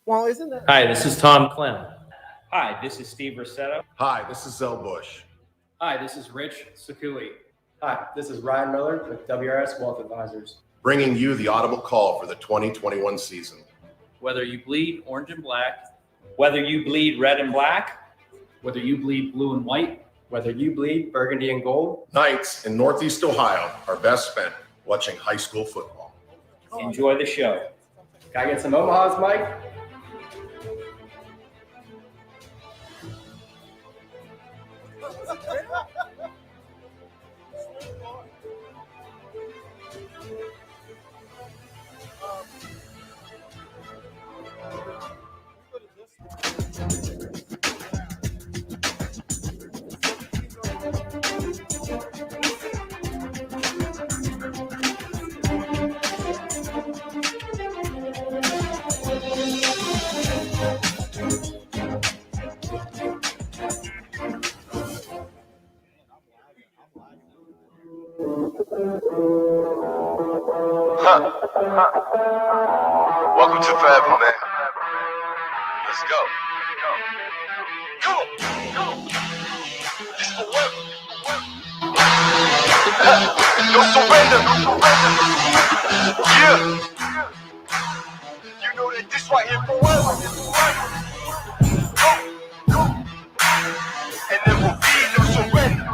Well, isn't that? Hi, this is Tom Clem. Hi, this is Steve Rossetto. Hi, this is Zell Bush. Hi, this is Rich Sakui. Hi, this is Ryan Miller with WRS Wealth Advisors. Bringing you the audible call for the 2021 season. Whether you bleed orange and black, Whether you bleed red and black, whether you bleed blue and white, Whether you bleed burgundy and gold, Nights in Northeast Ohio are best spent watching high school football. enjoy the show. can I get some Omahas, Mike? Welcome to Forever, man. Let's go. Come on. It's forever. No surrender. Yeah. You know that this right here forever. Go. And there will be no surrender.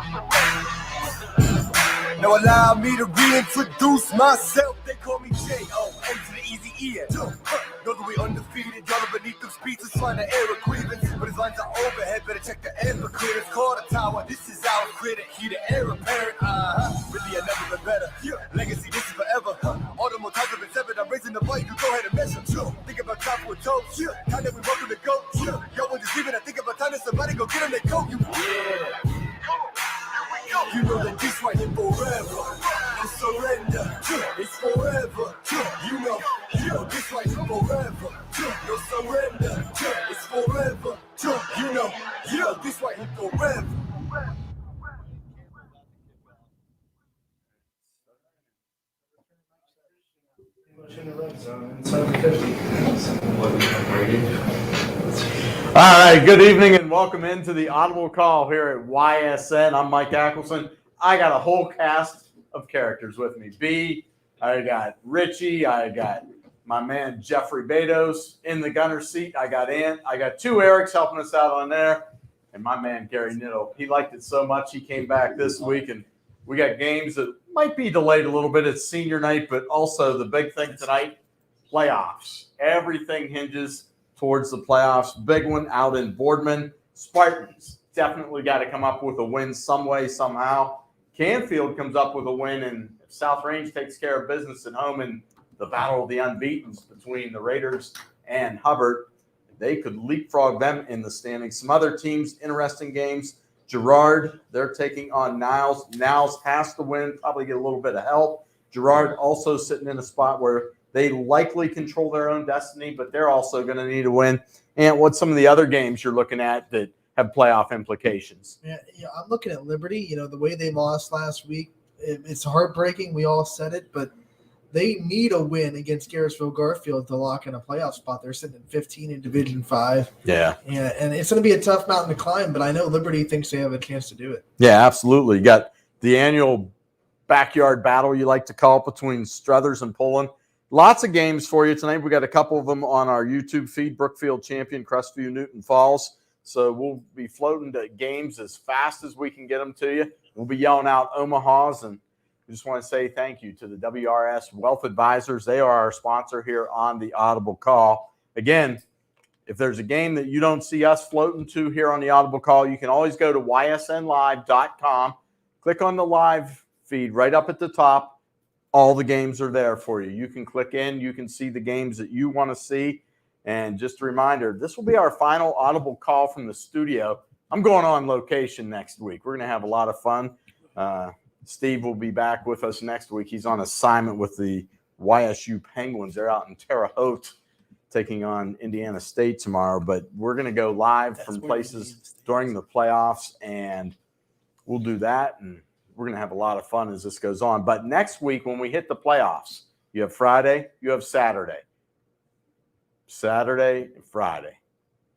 Now allow me to reintroduce myself. They call me J.O.M. to the easy ear. Know that we undefeated, y'all are beneath them speeches trying to air a grievance. But his lines are overhead, better check the air for clearance. Call the tower, this is our critic. He the heir apparent, really I never been better. Legacy, this is forever. All the more times have been severed, I'm raising the bar, you can go ahead and measure. Think about time with toast, time that we welcome to go. Y'all were just leaving, I think about time that somebody go get on their coat. You know that this right here forever. No surrender, it's forever. You know this right here forever. No surrender, it's forever. You know this right here forever. All right, good evening and welcome into the Audible Call here at YSN. I'm Mike Ackelson. I got a whole cast of characters with me. B, I got Richie, I got my man Jeffrey Bedos in the gunner seat. I got Ant, I got two Erics helping us out on there, and my man Gary Nitto. He liked it so much he came back this week, and we got games that might be delayed a little bit. It's senior night, but also the big thing tonight, playoffs. Everything hinges towards the playoffs. Big one out in Boardman. Spartans definitely got to come up with a win some way, somehow. Canfield comes up with a win, and if South Range takes care of business at home in the battle of the unbeatens between the Raiders and Hubbard, they could leapfrog them in the standings. Some other teams, interesting games. Girard, they're taking on Niles. Niles has to win, probably get a little bit of help. Girard also sitting in a spot where they likely control their own destiny, but they're also going to need a win. And what's some of the other games you're looking at that have playoff implications? Yeah, I'm looking at Liberty. The way they lost last week, it's heartbreaking. We all said it, but they need a win against Garrettsville Garfield to lock in a playoff spot. They're sitting at 15 in Division 5. Yeah. And it's going to be a tough mountain to climb, but I know Liberty thinks they have a chance to do it. Yeah, absolutely. You got the annual backyard battle, you like to call it, between Struthers and Pullen. Lots of games for you tonight. We got a couple of them on our YouTube feed. Brookfield champion, Crestview, Newton Falls. So we'll be floating to games as fast as we can get them to you. We'll be yelling out Omahas, and we just want to say thank you to the WRS Wealth Advisors. They are our sponsor here on the Audible Call. Again, if there's a game that you don't see us floating to here on the Audible Call, you can always go to ysnlive.com, click on the live feed right up at the top. All the games are there for you. You can click in. You can see the games that you want to see. And just a reminder, this will be our final Audible Call from the studio. I'm going on location next week. We're going to have a lot of fun. Steve will be back with us next week. He's on assignment with the YSU Penguins. They're out in Terre Haute taking on Indiana State tomorrow. But we're going to go live from places during the playoffs, and we'll do that. And we're going to have a lot of fun as this goes on. But next week, when we hit the playoffs, you have Friday, you have Saturday. Saturday and Friday,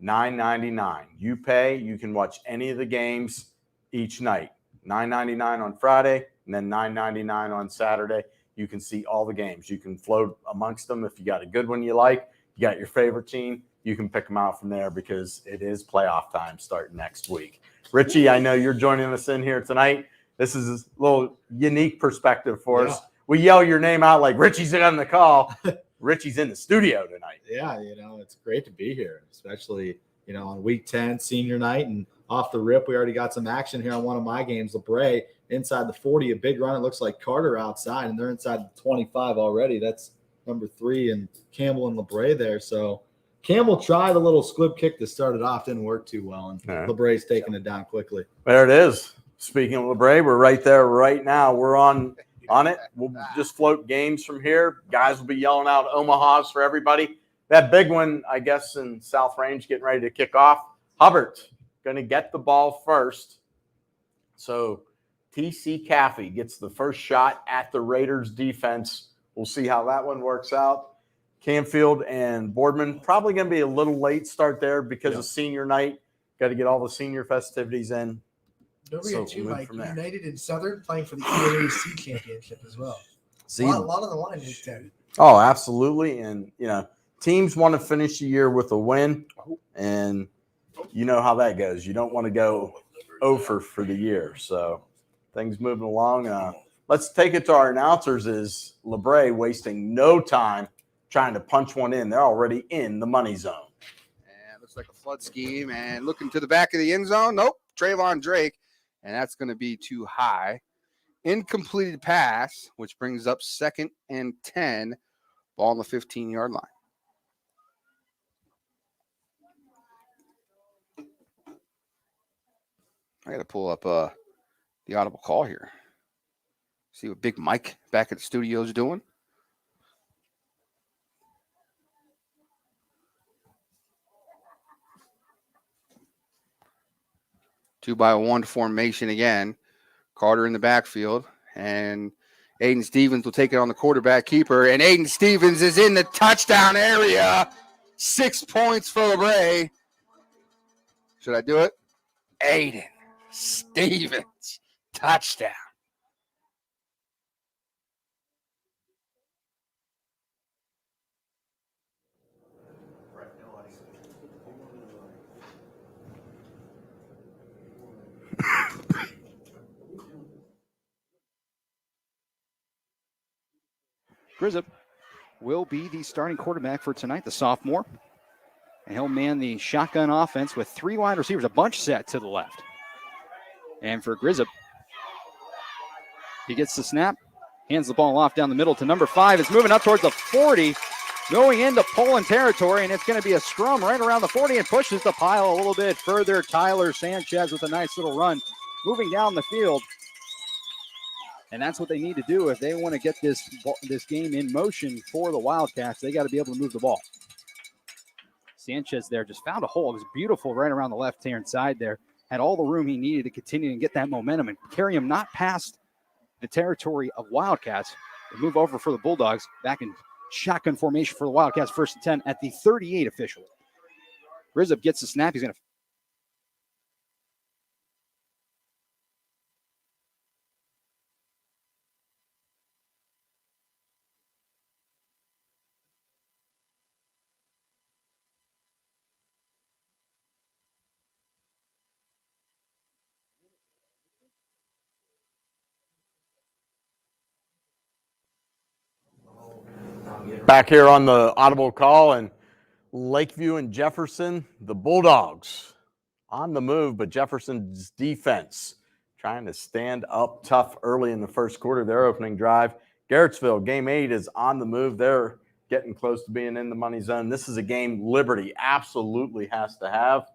$9.99. You pay, you can watch any of the games each night. $9.99 on Friday, and then $9.99 on Saturday. You can see all the games. You can float amongst them. If you got a good one you like, you got your favorite team, you can pick them out from there because it is playoff time starting next week. Richie, I know you're joining us in here tonight. This is a little unique perspective for us. We yell your name out like Richie's on the call. Richie's in the studio tonight. Yeah, it's great to be here, especially, on week 10, senior night, and off the rip, we already got some action here on one of my games. LeBray inside the 40, a big run. It looks like Carter outside, and they're inside the 25 already. That's number 3, and Campbell and LeBray there. So Campbell tried a little squib kick to start it off, didn't work too well, and LeBray's taking it down quickly. There it is. Speaking of LeBray, we're right there right now. We're on it. We'll just float games from here. Guys will be yelling out Omahas for everybody. That big one, I guess, in South Range getting ready to kick off. Hubbard going to get the ball first. So TC Caffey gets the first shot at the Raiders defense. We'll see how that one works out. Canfield and Boardman probably going to be a little late start there because of senior night. Got to get all the senior festivities in. Don't forget, too, Mike, United and Southern playing for the EAAC championship as well. A lot on the line this time. Oh, absolutely. And, teams want to finish the year with a win, and you know how that goes. You don't want to go over for the year. So things moving along. Let's take it to our announcers. Is LeBray wasting no time trying to punch one in. They're already in the money zone. And looks like a flood scheme, and looking to the back of the end zone. Nope, Trayvon Drake. And that's going to be too high. Incompleted pass, which brings up 2nd and 10, ball on the 15-yard line. I got to pull up the audible call here. See what Big Mike back at the studio is doing. Two-by-one formation again. Carter in the backfield, and Aiden Stevens will take it on the quarterback keeper, and Aiden Stevens is in the touchdown area. 6 points for LeBray. Should I do it? Aiden Stevens, touchdown. Grizzop will be the starting quarterback for tonight, the sophomore. And he'll man the shotgun offense with 3 wide receivers, a bunch set to the left. And for Grizzop, he gets the snap, hands the ball off down the middle to number 5. It's moving up towards the 40, going into Poland territory, and it's going to be a scrum right around the 40 and pushes the pile a little bit further. Tyler Sanchez with a nice little run, moving down the field. And that's what they need to do if they want to get this game in motion for the Wildcats. They got to be able to move the ball. Sanchez there just found a hole. It was beautiful right around the left-hand side there. Had all the room he needed to continue and get that momentum and carry him not past the territory of Wildcats. They move over for the Bulldogs. Back in shotgun formation for the Wildcats. 1st and 10 at the 38 officially. Grizzop gets the snap. He's going to Back here on the audible call, and Lakeview and Jefferson, the Bulldogs on the move, but Jefferson's defense trying to stand up tough early in the first quarter, their opening drive. Garrettsville, game 8 is on the move. They're getting close to being in the money zone. This is a game Liberty absolutely has to have.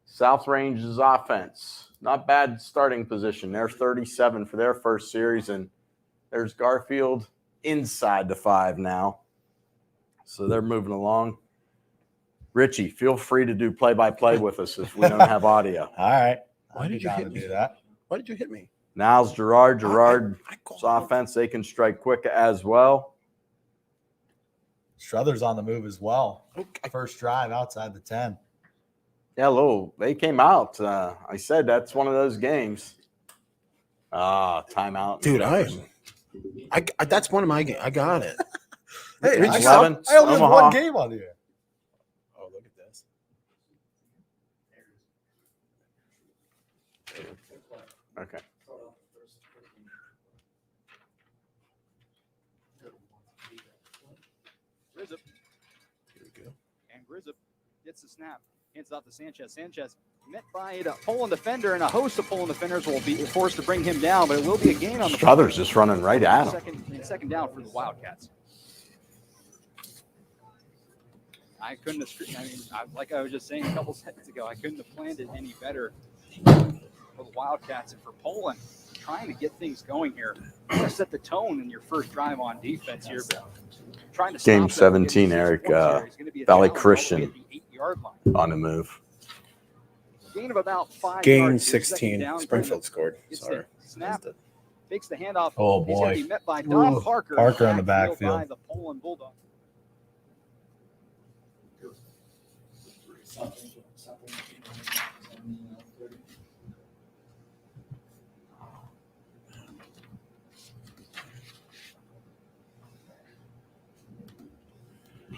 South Range's offense, not bad starting position. They're 37 for their first series, and there's Garfield inside the 5 now. So they're moving along. Richie, feel free to do play-by-play with us if we don't have audio. All right. Why did you hit me? Do that. Why did you hit me? Now's Gerard. Gerard's offense, they can strike quick as well. Strother's on the move as well. First drive outside the 10. Yeah, they came out. I said that's one of those games. Timeout. Dude, that's one of my games. I got it. Hey, It's I 11. only have Omaha. one game on here. Oh, look at this. Okay. Grizzip. And Grizzip gets the snap. Hands it off to Sanchez. Sanchez met by a Poland defender, and a host of Poland defenders will be forced to bring him down, but it will be a gain on the Struthers just running right at him. second down for the Wildcats. I couldn't have, like I was just saying a couple seconds ago, I couldn't have planned it any better for the Wildcats and for Poland. Trying to get things going here. You want to set the tone in your first drive on defense here, but trying to Game stop them 17, getting Eric. 6 points here is gonna be a Valley challenge all the way Christian at the 8-yard line. on the move. Gain of about 5 Game yards here, second 16. down. Springfield scored. Gets Sorry. the snap. Takes the handoff. Oh, He's going to boy. be met by Don Ooh, Parker. Parker in the By backfield. the Poland Bulldog.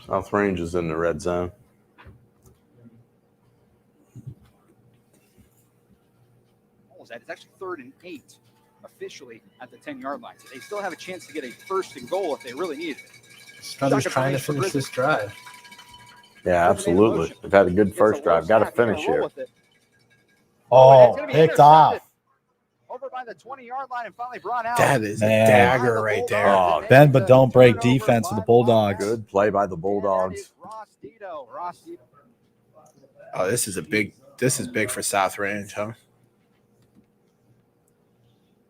South Range is in the red zone. What was that? It's actually 3rd and 8 officially at the 10-yard line. So they still have a chance to get a 1st and goal if they really need it. Struther's trying to finish this drive. Yeah, absolutely. They've had a good first drive. Got to finish here. Oh, picked off. Over by the 20-yard line and finally brought out. That is Man. a dagger right there. Oh, Bend but don't break defense of the Bulldogs. good play by the Bulldogs. Ross Dito. Ross Dito. Oh, this is big for South Range, huh?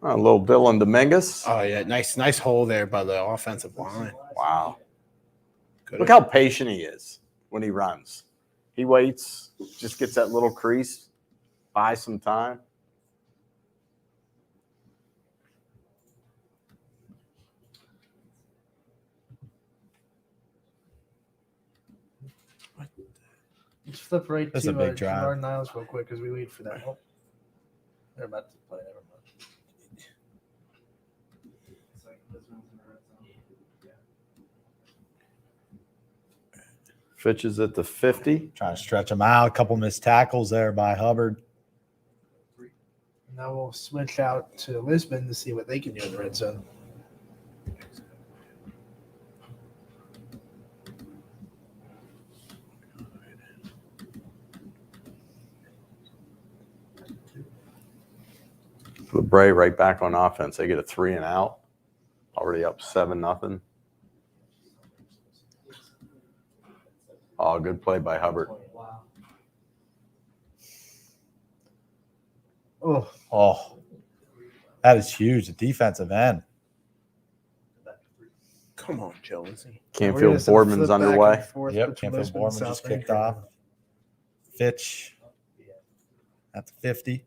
A little Bill and Dominguez. Oh yeah, nice hole there by the offensive line. Wow. Good. Look how patient he is when he runs. He waits, just gets that little crease, buys some time. Let's flip right That's to a big drive. Gerard Niles real quick as we wait for that. Oh, they're about to play. Never mind. Fitch is at the 50. Trying to stretch them out. A couple missed tackles there by Hubbard. Now we'll switch out to Lisbon to see what they can do in the red zone. LeBray right back on offense. They get a 3 and out. Already up 7-0. Oh, good play by Hubbard. Oh, that is huge. The defensive end. Come on, Jonesy. Canfield Boardman's underway. Yep, Canfield Boardman just kicked off. Fitch at the 50.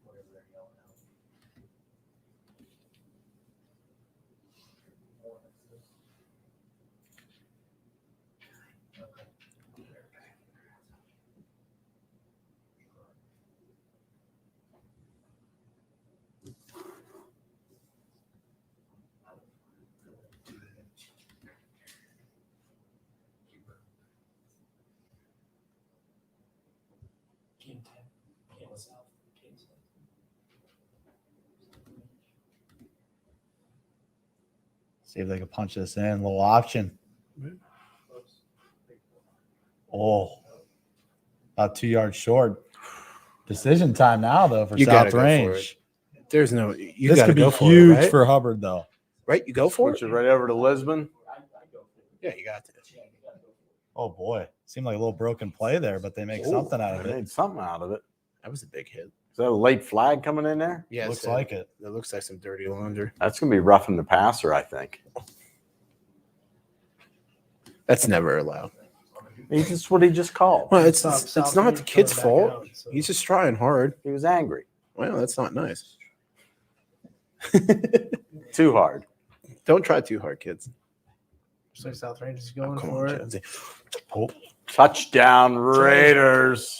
See if they can punch this in. A little option. Oh, about 2 yards short. Decision time now, though, for You gotta South go for Range. There's no. You This gotta could be go for huge it, right? for Hubbard, though. Right, you go for Switch it. it right over to Lisbon. Yeah, you got to. Oh, boy. Seemed like a little broken play there, but they make Ooh, something out of they it. made something out of it. That was a big hit. Is that a late flag coming in there? Yeah, Looks like it. It looks like some dirty laundry. That's going to be roughing the passer, I think. That's never allowed. That's what he just called. Well, it's South not Range the kid's coming back fault. out, so. He's just trying hard. He was angry. Well, that's not nice. Too hard. Don't try too hard, kids. Looks like South Range is going Come for on, it. Jonesy. Oh, Touchdown Raiders.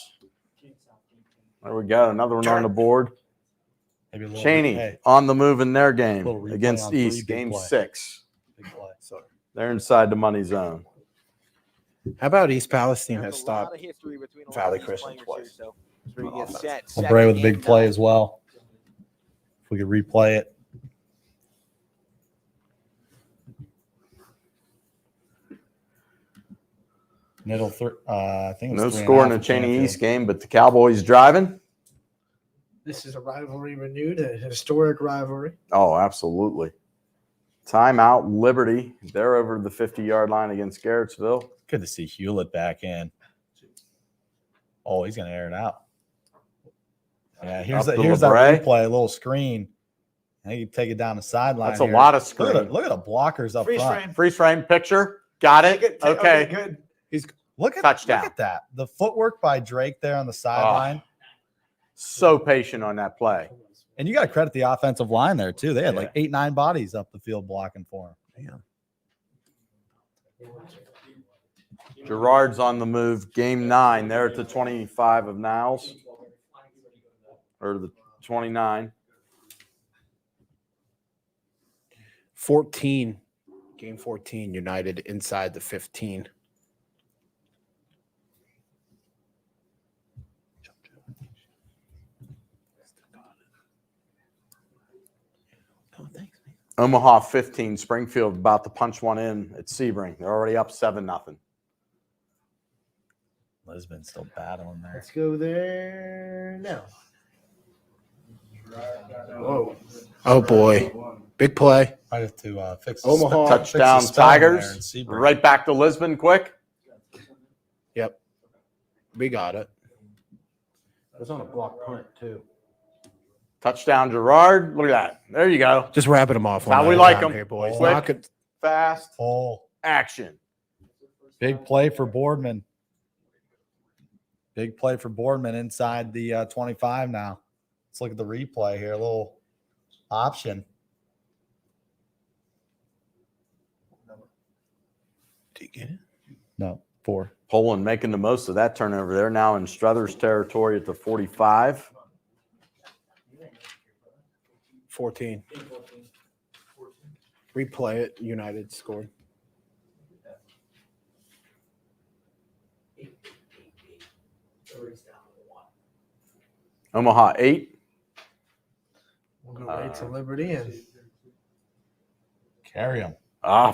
There we go. Another one on the board. Maybe a little Cheney hey, on the move in their game Little replay against on three, East, big game play. 6. big play. sorry. They're inside the money zone. How about East Palestine has There's a lot stopped of history between a lot Valley of these Christian players twice? here, so it's where you get Offense. set, Well, second Bray with a big and play nine. as well. If we could replay it. Middle, I think it was No 3.5 score in the for Cheney Canfield. East game, but the Cowboys driving. This is a rivalry renewed, a historic rivalry. Oh, absolutely. Timeout, Liberty. They're over the 50-yard line against Garrettsville. Good to see Hewlett back in. Oh, he's going to air it out. Yeah, here's Up to that LeBray. replay, a little screen. I think you take it down the sideline. That's a here. lot of Look screen. at the blockers up Freeze front. frame. Freeze frame picture. Got it. Okay. Good. Look at Touchdown. Look at that. The footwork by Drake there on the sideline. So patient on that play. And you got to credit the offensive line there, too. They had like 8-9 bodies up the field blocking for him. Gerard's on the move. Game 9. They're at the 25 of Niles. Or the 29. 14. Game 14, United inside the 15. Omaha 15. Springfield about to punch one in at Sebring. They're already up 7-0. Lisbon's still battling there. Let's go there now. Whoa. Oh, boy. Big play. Might have to fix the Omaha. Touchdown fix the spelling there in Tigers. Sebring. Right back to Lisbon quick. Yep. We got it. It was on a block punt, too. Touchdown Gerard. Look at that. There you go. Just wrapping them off. How one we at a like time 'em. here, boys. Quick. Knock it. Fast. Oh, Action. big play for Boardman. Big play for Boardman inside the 25 now. Let's look at the replay here. A little option. Did you get it? No, 4. Poland making the most of that turnover. They're now in Struthers territory at the 45. 14. Replay it. United scored. Omaha 8. We'll go right to Liberty and Carry him.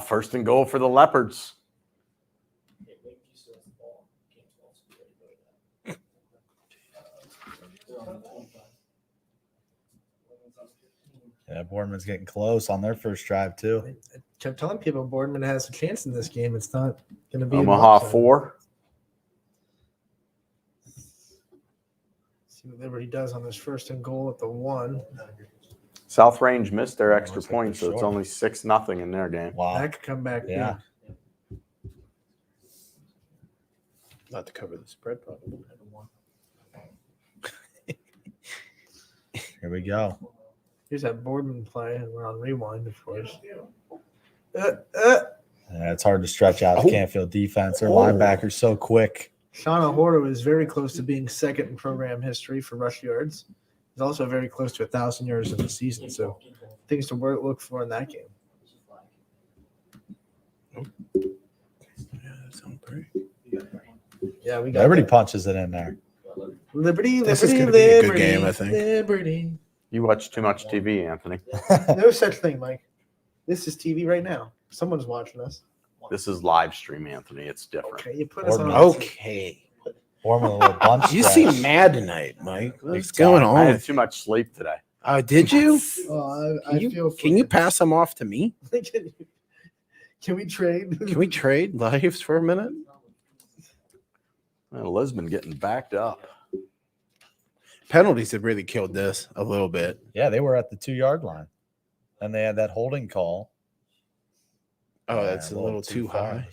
First and goal for the Leopards. Yeah, Boardman's getting close on their first drive, too. I kept telling people Boardman has a chance in this game. It's not going to be Omaha an upset. 4. See what Liberty does on this first and goal at the 1. South Range missed their extra Looks like point, so they're it's short. only 6-0 in their game. Wow. That could come back. Yeah. Not to cover the spread, probably. Here we go. Here's that Boardman play, and we're on rewind, of course. Yeah, it's hard to stretch out the Canfield defense. Their linebacker's so quick. Sean Ahorto is very close to being second in program history for rush yards. He's also very close to 1,000 yards in the season, so things to look for in that game. Yeah, we got Liberty that. punches it in there. Liberty, This is Liberty, gonna be a good Liberty, game, I think. Liberty. You watch too much TV, Anthony. No such thing, Mike. This is TV right now. Someone's watching us. This is live stream, Anthony. It's different. Okay, you put us on. Okay. Boardman a little bunch. You stretch. seem mad tonight, Mike. What's going I on? had too much sleep today. Did you? Oh, I feel. Can you pass them off to me? Can we trade? Can we trade lives for a minute? Well, Lisbon getting backed up. Penalties have really killed this a little bit. Yeah, they were at the 2-yard line. And they had that holding call. Oh, that's Yeah, a little too far high.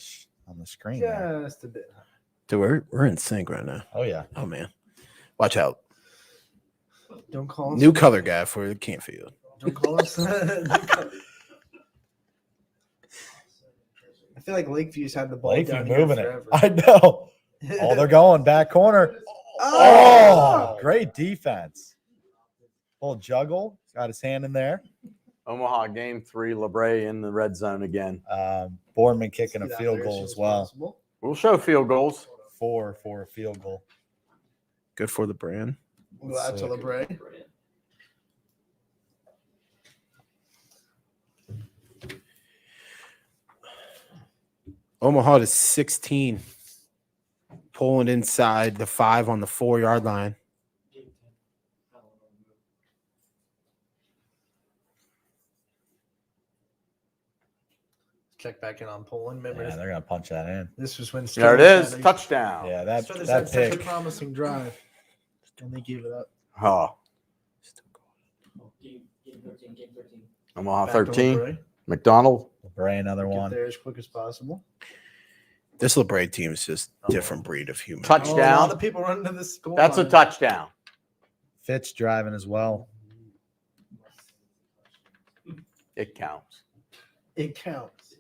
on the screen. there. Just a bit. Dude, we're in sync right now. Oh, yeah. Oh, man. Watch out. Don't call us. New color guy for Canfield. Don't call us. I feel like Lakeview's had the ball Lakeview down here moving it. forever. I know. Oh, they're going back corner. Oh! Great defense. Little juggle. Got his hand in there. Omaha game 3, LeBray in the red zone again. Boardman kicking a See that field there goal soon as as well. possible. We'll show field goals. 4 for a field goal. Good for the brand. Glad to LeBray. Omaha to 16. Pulling inside the 5 on the 4-yard line. Check back in on Poland. Remember, Yeah, they're gonna punch that in. this was when There it Steelers is. had a- Touchdown. Yeah, that Steelers had such a pick. promising drive, and they gave it up. Oh, Omaha Back to 13. LeBray. McDonald. LeBray, another Get one. there as quick as possible. This LeBray team is just a different breed of human. Oh, a lot Touchdown. of people running to the school. That's a touchdown. Fitz driving as well. It counts. It counts.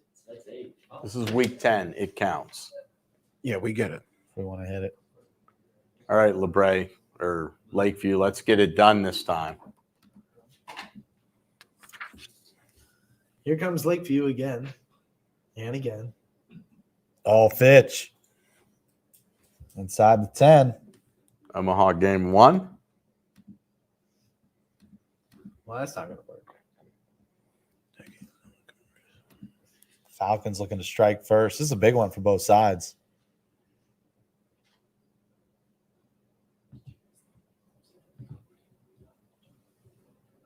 This is week 10. It counts. Yeah, we get it. If we want to hit it. All right, LeBray or Lakeview, let's get it done this time. Here comes Lakeview again and again. Oh, Fitch. Inside the 10. Omaha game 1. Well, that's not going to work. Falcons looking to strike first. This is a big one for both sides.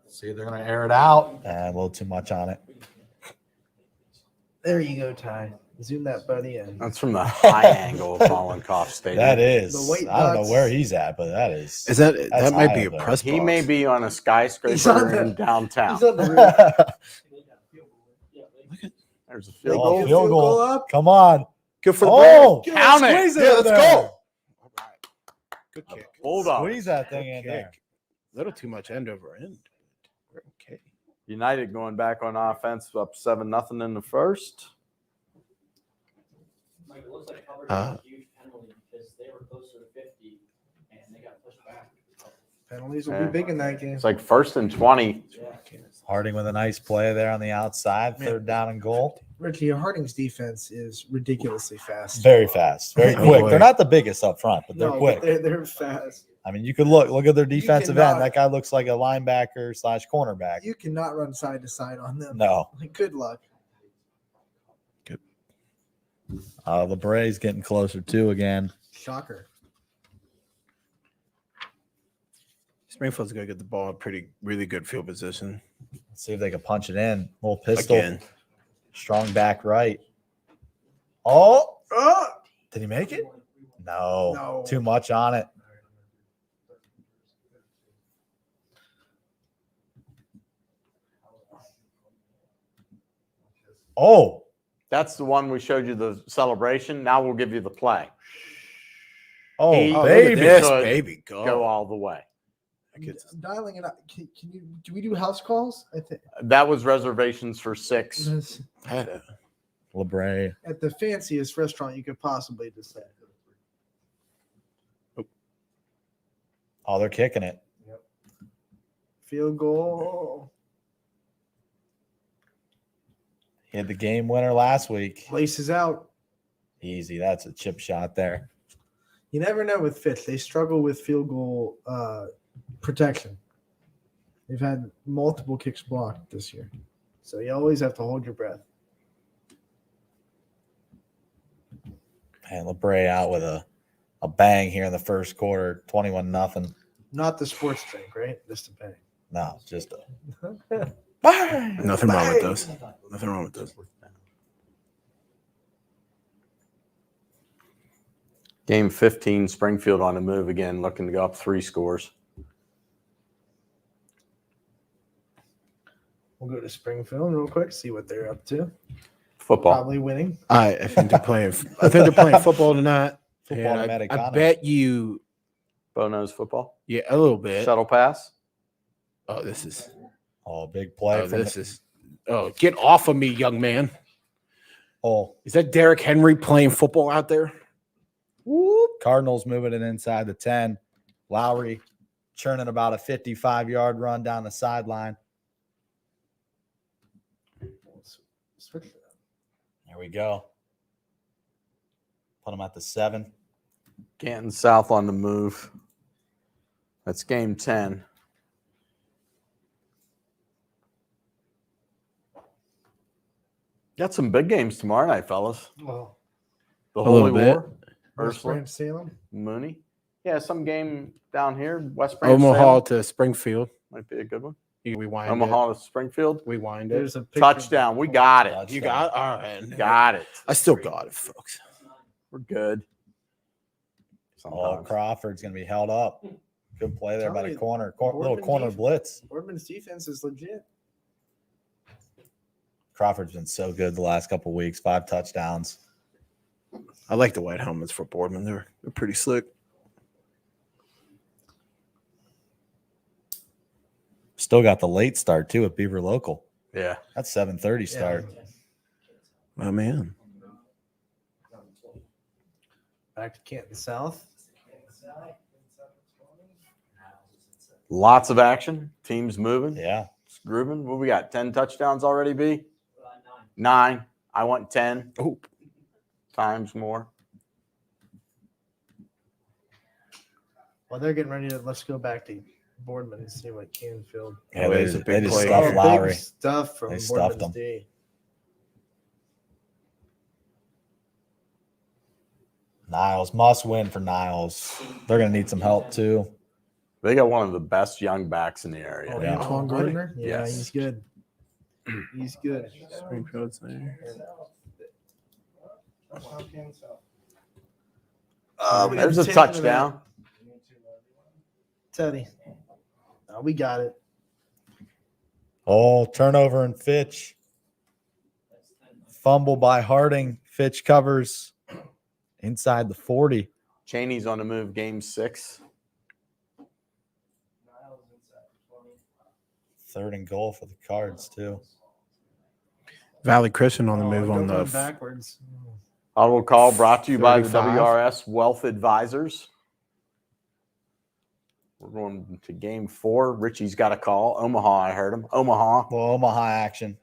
See, they're going to air it out. A little too much on it. There you go, Ty. Zoom that buddy in. That's from the high angle of Mollenkoff Stadium. That is. The white I don't know dots. where he's at, but that is. Is that That's might high be a up there. press He box. may be on a He's on skyscraper the- in downtown. He's on the roof. There's a field Oh, goal. Field field goal. goal up. Come on. Good for the Oh, brand. Count it. squeeze Yeah, in let's there. go. Good kick. Bulldog. Squeeze that thing Good in there. kick. A little too much end over end. We're okay. United going back on offense, up 7-0 in the first. Mike, it looks like Hubbard Uh, had a huge penalty because they were closer to 50 and they got pushed back. Penalties will Yeah. be big in that game. It's like 1st and 20. Harding with a nice play there on the outside. Man. 3rd down and goal. Richie, Harding's defense is ridiculously fast. Very fast. Very Oh, quick. boy. They're not the biggest up front, but they're No, quick. but they're fast. I mean, you could look at their defensive end. cannot- That guy looks like a linebacker / cornerback. You cannot run side to side on them. No. Good luck. LeBray's getting closer too again. Shocker. Springfield's gonna get the ball in really good field position. Let's see if they can punch it in. Little pistol. Again. Strong back right. Oh, Oh, did he make it? No. No. Too much on it. Oh, That's the one we showed you the celebration. Now we'll give you the play. oh, He- Oh, look at baby. this, Good. baby. Go Go. all the way. I'm dialing it up. Can you? Do we do house calls? I think That was reservations for 6. Had a- LeBray. at the fanciest restaurant you could possibly decide. Oh, they're kicking it. Field goal. He had the game winner last week. Place is out. Easy. That's a chip shot there. You never know with Fitch. They struggle with field goal protection. They've had multiple kicks blocked this year. So you always have to hold your breath. And LeBray out with a bang here in the first quarter. 21-0. Not the sports drink, right? Just a bang. No, just a Nothing wrong with those. Nothing wrong with those. Game 15, Springfield on the move again, looking to go up 3 scores. We'll go to Springfield real quick, see what they're up to. Football. Probably winning. I think they're playing. I think they're playing football tonight. Football And I Americana. bet you, Bo knows football. yeah, a little bit. Shuttle pass. Oh, this is Oh, big play. Oh, get off of me, young man. Oh, is that Derrick Henry playing football out there? Whoop. Cardinals moving it inside the 10. Lowry churning about a 55-yard run down the sideline. There we go. Put him at the 7. Canton South on the move. That's game 10. Got some big games tomorrow night, fellas. Well, The A Holy little bit. War, West Ursula, Branch, Salem. Mooney. Yeah, some game down here, West Branch. Omaha Salem. to Springfield. Might be a good one. You rewind Omaha to Springfield. it. Rewind it. There's a picture. Touchdown. We got it. You got it? All right. Got it. I still got it, folks. We're good. Oh, Sometimes. Crawford's going to be held up. Good play there by Tell the you, corner. Little Boardman corner defense. blitz. Boardman's defense is legit. Crawford's been so good the last couple of weeks. 5 touchdowns. I like the white helmets for Boardman. They're pretty slick. Still got the late start, too, at Beaver Local. Yeah. That's 7:30 start. Oh, man. Back to Canton South. Lots of action. Teams moving. Yeah. It's grooving. What we got? 10 touchdowns already, B? 9. I want 10. Oh, Times more. Well, they're getting ready to. Let's go back to Boardman and see what Canfield. Yeah, Oh, they, it's a they big just play. stuffed Big Lowry. stuff from They stuffed Boardman's him. D. Niles must win for Niles. They're going to need some help, too. They got one of the best young backs in the area. Oh, Yeah. Antoine Gardner? Yeah, Yes. he's good. He's good. Springfield's there. There's a touchdown. Teddy. Oh, we got it. Oh, turnover and Fitch. Fumble by Harding. Fitch covers inside the 40. Cheney's on the move, game 6. 3rd and goal for the Cards, too. Valley Christian on the move on Going the backwards. Audible call brought to you by the 35. WRS Wealth Advisors. We're going to game 4. Richie's got a call. Omaha, I heard him. Omaha. Well, Omaha action.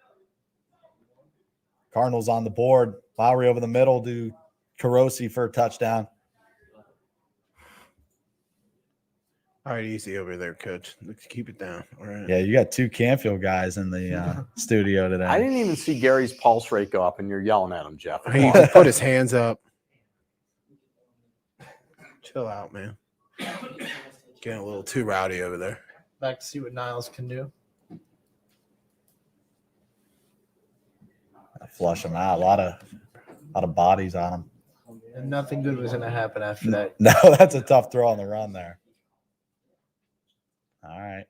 Cardinals on the board. Lowry over the middle to Carosi for a touchdown. All right, easy over there, coach. Let's keep it down. All right. Yeah, you got 2 Canfield guys in the studio today. I didn't even see Gary's pulse rate go up, and you're yelling at him, Jeff. Come He on. put his hands up. Chill out, man. Getting a little too rowdy over there. Back to see what Niles can do. Flush them out. A lot of bodies on them. And nothing good was going to happen after that. No, that's a tough throw on the run there. All right.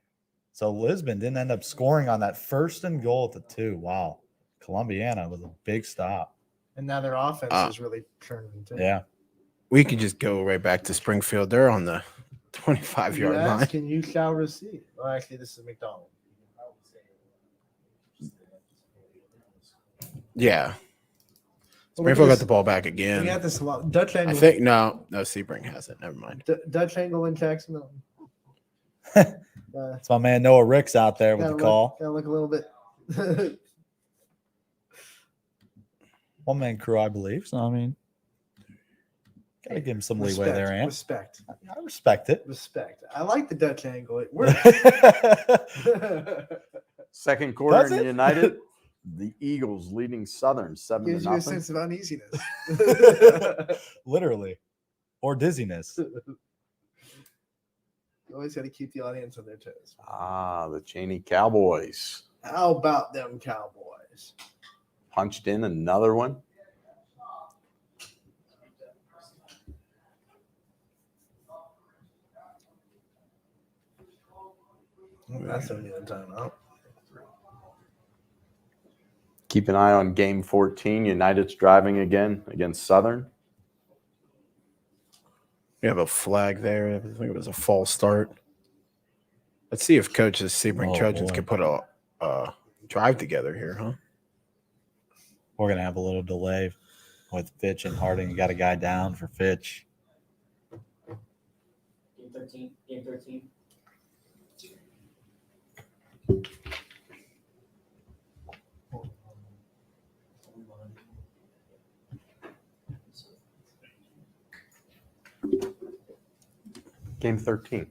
So Lisbon didn't end up scoring on that 1st and goal at the 2. Wow. Columbiana was a big stop. And now their offense is really turning too. Yeah. We could just go right back to Springfield. They're on the 25-yard You line. ask and you shall receive. Well, actually, this is McDonald. Yeah. Well, look Springfield at got the ball back again. We got this a lot. Dutch I angle. think no, Sebring has it. Never mind. Dutch angle in Jacksonville. That's my man Noah Ricks out there with the call. Gotta look a little bit. One man crew, I believe. So I mean, gotta give him some leeway there, Ant. Respect. I respect it. Respect. I like the Dutch angle. It works. Second quarter Does in it? United. The Eagles leading Southern 7-0. Gives you a sense of uneasiness. Literally. Or dizziness. You always got to keep the audience on their toes. Ah, the Cheney Cowboys How about them Cowboys? punched in another one. That's a new timeout. Keep an eye on game 14. United's driving again against Southern. We have a flag there. I think it was a false start. Let's see if coaches Sebring Oh, Trojans boy. can put a drive together here, huh? We're gonna have a little delay with Fitch and Harding. You got a guy down for Fitch. Game 13. Game 13. Game 13.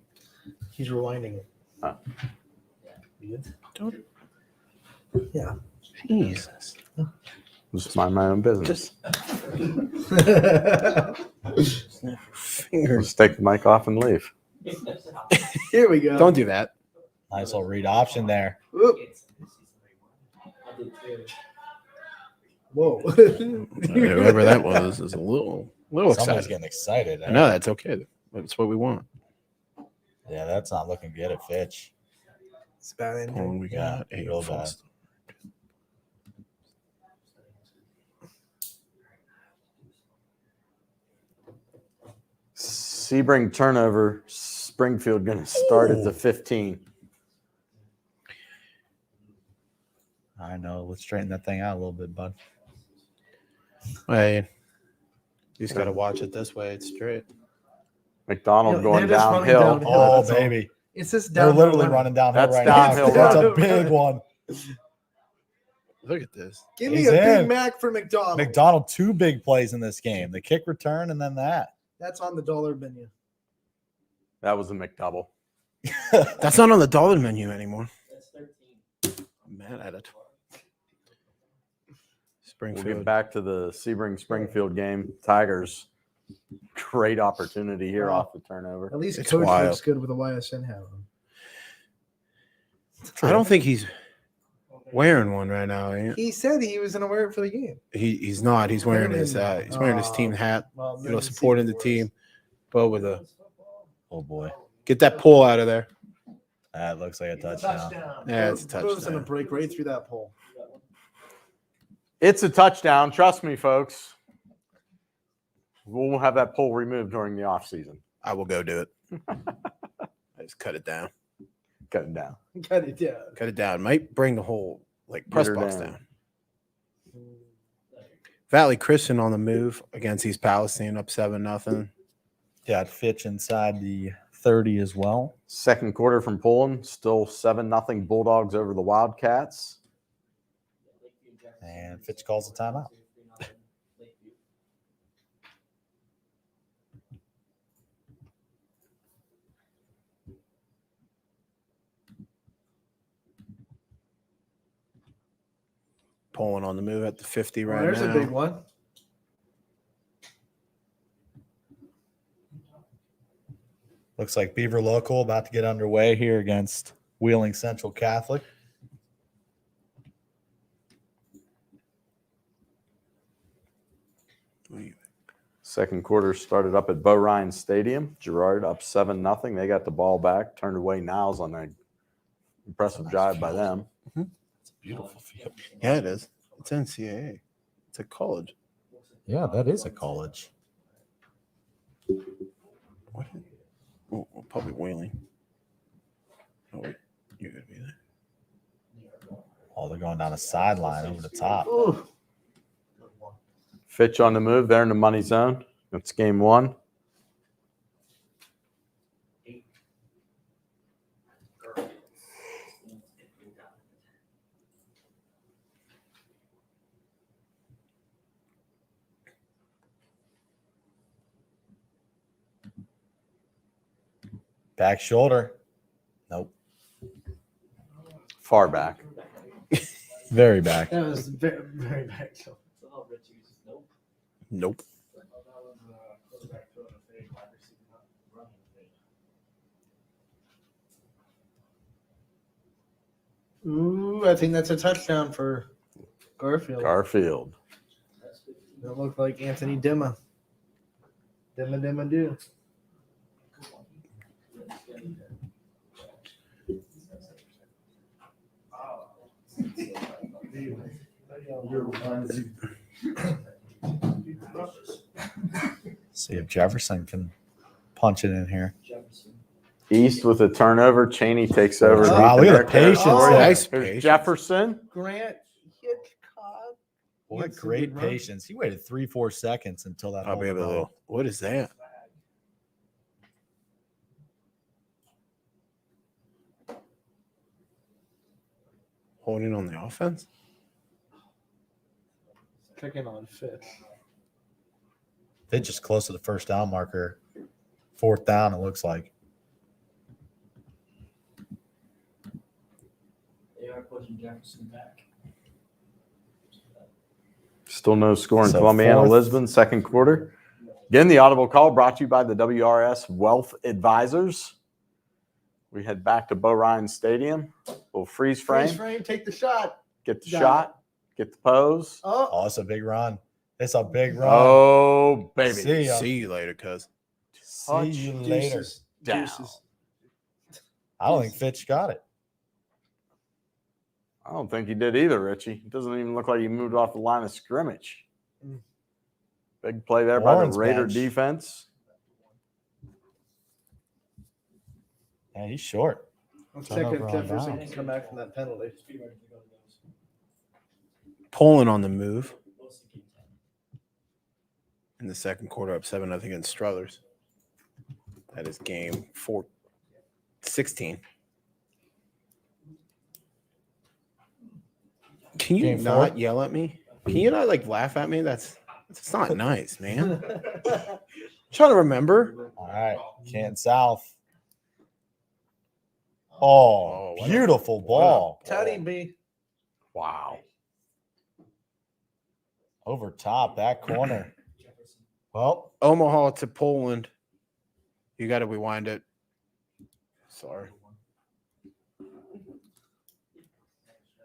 He's rewinding it. Huh. Don't. Yeah. Jesus. Just mind my own business. Fingers. Just take the mic off and leave. Here we go. Don't do that. Nice little read option there. Whoop. I did too. Whoa. Whoever that was is a little Someone's excited. getting excited. I know that's okay. That's what we want. Yeah, that's not looking good at Fitch. It's bad Oh, ending. we got Yeah, a real full bad. stop. Sebring turnover. Springfield going to start at the 15. I know. Let's straighten that thing out a little bit, bud. Hey, you just got to watch it this way. It's straight. McDonald Yeah, going they're just running downhill. downhill. Oh, that's all. baby. It's just They're downhill literally running. running downhill That's right downhill now. That's a running. big one. Look at this. Give me He's a Big in. Mac for McDonald's. McDonald, 2 big plays in this game. The kick return and then that. That's on the dollar menu. That was a McDouble. That's not on the dollar menu anymore. That's 13. I'm mad at it. We'll Springfield. get back to the Sebring Springfield game. Tigers, great opportunity here off the turnover. At least It's Coach wild. looks good with a YSN hat on. I don't think he's wearing one right now. Ain't He said he was going to wear it for the game. he's not. He's wearing his team hat. Supporting the team, but with a Oh, boy. get that pull out of there. That looks like a touchdown. Yeah, it's a Bro's going to touchdown. break right through that pole. It's a touchdown. Trust me, folks. We'll have that pole removed during the offseason. I will go do it. I just cut it down. Cut it down. Cut it down. Cut it down. Might bring the whole press her box down. down. Valley Christian on the move against East Palestine, up 7-0. Got Fitch inside the 30 as well. Second quarter from Poland, still 7-0 Bulldogs over the Wildcats. And Fitch calls a timeout. Pulling on the move at the 50 Well, right there's now. a big one. Looks like Beaver Local about to get underway here against Wheeling Central Catholic. Second quarter started up at Bo Ryan Stadium. Girard up 7-0. They got the ball back, turned away Niles on an impressive drive by them. It's a beautiful field. Yeah, it is. It's NCAA. It's a college. Yeah, that is a college. What? Oh, probably Whaling. Oh, wait. You're going to be there. Oh, they're going down a sideline over the top. Ooh. Fitch on the move. They're in the money zone. That's game one. Back shoulder. Nope. Far back. Very back. That was very, very back. Nope. Ooh, I think that's a touchdown for Garfield. Garfield. That looked like Anthony Dimma. Dimma do. See if Jefferson can punch it in here. Jefferson. East with a turnover. Cheney takes over. Wow, deep in look at their the patience territory. there. Nice Here's patience. Jefferson. Grant Hitchcock. What It's a great good run. patience. He waited 3-4 seconds until that. I'll be able to. What is that? Holding on the offense? Picking on Fitz. They're just close to the first down marker. 4th down, it looks like. They are pushing Jefferson back. Still no score in So Columbiana 4th. Lisbon, second quarter. Again, the audible call brought to you by the WRS Wealth Advisors. We head back to Bo Ryan Stadium. Little freeze frame. Freeze frame, take the shot. Get the Got shot. Get the pose. Oh, it's a big run. It's a big run. Oh, baby. See ya. See you later, cuz. See you later. Deuces. Down. Deuces. I don't think Fitch got it. I don't think he did either, Richie. It doesn't even look like he moved off the line of scrimmage. Big play there by Warren's the Raider bench. defense. Yeah, he's short. Let's Turnover check if on Jefferson downs. can come back from that penalty. Poland on the move. In the second quarter, up 7-0 against Struthers. That is game 16. Can you Game not 4? yell at me? Can you not like laugh at me? That's not nice, man. I'm trying to remember. All right. Canton South. Oh, what a- beautiful ball. Teddy B. Wow. Over top, that corner. Well, Omaha to Poland. You got to rewind it. Sorry.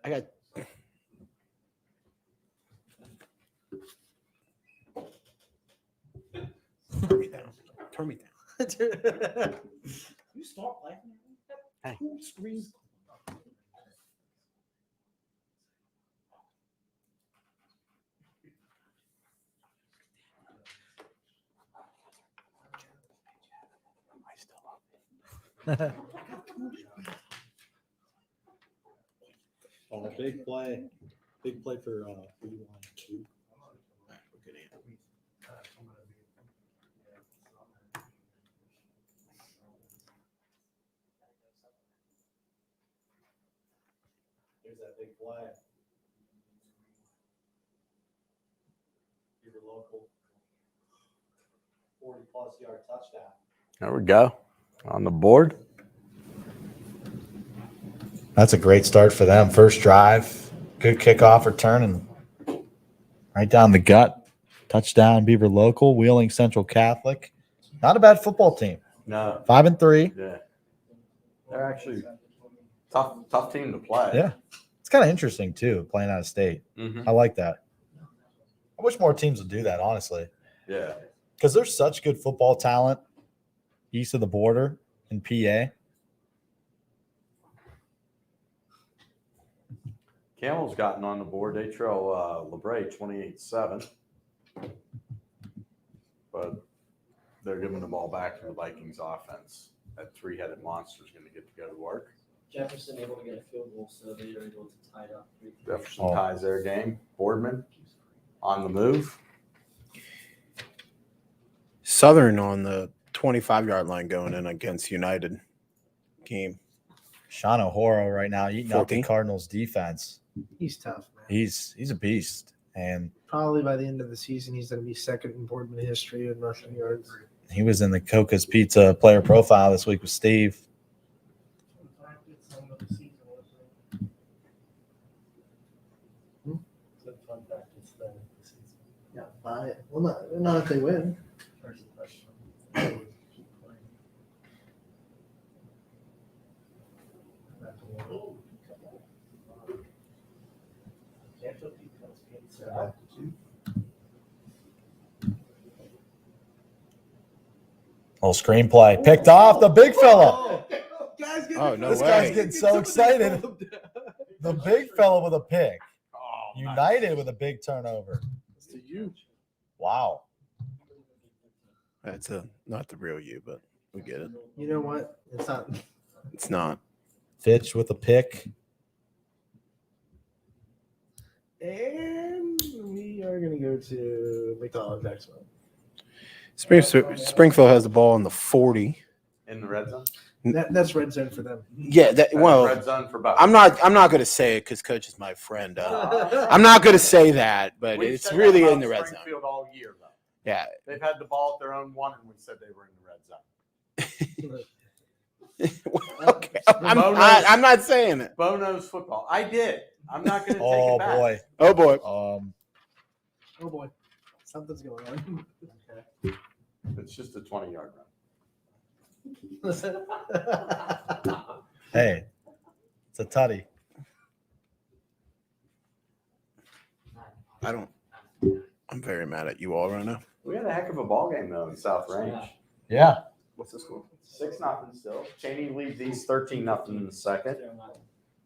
I got. Turn me down. Turn me down. You stop laughing at me? Hey. Who screams? oh, big play. Big play for There's that big play. Your local 40-plus yard touchdown. There we go. On the board. That's a great start for them. First drive, good kickoff return, and right down the gut. Touchdown, Beaver Local, Wheeling Central Catholic. Not a bad football team. No. 5-3. Yeah. They're actually tough team to play. Yeah. It's kind of interesting, too, playing out of state. Mhm. I like that. I wish more teams would do that, honestly, Yeah. because there's such good football talent east of the border in PA. Camel's gotten on the board. They trail LeBray 28-7. But they're giving the ball back to the Vikings offense. That three-headed monster is going to get to go to work. Jefferson able to get a field goal, so they are able to tie it up. Jefferson ties their game. Boardman on the move. Southern on the 25-yard line going in against United game. Sean O'Horo right now eating up the 14. Cardinals defense. He's tough, man. He's a beast. And Probably by the end of the season, he's going to be second in Boardman history in rushing yards. he was in the Coca's Pizza player profile this week with Steve. Yeah, well, not if they win. Little screenplay. Picked off the big fella. Oh, no This way. guy's getting so excited. The big fella with a pick. United with a big turnover. It's to you. Wow. That's not the real you, but We get it. You know what? It's not. It's not. Fitch with a pick. And we are going to go to McDonald's next one. Springfield has the ball in the 40. In the red zone. That's red zone for them. Yeah, Red zone for both. I'm not going to say it because Coach is my friend. I'm not going to say that, but We've it's said really that in the about red zone. Springfield all year, though. Yeah. They've had the ball at their own one, and we said they were in the red zone. Okay. I'm not saying it. Bono's football. I did. I'm not going to take Oh it back. boy. Oh boy. Oh boy. Something's going on. It's just a 20-yard run. Hey, it's a tutty. I'm very mad at you all right now. We had a heck of a ball game, though, in South Range. Yeah. What's the score? 6-0 still. Cheney leads East 13-0 in the second.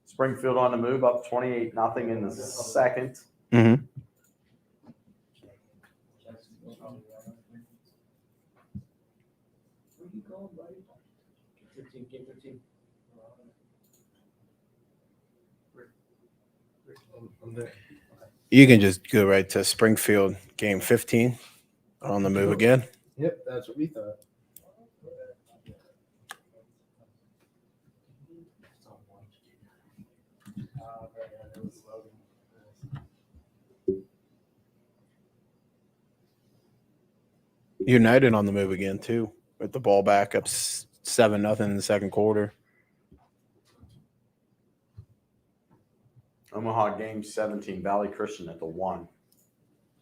Springfield on the move, up 28-0 in the second. Mm-hmm. You can just go right to Springfield game 15 on the move again. Yep, that's what we thought. United on the move again too, with the ball back up 7-0 in the second quarter. Omaha game 17, Valley Christian at the 1.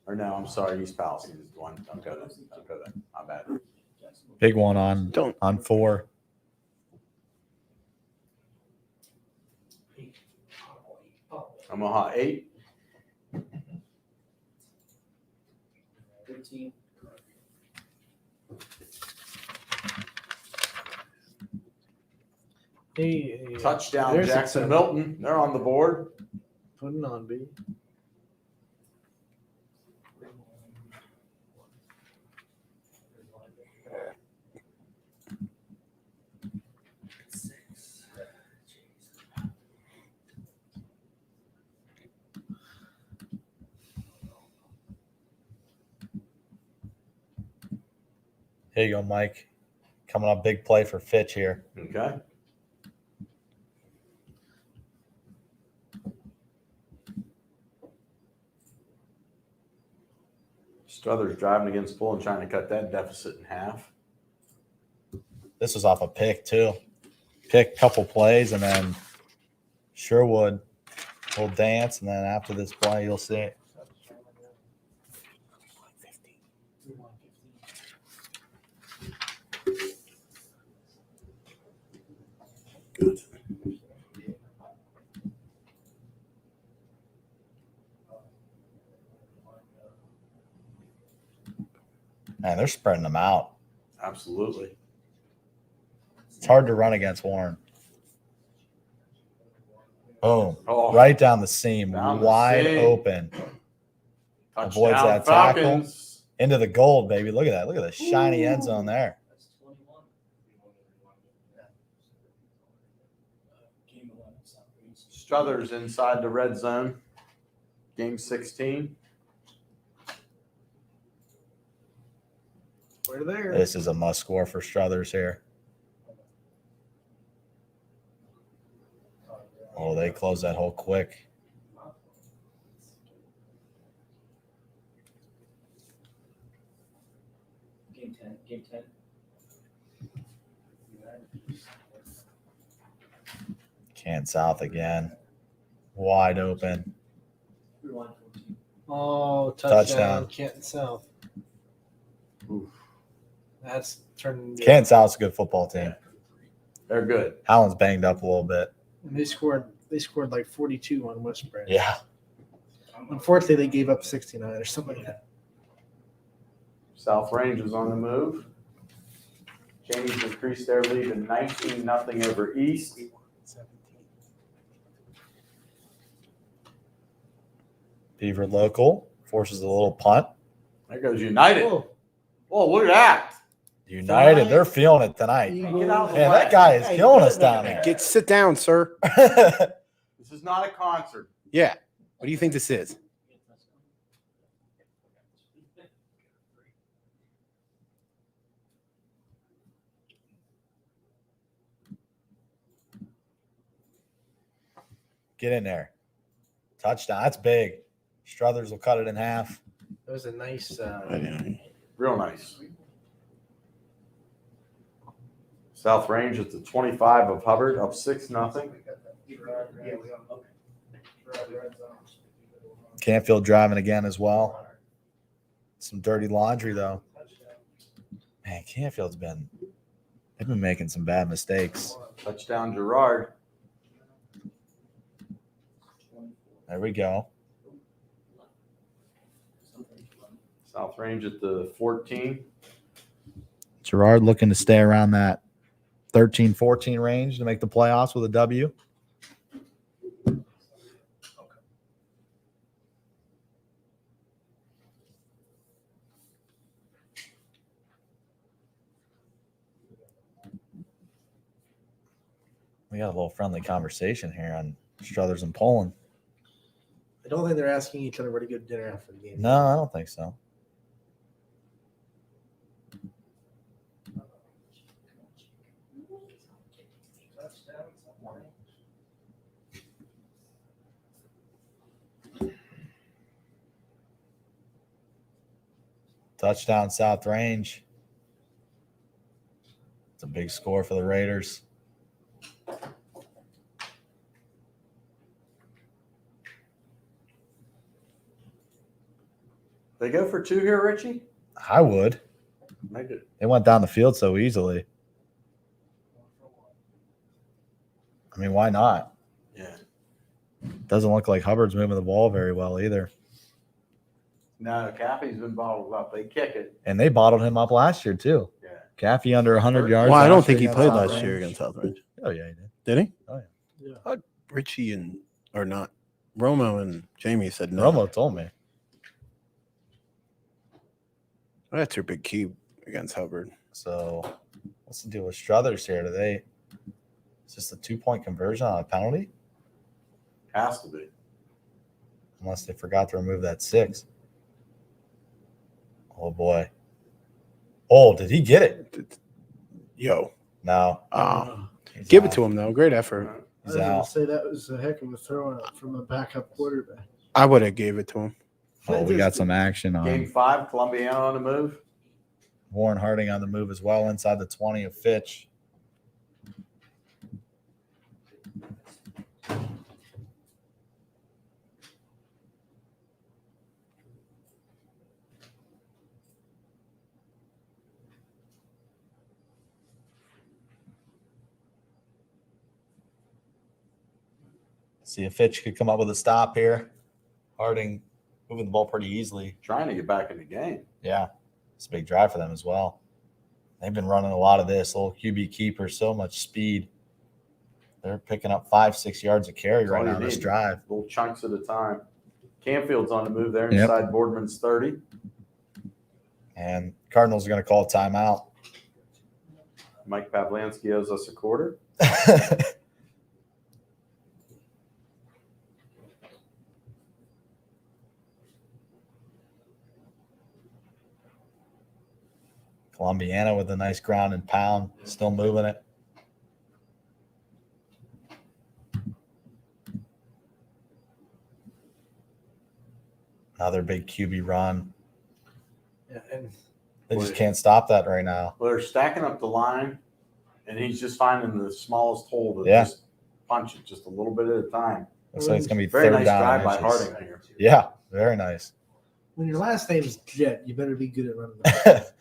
Or no, I'm sorry, East Palestine is the 1. Don't go there. Don't go there. My bad. Big one on 4. Omaha 8. 13. Hey, Touchdown, there's Jackson a- Milton. They're on the board. Putting on, B. Here you go, Mike. Coming up, big play for Fitch here. Okay. Struthers driving against Bull and trying to cut that deficit in half. This was off a pick, too. Pick, couple plays, and then Sherwood will dance, and then after this play, you'll see it. Good. Man, they're spreading them out. Absolutely. It's hard to run against Warren. Boom. Oh, Right down the seam. Down the Wide seam. open. touchdown, Avoids that Falcons. tackle. Into the gold, baby. Look at that. Look at the shiny end zone there. That's 21. Game 11, South Range. Struthers inside the red zone. Game 16. We're there. This is a must score for Struthers here. Oh, they close that hole quick. Game 10. Game 10. Can't South again. Wide open. Rewind 14. Oh, Touchdown. touchdown. Canton South. Oof. That's turning. Can't South's a good football team. They're good. Allen's banged up a little bit. And they scored like 42 on West Branch. Yeah. Unfortunately, they gave up 69 or something like that. South Range is on the move. Cheney's increased their lead to 19-0 over East. Beaver local forces a little punt. There goes United. Oh, Whoa, look at that. United, they're feeling it tonight. Hey, get out of the Man, way. that guy is killing us down there. Sit down, sir. This is not a concert. Yeah. What do you think this is? Get in there. Touchdown. That's big. Struthers will cut it in half. That was a nice. Real nice. South Range at the 25 of Hubbard, up 6-0. Canfield driving again as well. Some dirty laundry, though. Man, Canfield's they've been making some bad mistakes. Touchdown, Gerard. There we go. South Range at the 14. Gerard looking to stay around that 13-14 range to make the playoffs with a W. We got a little friendly conversation here on Struthers and Poland. I don't think they're asking each other where to go to dinner after the game. No, I don't think so. Touchdown, South Range. It's a big score for the Raiders. They go for 2 here, Richie? I would. Make it. They went down the field so easily. I mean, why not? Yeah. Doesn't look like Hubbard's moving the ball very well either. No, Cappy's been bottled up. They kick it. And they bottled him up last year, too. Yeah. Caffey under 100 yards. Well, I don't last think year he played against last South year Range. against South Range. Oh, yeah, he did. Did he? Oh, yeah. Richie or not. Romo and Jamie said no. Romo told me. Well, that's your big key against Hubbard. So what's the deal with Struthers here? Is this a 2-point conversion on a penalty? Has to be. Unless they forgot to remove that 6. Oh, boy. Oh, did he get it? Yo. No. Give it to him, though. Great effort. I He's was going out. to say that was a heck of a throw from a backup quarterback. I would have gave it to him. Oh, we got some action Game on 5, Columbiana on the move. Warren Harding on the move as well inside the 20 of Fitch. See if Fitch could come up with a stop here. Harding moving the ball pretty easily. Trying to get back in the game. Yeah, it's a big drive for them as well. They've been running a lot of this. Little QB keeper, so much speed. They're picking up 5-6 yards of carry That's right all now you on this need. drive. Little chunks at a time. Canfield's on the move there Yep. inside Boardman's 30. And Cardinals are going to call a timeout. Mike Pavlansky owes us a quarter. Columbiana with a nice ground and pound, still moving it. Another big QB run. Yeah, and They just can't stop that right now. Well, they're stacking up the line, and he's just finding the smallest hole to Yeah. just punch it just a little bit at a time. Looks like it's going to be Very third nice down. drive by inches. Harding here. Yeah, very nice. when your last name is Jet, you better be good at running the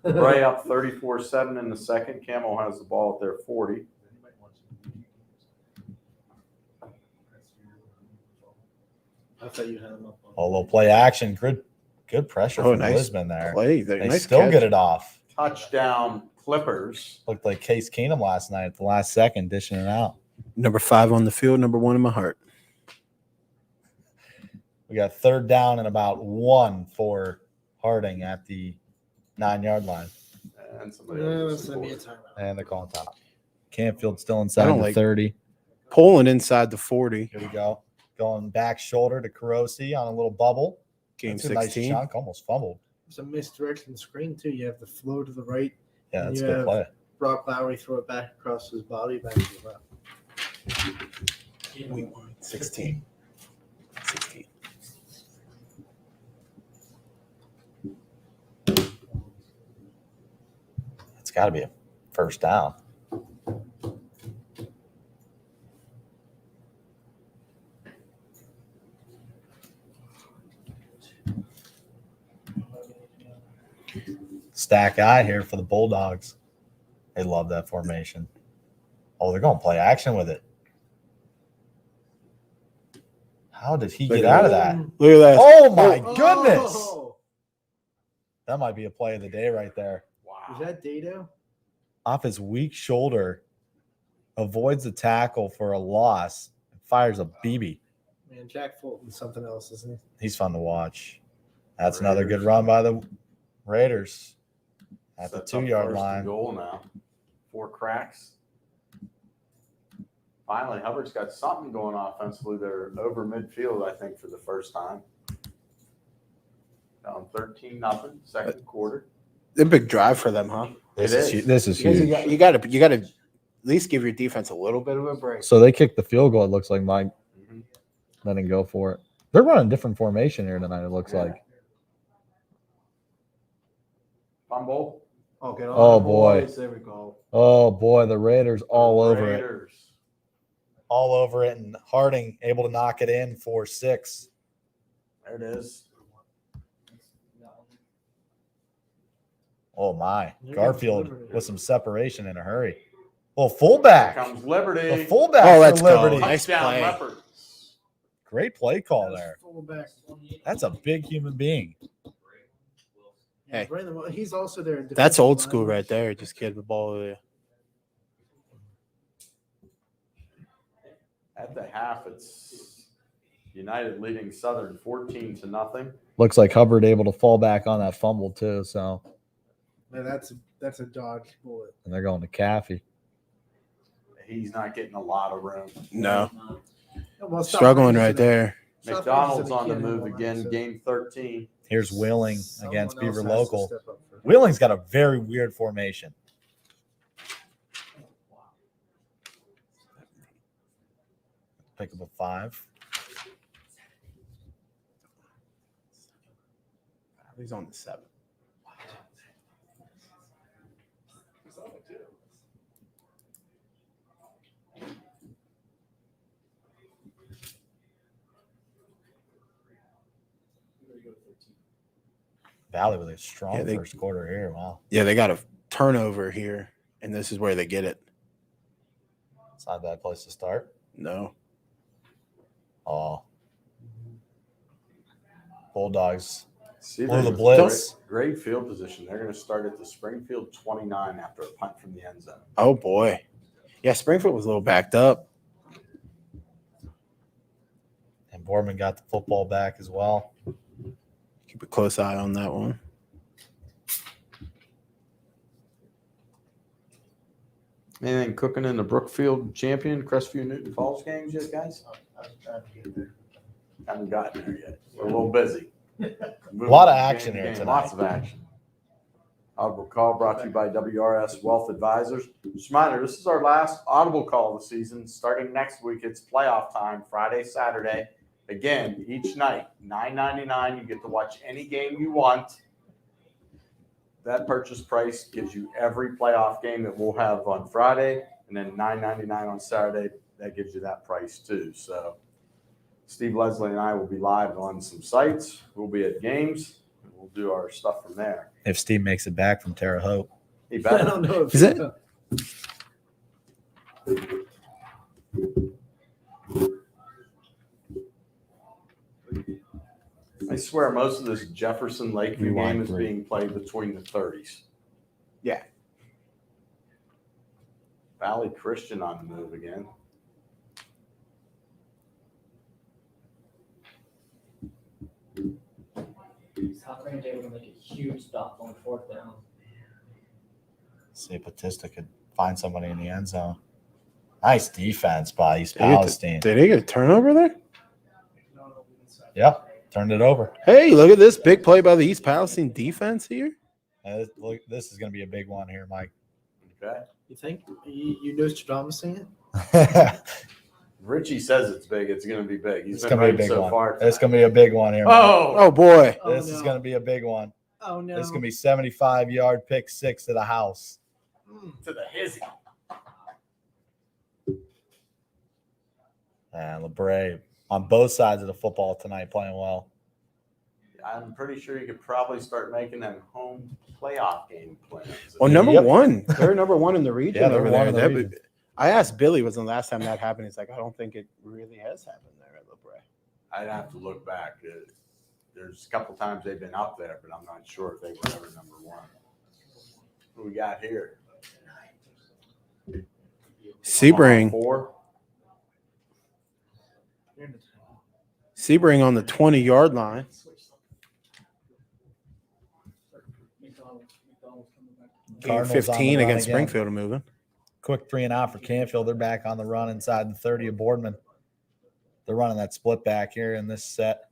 ball. Ray up 34-7 in the second. Camel has the ball at their 40. I thought you had him up. A little play action. Good pressure Oh, from nice Lisbon there. play. They Nice still catch. get it off. Touchdown Clippers. Looked like Case Keenum last night at the last second, dishing it out. Number 5 on the field, number 1 in my heart. We got third down and about 1 for Harding at the 9-yard line. And somebody Yeah, else. that's gonna be a timeout. And they're calling top. Canfield still inside don't the like- 30. Pulling inside the 40. Here we go. Going back shoulder to Carosi on a little bubble. Game That's a nice 16. chunk. Almost fumbled. It's a misdirection screen too. You have the flow to the right. Yeah, and that's a you good have play. Brock Lowry throw it back across his body, back to the left. 16. 16. It's got to be a first down. Stack eye here for the Bulldogs. They love that formation. Oh, they're going to play action with it. How did he get out of that? Look at that. Oh, my goodness. Oh, That might be a play of the day right there. is that Dado? Off his weak shoulder, avoids the tackle for a loss, fires a BB. Man, Jack Fulton's something else, isn't he? He's fun to watch. That's another good run by the Raiders at the Sets up 2-yard first and line. Goal now. 4 cracks. Finally, Hubbard's got something going offensively. They're over midfield, I think, for the first time. Down 13-0, second quarter. A big drive for them, huh? This It is is. hu- this is Because huge. you got to at least give your defense a little bit of a break. So they kicked the field goal, it looks like, Mike. Mhm. Letting go for it. They're running different formation here tonight, it looks Yeah. like. Fumble. Okay. Oh, boy. There we go. Oh, boy, the Raiders all over it. Raiders. All over it, and Harding able to knock it in for 6. There it is. Oh, my. Here Garfield comes Liberty. with some separation in a hurry. Well, Here fullback. comes Liberty. The fullback Oh, for let's go. Liberty. Nice Touchdown, play. Leopards. Great play call there. Fullback. That's a big human being. Yeah, Hey. Brandon, he's also there. That's old school right there. Just get the ball over there. At the half, it's United leading Southern 14-0. Looks like Hubbard able to fall back on that fumble too. So, Man, that's a dodge bullet. and they're going to Caffey. He's not getting a lot of room. No. Well, stop Struggling raising right it. there. Stop McDonald's raising it. on the He can't move handle again. that, so Game 13. Here's Wheeling someone against else Beaver has to Local. step up for that. Wheeling's got a very weird formation. Pick up a 5. He's on the 7. Valley with a strong Yeah, they- first quarter here. Wow. Yeah, they got a turnover here, and this is where they get it. It's not a bad place to start. No. Oh. Bulldogs. See, Blew the there's blitz. Great field position. They're going to start at the Springfield 29 after a punt from the end zone. Oh, boy. Yeah, Springfield was a little backed up. And Boardman got the football back as well. Keep a close eye on that one. Anything cooking in the Brookfield champion, Crestview Newton Falls games yet, guys? Haven't gotten there yet. We're a little busy. A lot of action here tonight. Lots of action. Audible call brought to you by WRS Wealth Advisors. Just a reminder, this is our last Audible call of the season. Starting next week, it's playoff time, Friday, Saturday. Again, each night, $9.99. You get to watch any game you want. That purchase price gives you every playoff game that we'll have on Friday, and then $9.99 on Saturday. That gives you that price too. So Steve Leslie and I will be live on some sites. We'll be at games. And we'll do our stuff from there. If Steve makes it back from Terre Haute. He I better. don't know if Is it? I swear most of this Jefferson Lakeview Rewind game is 3. being played between the 30s. Yeah. Valley Christian on the move again. South Range able to make a huge stop on 4th down. See if Batista could find somebody in the end zone. Nice defense by East Did they get Palestine. did they get a turnover there? Yep, turned it over. Hey, look at this big play by the East Palestine defense here. Look, this is going to be a big one here, Mike. Okay. You think? You Nostradamus it? Richie says it's big. It's going to be big. He's It's been going to be a right big so one. far. It's going to be a big one here. Mike. Oh boy. This is going to be a big one. Oh no! This is going to be 75-yard pick six to the house. To the hizzy. And LeBray on both sides of the football tonight playing well. I'm pretty sure you could probably start making them home playoff game plans. Well, number Yep. one. They're number one in the region Yeah, they're over one there. in the That- region. I asked Billy was the last time that happened. He's like, I don't think it really has happened there at LeBray. I'd have to look back. There's a couple times they've been up there, but I'm not sure if they were ever number one. What we got here? Sebring. 4. Sebring on the 20-yard line. Game Cardinals on the 15 run against again. Springfield moving. Quick 3-and-out for Canfield. They're back on the run inside the 30 of Boardman. They're running that split back here in this set.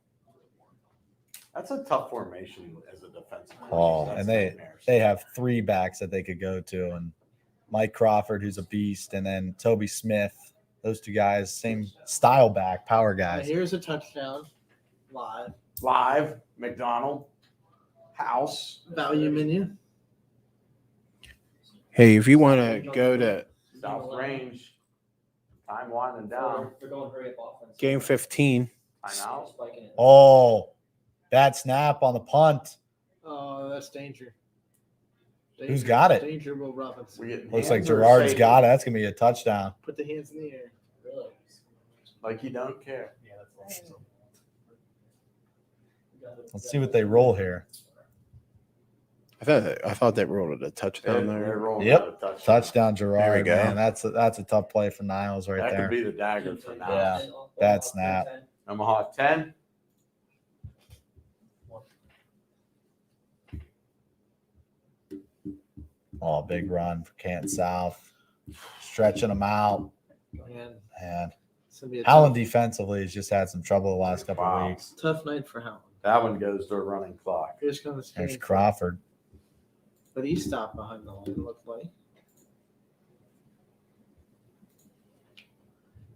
That's a tough formation as a defensive. Oh, That's and nightmares. they have 3 backs that they could go to, and Mike Crawford, who's a beast, and then Toby Smith. Those 2 guys, same style back, power guys. Here's a touchdown live Live, McDonald, House, value menu. Hey, if you want to go to South Range. Time winding down. They're going hurry up offense. game 15, Timeout. Spiking it. Oh, bad snap on the punt. Oh, that's danger. Who's got it? Danger, Will Robinson. We get Looks like hands or Gerard's safety? got it. That's going to be a touchdown. Put the hands in the air. Really? Like you don't care. Let's see what they roll here. I thought they rolled it a touchdown They're there. rolling Yep. out a touchdown. Touchdown, Gerard. There we go. Man, that's a tough play for Niles right That there. could be the dagger for now. Yeah. Bad snap. Omaha 10. Oh, big run for Kent South. Stretching them out. Man, And it's gonna be a Howland defensively has just had some trouble the last couple Wow. of weeks. tough night for Howland. That one goes to a running clock. Here's comes There's Kane. Crawford. But he stopped behind the line, it looked like.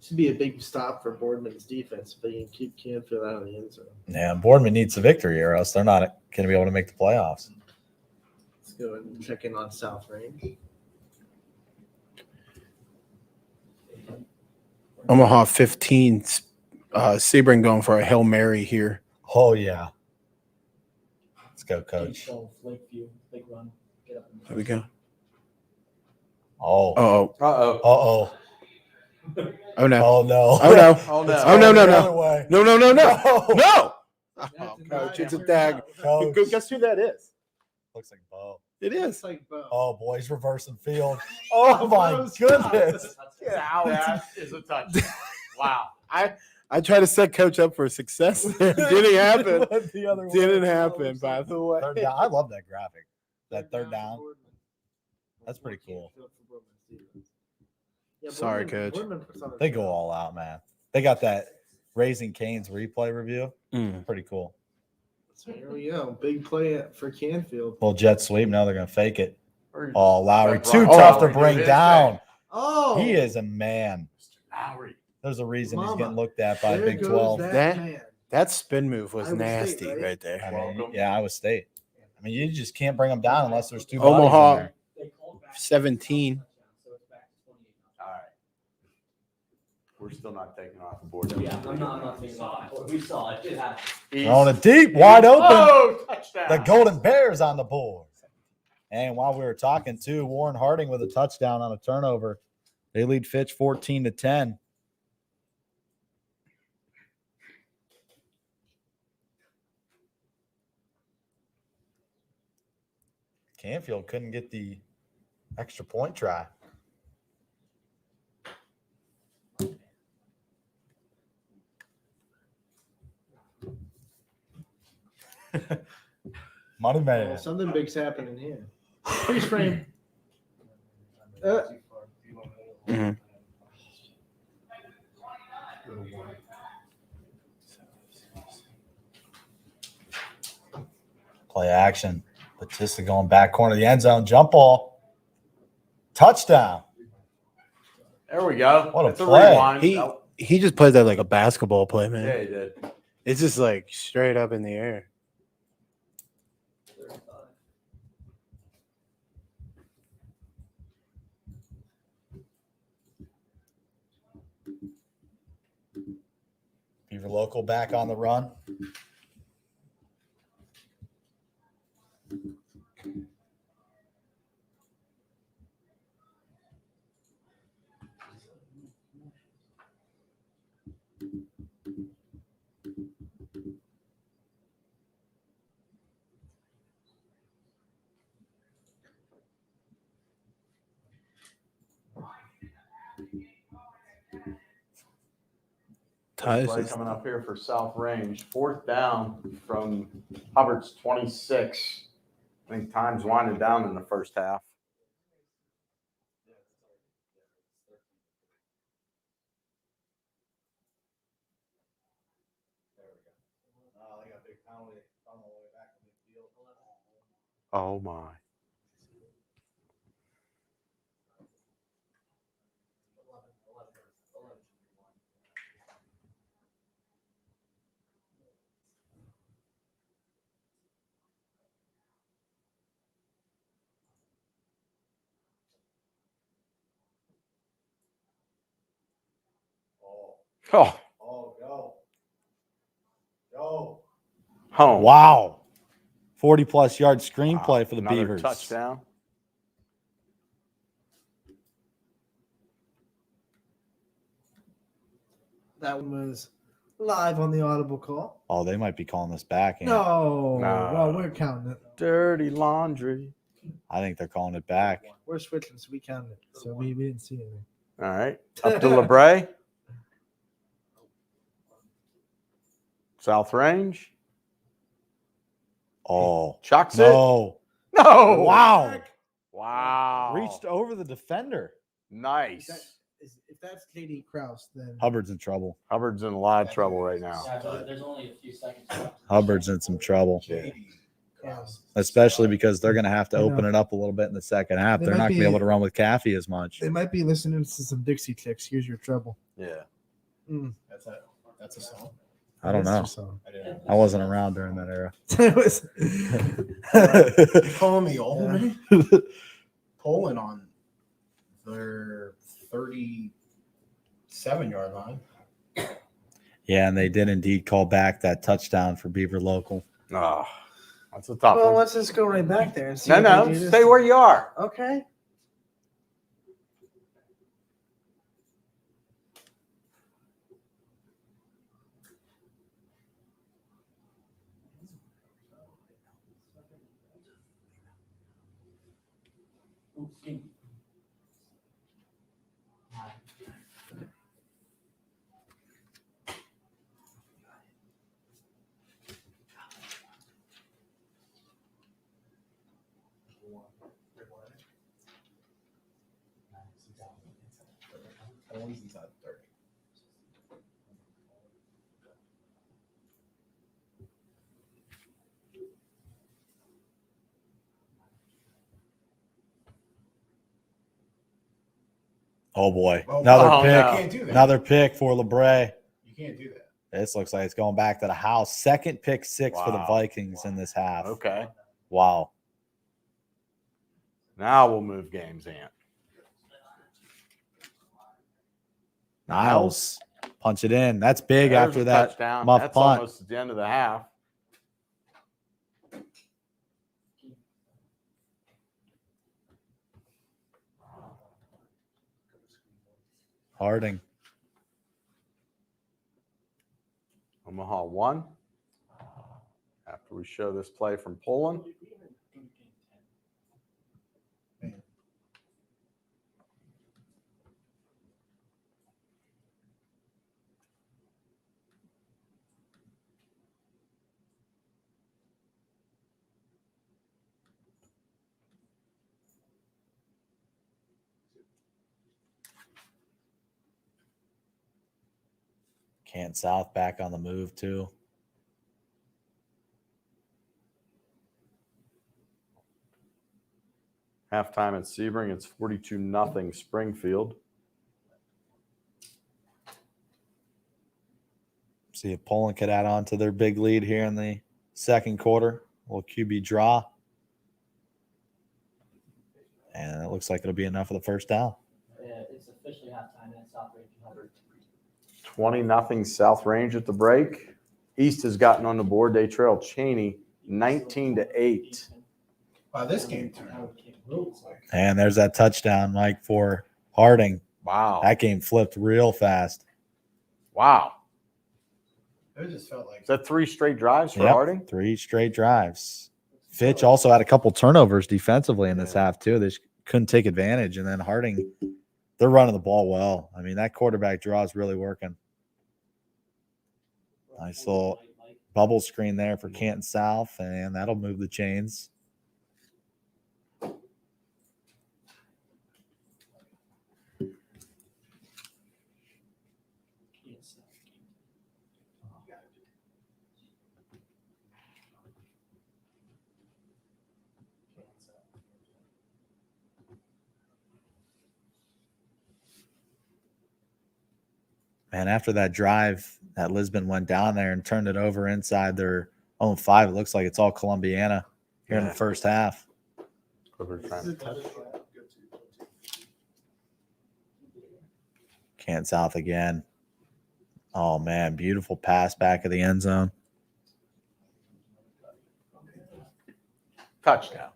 Should be a big stop for Boardman's defense, but you can keep Canfield out of the end zone. Yeah, Boardman needs the victory or else they're not going to be able to make the playoffs. Let's go and check in on South Range. Omaha 15, Sebring going for a Hail Mary here. Oh, yeah. Let's go, coach. Lakeview, big run. Get up. There we go. Oh. Oh, Uh-oh. Uh-oh. oh no. Oh, no. Oh no. Oh, no. Oh no, no, The other no. way. No, no, no, no. No. No. That's Oh, a coach, nine. it's a tag. Coach. Guess who that is? Looks like Bo. It It's is. like Bo. Oh, boy, he's reversing field. Oh, my goodness. That is a touchdown. Wow. I tried to set coach up for success. It didn't happen. Went the other way. Didn't happen, by the way. Third down. I love that graphic. That third down. That's pretty cool. Yeah, Sorry, Boardman- Coach. Boardman puts on a They show. go all out, man. They got that Raising Cane's replay review. Mm. Pretty cool. So here we go. Big play for Canfield. Little jet sweep. Now they're going to fake it. Or- Oh, Lowry. Let Too Brian tough to Lowry do bring his down. thing. Oh, He is a man. Lowry. There's a reason he's Mama. getting looked at by There Big goes 12. that man. That spin move was Iowa State, nasty right? right there. I mean, Welcome. yeah, Iowa State. I mean, you just can't bring them down unless there's two bodies Omaha. in there. 17. All right. We're still not taking off the board. Yeah, I'm not thinking about it. We saw it. It happened. East. On a deep, wide open. Oh, touchdown. The Golden Bears on the board. And while we were talking too, Warren Harding with a touchdown on a turnover. They lead Fitch 14-10. Canfield couldn't get the extra point try. Money man. Something big's happening here. Freeze frame. Mhm. Play action. Batista going back corner of the end zone. Jump ball. Touchdown. There we go. What a It's play. rewind. He just played that like a basketball play, man. Yeah, he did. It's just like straight up in the air. Beaver local back on the run. Play coming up here for South Range. 4th down from Hubbard's 26. I think time's winding down in the first half. Oh my. Oh, Go. Go. home. Wow. 40-plus yard screenplay for the Another Beavers. touchdown. That one was live on the Audible call. Oh, they might be calling this back. Ant. No. No. Well, we're counting it. Dirty laundry. I think they're calling it back. We're switching, so we counted it. So we didn't see anything. All right. Up to LeBray. South Range. Oh. Chucks No. it. No. Wow. Wow. Reached over the defender. Nice. If that's KD Kraus, then Hubbard's in trouble. Hubbard's in a lot of trouble right now. Yeah, there's only a few seconds left. Hubbard's in some trouble. Yeah. Especially because they're going to have to open it up a little bit in the second half. They They're might not going to be- be able to run with Caffey as much. they might be listening to some Dixie Chicks. Here's your trouble. Yeah. That's a song. I don't know. That's their song. I wasn't around during that era. It was- You calling me old, man? Poland on their 37-yard line. Yeah, and they did indeed call back that touchdown for Beaver Local. Oh, that's a tough well, one. let's just go right back there and see. No, if they no. do this. Stay where you are. Okay. Poland's inside 30. Oh, boy. Oh, Another no. pick. You can't do that. Another pick for LeBray. You can't do that. This looks like it's going back to the house. Second pick six for the Wow. Vikings in this half. Okay. Wow. Now we'll move games, Ant. Niles. Punch it in. That's big There's after a that touchdown. muff That's punt. almost at the end of the half. Harding. Omaha 1. After we show this play from Poland. Canton South back on the move too. Halftime at Sebring, it's 42-0 Springfield. See if Poland could add on to their big lead here in the second quarter. A little QB draw. And it looks like it'll be enough for the first down. Yeah, it's officially halftime at South Range Hubbard. 20-0 South Range at the break. East has gotten on the board. They trail Cheney 19-8. Wow, this game turned out. And there's that touchdown, Mike, for Harding. Wow. That game flipped real fast. Wow. It just felt like Is that 3 straight drives for Yep, Harding? 3 straight drives. Fitch also had a couple turnovers defensively in this half, too. They just couldn't take advantage. And then Harding, they're running the ball well. I mean, that quarterback draw is really working. Nice little bubble screen there for Canton South, and that'll move the chains. Man, after that drive that Lisbon went down there and turned it over inside their own 5, it looks like it's all Columbiana here in the first half. Canton South again. Oh, man, beautiful pass back of the end zone. Touchdown.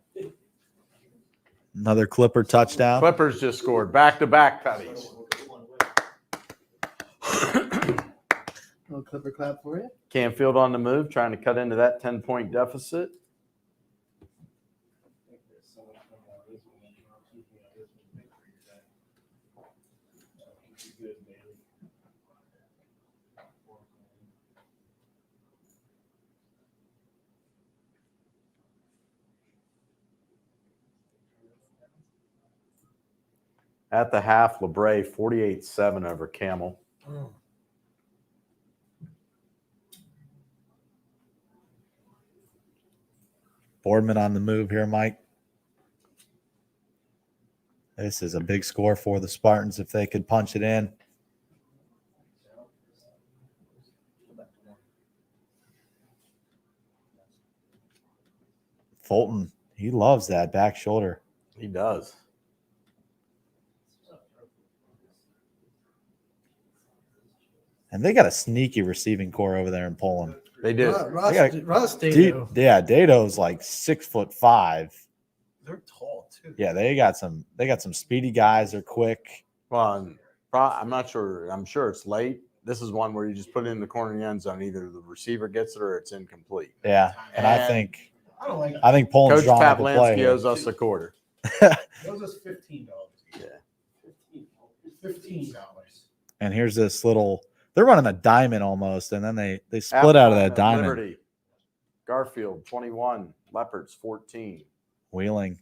Another Clipper touchdown. Clippers just scored back-to-back tutties. Little Clipper clap for you. Canfield on the move, trying to cut into that 10-point deficit. At the half, LeBray 48-7 over Camel. Boardman on the move here, Mike. This is a big score for the Spartans if they could punch it in. Fulton, he loves that back shoulder. He does. And they got a sneaky receiving core over there in Poland. They did. Ross Dado. Dado's like 6'5". they're tall too. Yeah, they got some speedy guys. They're quick. Well, I'm not sure. I'm sure it's late. This is one where you just put it in the corner of the end zone. Either the receiver gets it or it's incomplete. Yeah, and I think Coach Poland's drawing up a play Pavlansky here. owes us a quarter. Owes us $15. Yeah. $15. And here's this little. They're running a diamond almost, and then they split out of that diamond. Liberty, Garfield 21, Leopards 14. Wheeling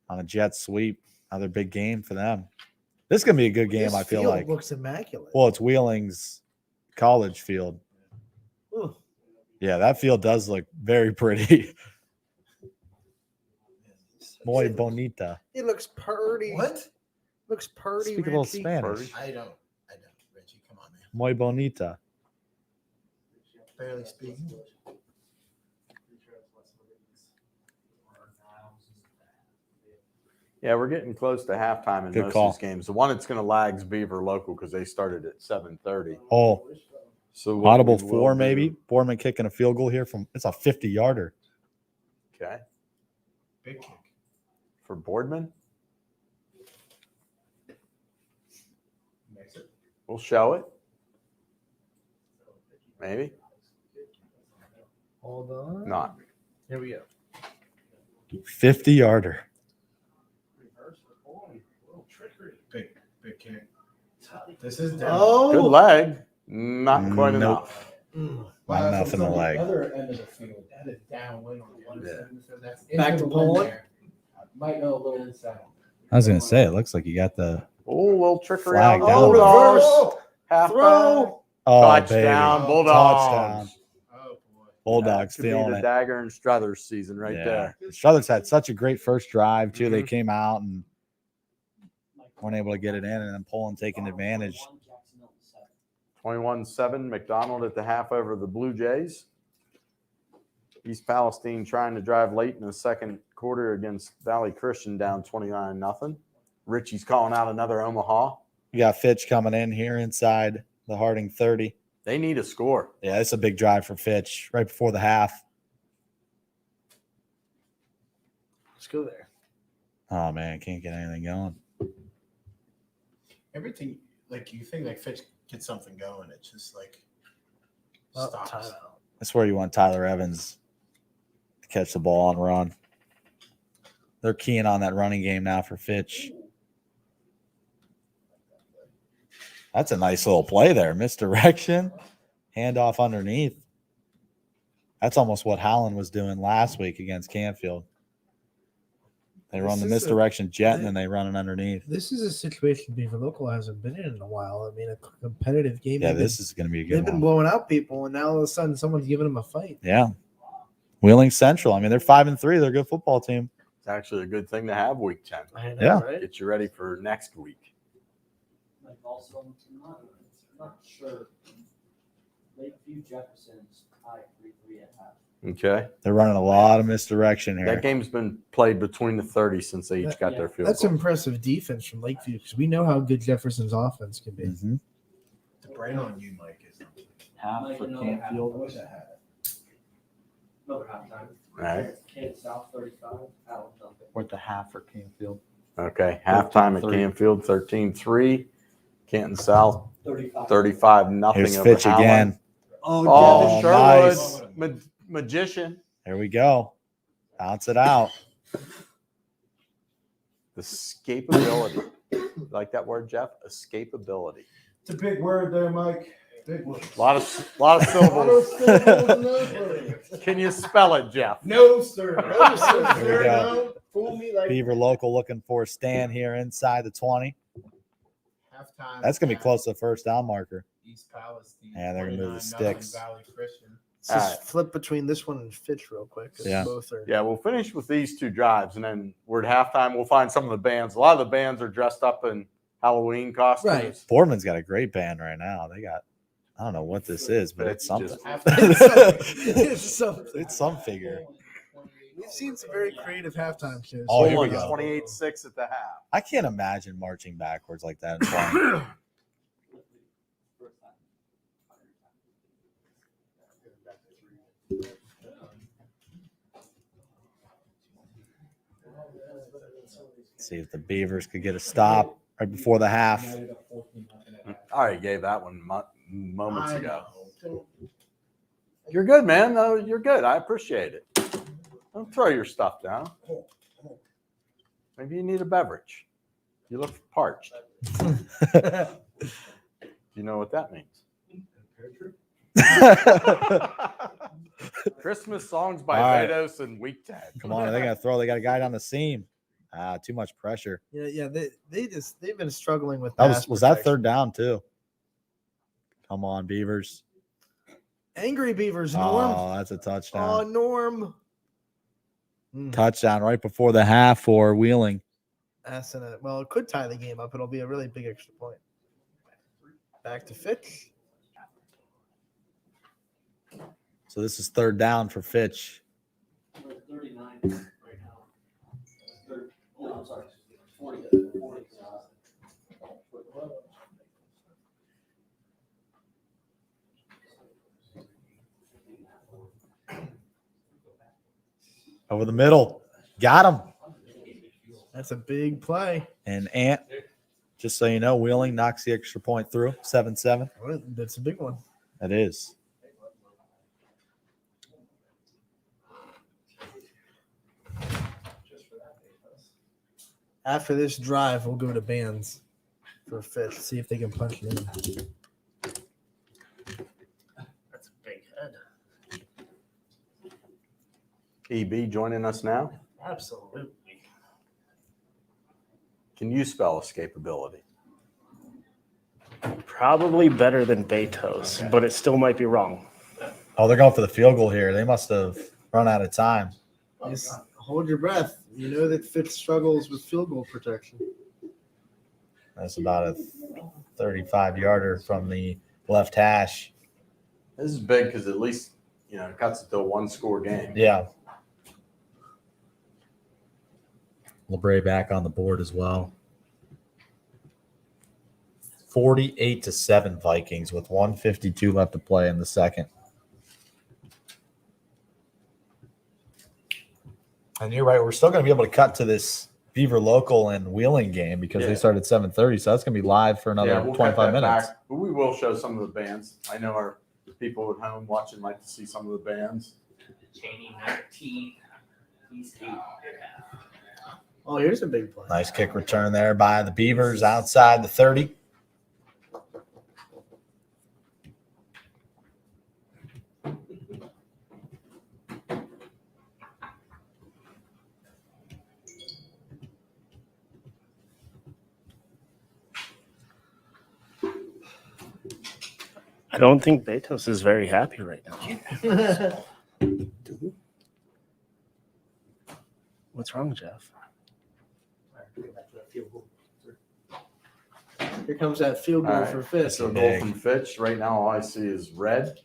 on a jet sweep. Another big game for them. This is gonna be a good game. This I feel field like looks immaculate. Well, it's Wheeling's college field. Ooh. Yeah, that field does look very pretty. Muy bonita. It looks purty. What? Looks purty. Speak a little Richie. Spanish. I don't. Richie, come on, man. Muy bonita. Barely speak English. Yeah, we're getting close to halftime in Good most call. of these games. The one that's going to lag is Beaver Local because they started at 7:30. Oh, So what audible we will 4 do- maybe. Boardman kicking a field goal here from it's a 50-yarder. Okay, Big kick. for Boardman, Makes it. we'll show it. Maybe Hold on. not. Here we go. 50-yarder. Big kick. This is down. Oh. Good leg, not quite Nope. enough. Mm. Not enough it's in the on leg. Other end of the field. That is downwind on one Yeah. side. So that's Back into to the Poland. wind there. Might know a little inside. I was gonna say it looks like you got the Oh, a little trickery Flag on down. the Bulldogs. Reverse. Halfback. Throw. Oh, Touchdown, baby. Bulldogs. Touchdown. Oh, boy. Bulldogs Could be feeling the it. Dagger and Struthers season right Yeah. there. Struthers had such a great first drive, too. They Mhm. came out and weren't able to get it in, and then Poland taking advantage. 21-7, McDonald at the half over the Blue Jays. East Palestine trying to drive late in the second quarter against Valley Christian down 29-0. Richie's calling out another Omaha. We got Fitch coming in here inside the Harding 30. They need a score. Yeah, it's a big drive for Fitch right before the half. Let's go there. Oh, man, can't get anything going. Everything, like, you think, like, Fitch gets something going. It's just, like, Oh, stops. timeout. That's where you want Tyler Evans to catch the ball and run. They're keying on that running game now for Fitch. That's a nice little play there. Misdirection. Handoff underneath. That's almost what Howland was doing last week against Canfield. They run the This is misdirection jet and then they run it underneath. This is a situation Beaver Local hasn't been in a while. I mean, a competitive game. Yeah, They've this is going to be a been, they've good been one. blowing out people, and now all of a sudden someone's giving them a fight. Yeah. Wheeling Central. I mean, they're 5-3. They're a good football team. It's actually a good thing to have week 10. I know, Yeah. right? Get you ready for next week. Like also, I'm not sure. Lakeview Jefferson's tied 3-3 at half. Okay. They're running a lot of misdirection here. That game's been played between the 30 since they each got their field That's goal. impressive defense from Lakeview because we know how good Jefferson's offense can be. Mhm. The brain on you, Mike, is Half Like for another half. Canfield. I wish I had it. Another halftime. Right. Kid South 35. Allen nothing. Worth the half for Canfield. Okay. Halftime at 13-3. Canfield, 13-3. Canton South, 35. 35-0 Here's over Fitch Howland. again. Oh, Devin Sherwood. nice. Magician. There we go. Bounce it out. Escapability. You like that word, Jeff? Escapability. It's a big word there, Mike. Big word. A lot of syllables. Can you spell it, Jeff? No, sir. No, sir. Here we go. No. Fool me like Beaver Local looking for a stand here inside the 20. halftime. That's going to be close to the first down marker. East Palestine. Yeah, they're gonna move the 29-0 sticks. Valley Christian. Let's just flip between this one and Fitch real quick. 'cause Yeah. Both are. Yeah, we'll finish with these two drives, and then we're at halftime. We'll find some of the bands. A lot of the bands are dressed up in Halloween costumes. Right. Boardman's got a great band right now. They got, I don't know what this is, but it's something. Just- It's something. It's some figure. We've seen some very creative halftime shows. Oh, here we Poland, go. 28-6 at the half. I can't imagine marching backwards like that in 20. See if the Beavers could get a stop right before the half. I already gave that one moments ago. You're good, man. No, you're good. I appreciate it. Don't throw your stuff down. Maybe you need a beverage. You look parched. Do you know what that means? Christmas songs by All right. Betos and Week 10. Come on, they got to throw. They got a guy down the seam. Too much pressure. Yeah. They've been struggling with That pass was that protection. third down too. Come on, Beavers. Angry Beavers, Norm. Oh, that's a Oh, touchdown. Norm. Touchdown right before the half for Wheeling. Well, it could tie the game up. It'll be a really big extra point. Back to Fitch. So this is third down for Fitch. 39 right now. No, I'm sorry. 40. Over the middle. Got him. That's a big play. And Ant, just so you know, Wheeling knocks the extra point through. 7-7. That's a big one. That is. After this drive, we'll go to bands for Fitch. See if they can punch it in. That's a big head. EB joining us now. Absolutely. Can you spell escapability? Probably better than Betos, but it still might be wrong. Oh, they're going for the field goal here. They must have run out of time. Just hold your breath. You know that Fitz struggles with field goal protection. That's about a 35-yarder from the left hash. This is big because at least, it cuts it to a one-score game. Yeah. LeBray back on the board as well. 48-7 Vikings with 1:52 left to play in the second. And you're right. We're still going to be able to cut to this Beaver Local and Wheeling game because they started 7:30. So that's going to be live for another 25 minutes. But we will show some of the bands. I know our people at home watching like to see some of the bands. Cheney 19. He's 8. Oh, here's a big play. Nice kick return there by the Beavers outside the 30. I don't think Betos is very happy right now. What's wrong, Jeff? Here comes that field goal for Fitz. So goal from Fitch. Right now, all I see is red.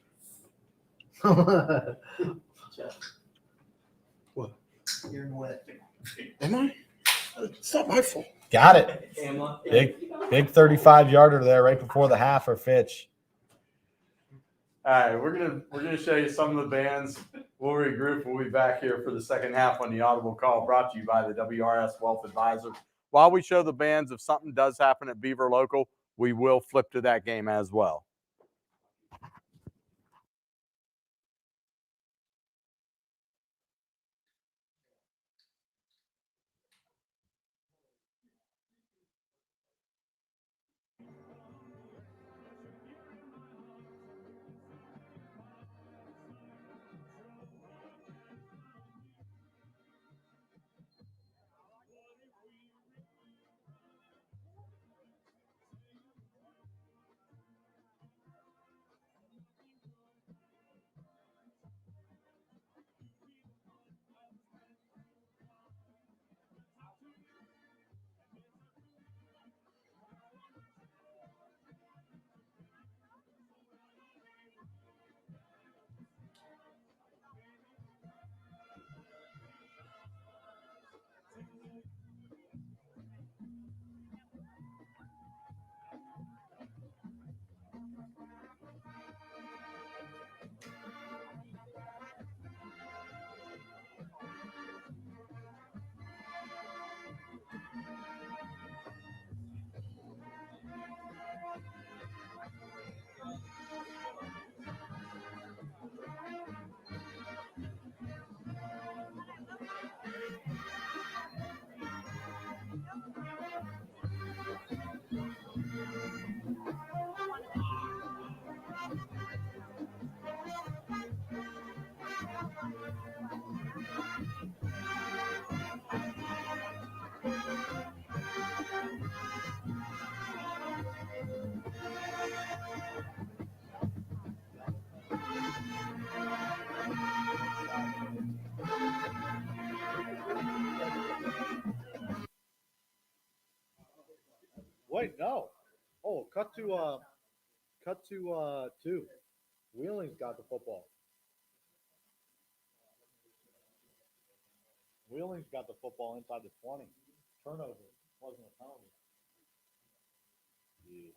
What? You're in wet. Am I? It's not my fault. Got it. Big 35-yarder there right before the half for Fitch. All right, we're gonna show you some of the bands. We'll regroup. We'll be back here for the second half on the Audible Call, brought to you by the WRS Wealth Advisor. While we show the bands, if something does happen at Beaver Local, we will flip to that game as well. Wait, no. Oh, cut to two. Wheeling's got the football. Wheeling's got the football inside the 20. Turnover. Wasn't a penalty. Jeez.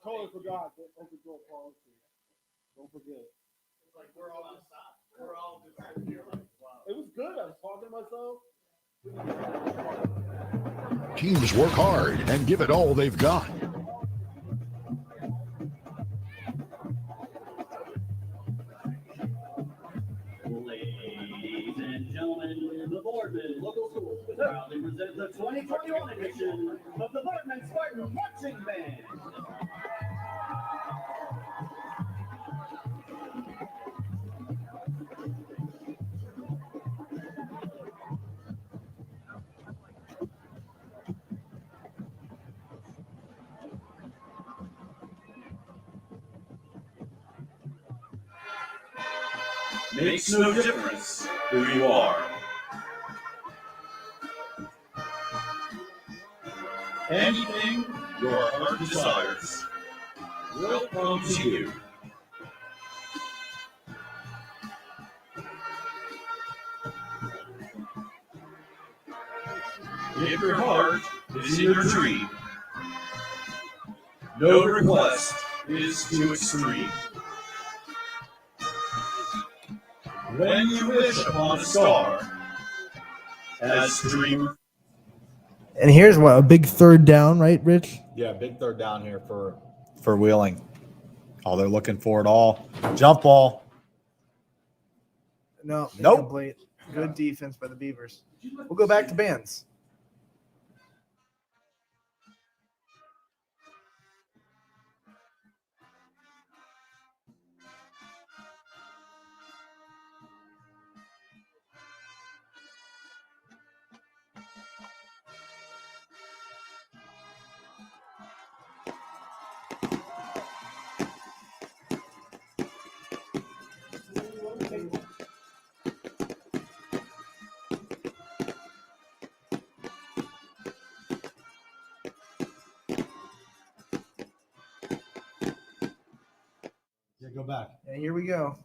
totally forgot that open door policy. Don't forget. It's like we're all outside. We're all just sitting here like, wow. It was good. I was talking to myself. Teams work hard and give it all they've got. Ladies and gentlemen, the Boardman Local Schools proudly present the 2021 edition of the Boardman Spartan Marching Band. Makes no difference who you are. Anything your heart desires will come to you. If your heart is in your dream, no request is too extreme. When you wish upon a star, as dreamer. And here's what, a big third down, right, Rich? Yeah, big third down here for Wheeling. Oh, they're looking for it all. Jump ball. No, Nope. incomplete. Good defense by the Beavers. We'll go back to bands. Yeah, go back. And here we go.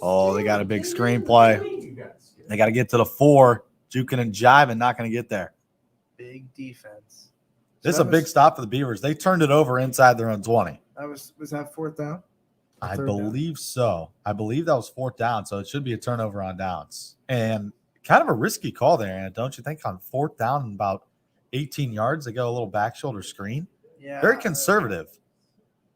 Oh, they got a big screenplay. They got to get to the 4. Juking and jiving, not going to get there. Big defense. This is a big stop for the Beavers. They turned it over inside their own 20. Was that fourth down? I believe so. I believe that was fourth down, so it should be a turnover on downs. And kind of a risky call there, Anna, don't you think? On fourth down and about 18 yards, they go a little back shoulder screen. Yeah. Very conservative.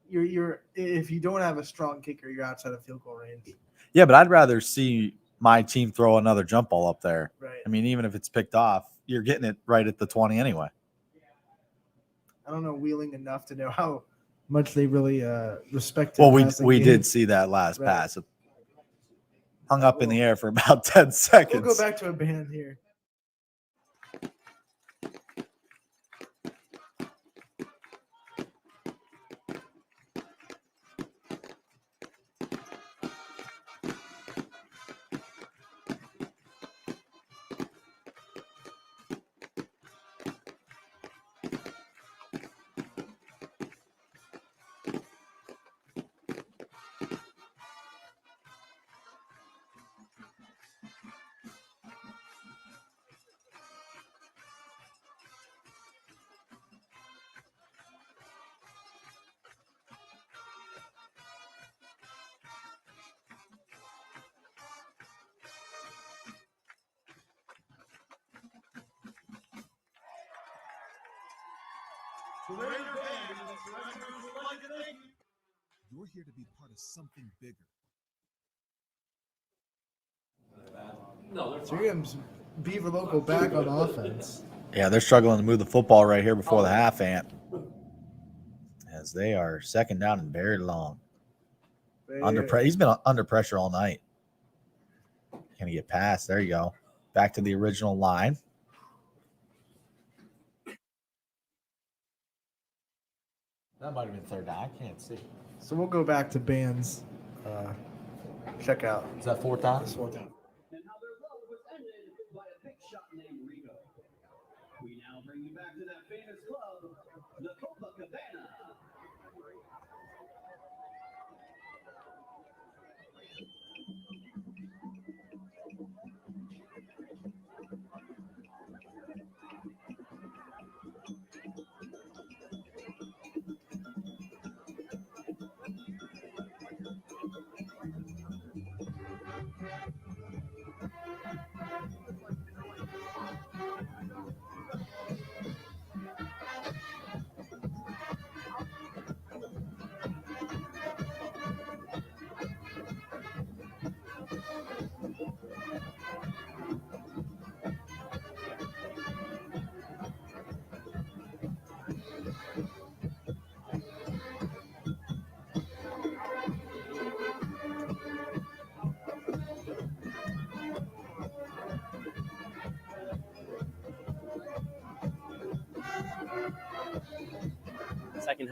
You're if you don't have a strong kicker, you're outside of field goal range. Yeah, but I'd rather see my team throw another jump ball up there. Right. I mean, even if it's picked off, you're getting it right at the 20 anyway. I don't know Wheeling enough to know how much they really respect. Well, we did see that last pass. It hung up in the air for about 10 seconds. We'll go back to a band here. You're here to be part of something bigger. So you're getting Beaver Local back on offense. Yeah, they're struggling to move the football right here before the half, Ant. As they are second down and very long. He's been under pressure all night. Can he get past? There you go. Back to the original line. That might have been third down. I can't see. So we'll go back to bands. Check out. Is that fourth down? It's fourth down. And how their love was ended by a big shot named Rigo. We now bring you back to that famous club, the Copacabana.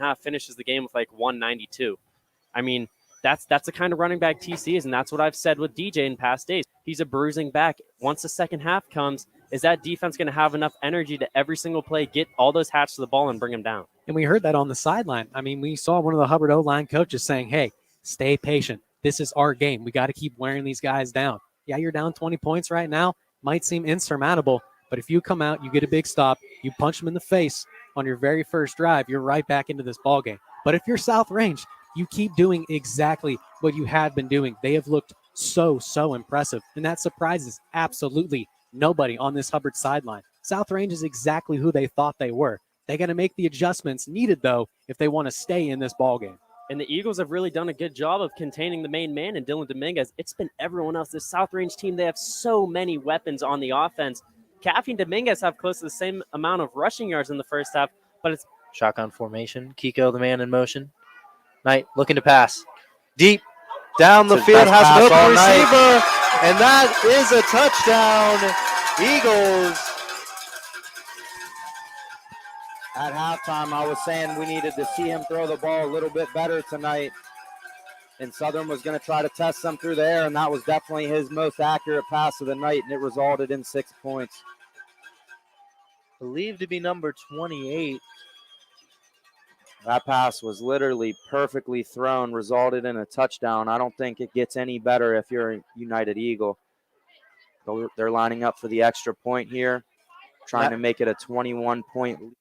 half, finishes the game with like 192. I mean, that's the kind of running back TC is, and that's what I've said with DJ in past days. He's a bruising back. Once the second half comes, is that defense going to have enough energy to every single play get all those hats to the ball and bring him down? And we heard that on the sideline. I mean, we saw one of the Hubbard O-line coaches saying, hey, stay patient. This is our game. We got to keep wearing these guys down. Yeah, you're down 20 points right now. Might seem insurmountable, but if you come out, you get a big stop, you punch them in the face on your very first drive, you're right back into this ball game. But if you're South Range, you keep doing exactly what you have been doing. They have looked so impressive, and that surprises absolutely nobody on this Hubbard sideline. South Range is exactly who they thought they were. They got to make the adjustments needed, though, if they want to stay in this ball game. And the Eagles have really done a good job of containing the main man and Dylan Dominguez. It's been everyone else. This South Range team, they have so many weapons on the offense. Caffey and Dominguez have close to the same amount of rushing yards in the first half, but it's Shotgun formation. Kiko, the man in motion. Knight looking to pass. Deep down the field, has an open receiver, and that is a touchdown. Eagles. At halftime, I was saying we needed to see him throw the ball a little bit better tonight. And Southern was going to try to test them through the air, and that was definitely his most accurate pass of the night, and it resulted in 6 points. Believed to be number 28. That pass was literally perfectly thrown, resulted in a touchdown. I don't think it gets any better if you're a United Eagle. So they're lining up for the extra point here, trying to make it a 21-point lead.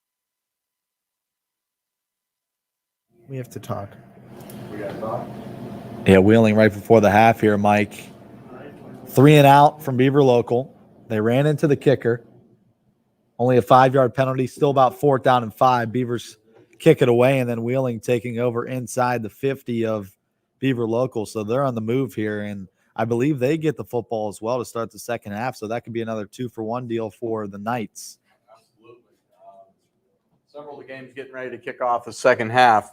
We have to talk. We got to talk. Yeah, Wheeling right before the half here, Mike. 3 and out from Beaver Local. They ran into the kicker. Only a 5-yard penalty, still about 4th down and 5. Beavers kick it away, and then Wheeling taking over inside the 50 of Beaver Local. So they're on the move here, and I believe they get the football as well to start the second half. So that could be another 2-for-1 deal for the Knights. Absolutely. Several of the games getting ready to kick off the second half.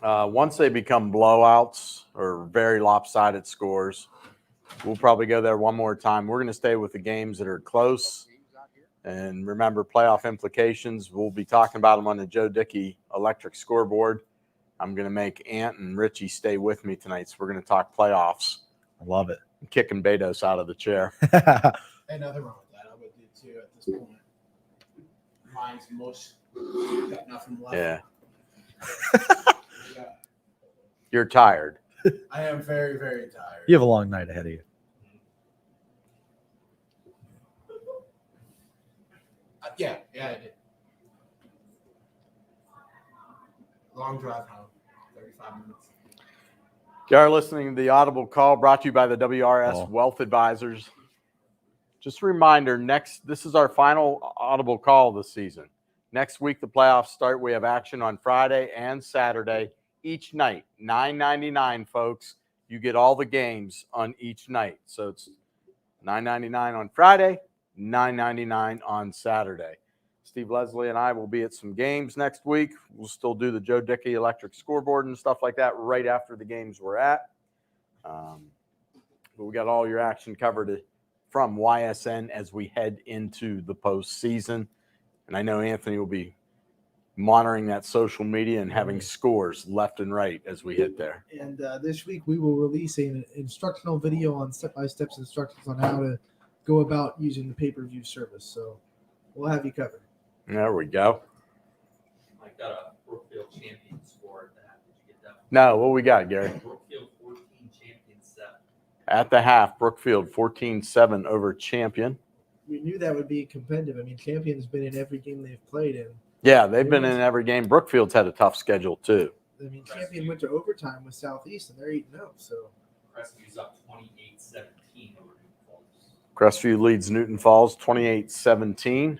Once they become blowouts or very lopsided scores, we'll probably go there one more time. We're going to stay with the games that are close. And remember, playoff implications, we'll be talking about them on the Joe Dickey electric scoreboard. I'm going to make Ant and Richie stay with me tonight, so we're going to talk playoffs. I love it. I'm kicking Betos out of the chair. Hey, nothing wrong with that. I would do too at this point. Mine's mush. Got nothing left. Yeah. You're tired. I am very, very tired. You have a long night ahead of you. Yeah, I did. Long drive home, 35 minutes. You are listening to the Audible Call brought to you by the WRS Wealth Advisors. Just a reminder, this is our final Audible Call this season. Next week, the playoffs start. We have action on Friday and Saturday each night. $9.99, folks. You get all the games on each night. So it's $9.99 on Friday, $9.99 on Saturday. Steve Leslie and I will be at some games next week. We'll still do the Joe Dickey electric scoreboard and stuff like that right after the games we're at. But we got all your action covered from YSN as we head into the postseason. And I know Anthony will be monitoring that social media and having scores left and right as we hit there. And this week we will release an instructional video on step-by-step instructions on how to go about using the pay-per-view service. So we'll have you covered. There we go. I got a Brookfield champion score at that. Did you get that? No, what we got, Gary? Brookfield 14, champion 7. At the half, Brookfield 14-7 over Champion. We knew that would be competitive. I mean, Champion's been in every game they've played in. Yeah, they've been in every game. Brookfield's had a tough schedule, too. I mean, Champion went to overtime with Southeast, and they're 8-0. So Crestvew's up 28-17 over Newton Falls. Crestview leads Newton Falls 28-17.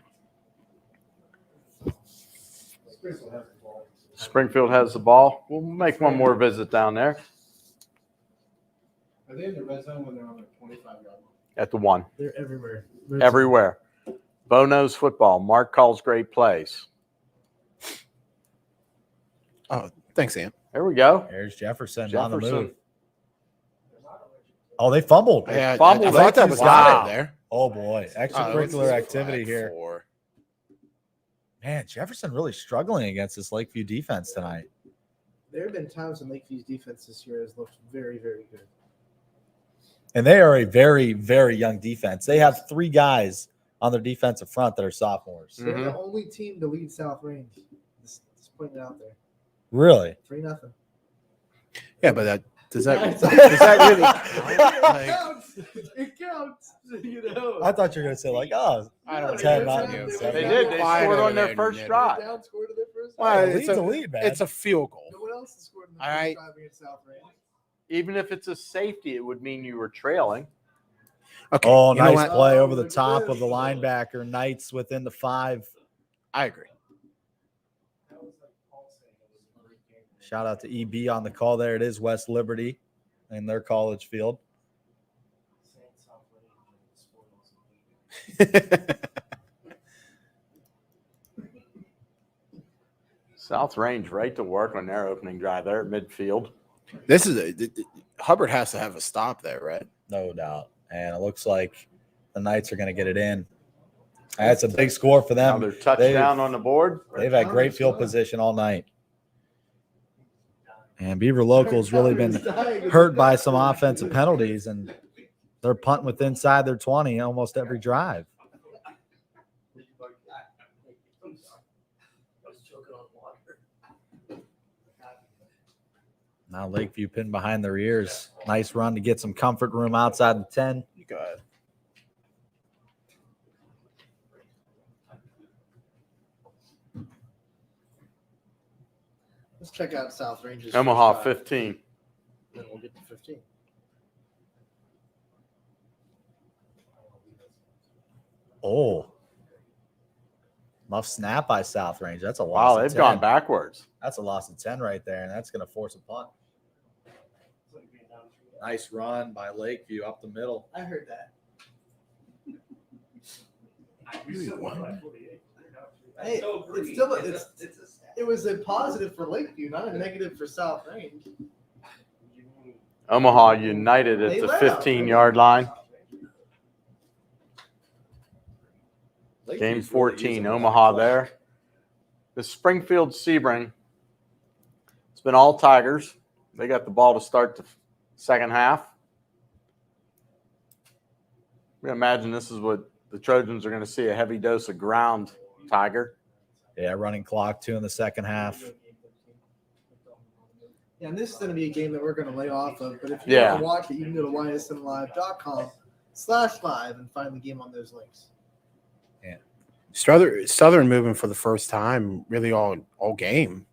Springfield has the ball. We'll make one more visit down there. Are they in the red zone when they're on the 25-yard line? At the 1. They're everywhere. Everywhere. Bo knows football. Mark calls great plays. Oh, thanks, Ant. There we go. There's Jefferson on the move. Jefferson. Oh, they fumbled. Yeah, I Fumbled. thought that was Wow. got it there. Oh, boy. Extracurricular activity here. Man, Jefferson really struggling against this Lakeview defense tonight. There have been times when Lakeview's defense this year has looked very, very good. And they are a very, very young defense. They have 3 guys on their defensive front that are sophomores. They're the only team to lead South Range. Just putting it out there. Really? 3-0. Yeah, but that does that really count? It counts. You know. I thought you were going to say, like, oh, I don't 10 know. nothing. They did. They scored on their first drive. Well, Lead's a lead, man. It's a field goal. No one else has scored in the All first right. drive against South Range. Even if it's a safety, it would mean you were trailing. Okay. Oh, you know nice what? play over the top of the linebacker. Knights within the 5. I agree. Shout out to EB on the call there. It is West Liberty in their college field. South Range right to work on their opening drive there at midfield. This is Hubbard has to have a stop there, right? No doubt. And it looks like the Knights are going to get it in. That's a big score for them. Another touchdown on the board. They've had great field position all night. And Beaver Local's really been hurt by some offensive penalties, and they're punting with inside their 20 almost every drive. Now Lakeview pinned behind their ears. Nice run to get some comfort room outside the 10. You got it. Let's check out South Range's Omaha first drive. 15. Then we'll get to 15. Oh. Enough snap by South Range. That's a loss. Wow, of they've 10. gone backwards. That's a loss of 10 right there, and that's going to force a punt. Nice run by Lakeview up the middle. I heard that. Hey, it's still it was a positive for Lakeview, not a negative for South Range. Omaha United at They the led 15-yard line. Lakeview's Game really 14, using that Omaha play. there. The Springfield Sebring. It's been all Tigers. They got the ball to start the second half. We imagine this is what the Trojans are going to see, a heavy dose of ground Tiger. Yeah, running clock 2 in the second half. Yeah, and this is going to be a game that we're going to lay off of. But if you Yeah. want to watch it, you can go to ysnlive.com/live and find the game on those links. Southern moving for the first time, really all game.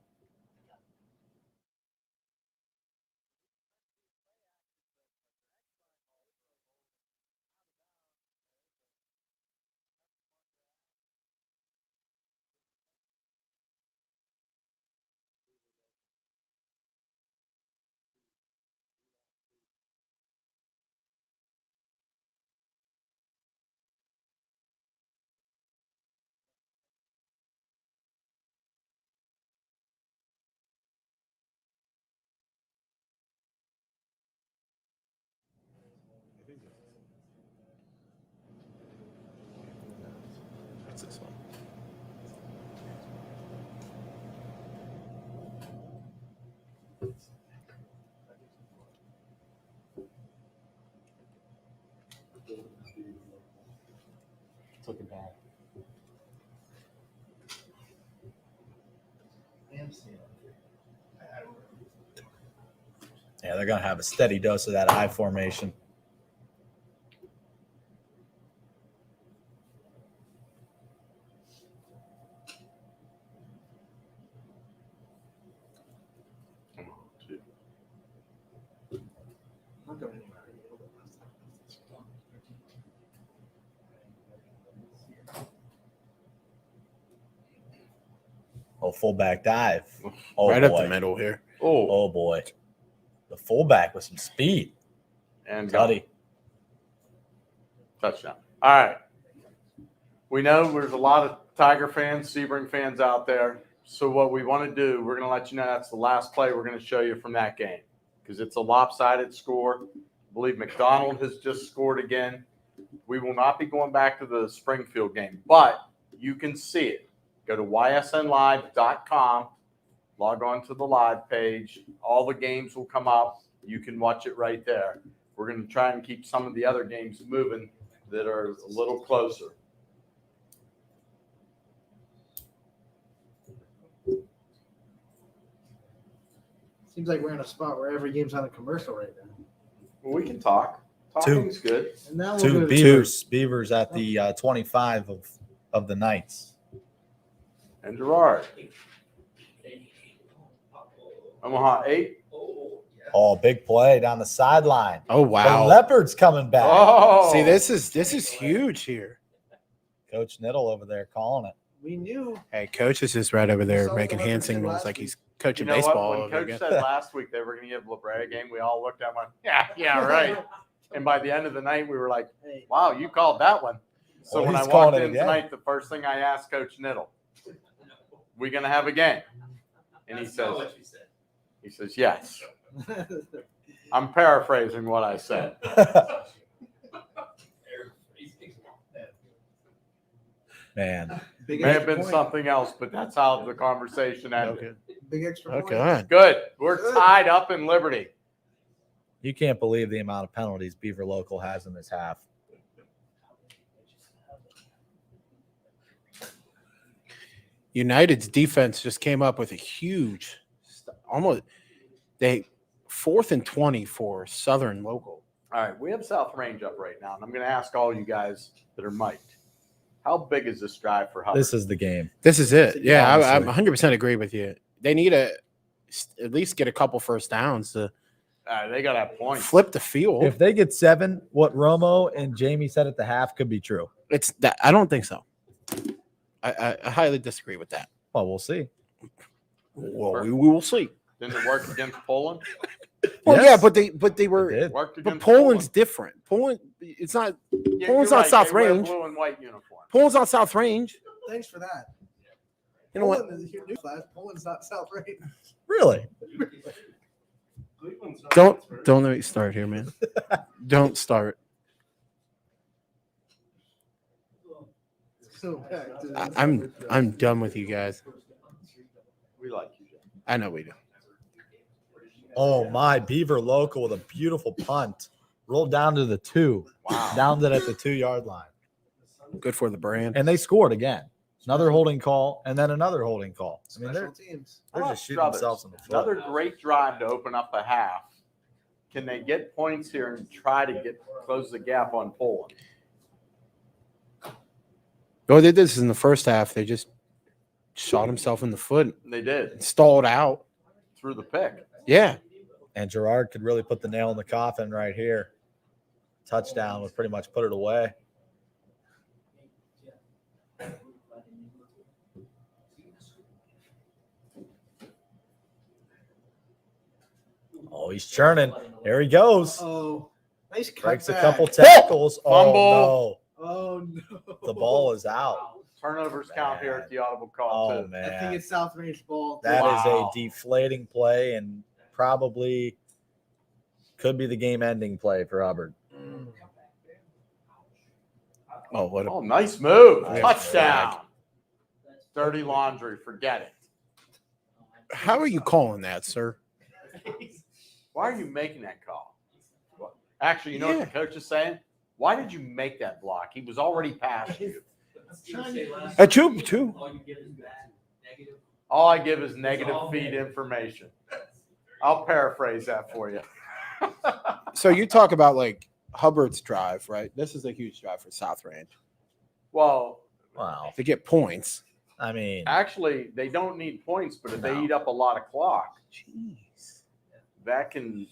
What's this one? Took it back. Yeah, they're going to have a steady dose of that I formation. Oh, fullback dive. Oh, Right boy. up the middle here. Oh, boy. The fullback with some speed. And Cuddy. Touchdown. All right. We know there's a lot of Tiger fans, Sebring fans out there. So what we want to do, we're going to let you know that's the last play we're going to show you from that game because it's a lopsided score. I believe McDonald has just scored again. We will not be going back to the Springfield game, but you can see it. Go to ysnlive.com. Log on to the live page. All the games will come up. You can watch it right there. We're going to try and keep some of the other games moving that are a little closer. Seems like we're in a spot where every game's on a commercial right now. Well, we can talk. Talking's good. And now we'll Two go to Beavers. Beavers at the 25 of the Knights. And Gerard. Omaha 8. Oh, big play down the sideline. Oh, wow. The Leopards coming back. Oh. See, this is huge here. Coach Niddle over there calling it. We knew. Hey, Coach is just right over there Saw making the hand Leopards did signals last like week. he's coaching You know baseball. what? When over Coach again. said last week they were going to give LeBray a game, we all looked at him and went, yeah, right. And by the end of the night, we were like, wow, you called that one. So Well, when I he's walked calling it in again. tonight, the first thing I asked Coach Niddle, we going to have a game? And he says, yes. I'm paraphrasing what I said. Man. May have been something else, but that's how the conversation ended. Big extra Oh, point. good. Good. We're tied up in Liberty. You can't believe the amount of penalties Beaver Local has in this half. United's defense just came up with a huge, almost they 4th and 20 for Southern Local. All right, we have South Range up right now, and I'm going to ask all you guys that are mic'd. How big is this drive for Hubbard? This is the game. This is it. Yeah, I Honestly. 100% agree with you. They need to at least get a couple first downs to They got to have points. flip the field. If they get 7, what Romo and Jamie said at the half could be true. It's that I don't think so. I highly disagree with that. Well, we'll see. Well, we will see. Didn't it work against Poland? Well, Yes. yeah, but they were. did. Worked But against Poland's different. Poland, it's not. Yeah, Poland's you're not right. South They wear Range. blue and white uniform. Poland's not South Range. Thanks for that. You know what? Poland, newsflash, Poland's not South Range. Really? Don't let me start here, man. Don't start. So back to I'm done with you guys. We like you, Jay. I know we do. Oh, my. Beaver Local with a beautiful punt. Rolled down to the 2. Wow. Downed it at the 2-yard line. Good for the brand. And they scored again. Another holding call and then another holding call. I mean, special they're teams. just How about shooting Struthers? themselves in the foot. Another great drive to open up a half. Can they get points here and try to close the gap on Poland? Oh, they did this in the first half. They just shot himself in the foot, They did stalled out. through the pick. Yeah. And Gerard could really put the nail in the coffin right here. Touchdown would pretty much put it away. Oh, he's churning. There he goes. Oh, nice cut Breaks a back. couple tackles. Fumble. Oh no. Oh, the ball is out. Turnovers count here at the audible call, Oh, too. man. I think it's South Range ball. That is Wow. a deflating play and probably could be the game-ending play for Hubbard. Oh, what a Oh, nice move. Nice Touchdown. Dirty laundry. Forget it. How are you calling that, sir? Why are you making that call? Well, actually, you know what the coach is saying? Why did you make that block? He was already past you. A too. All I give is negative feed information. I'll paraphrase that for you. So you talk about like Hubbard's drive, right? This is a huge drive for South Range. Well, Wow. To get points. I mean, actually, they don't need points, but if they eat up a lot of clock, that can.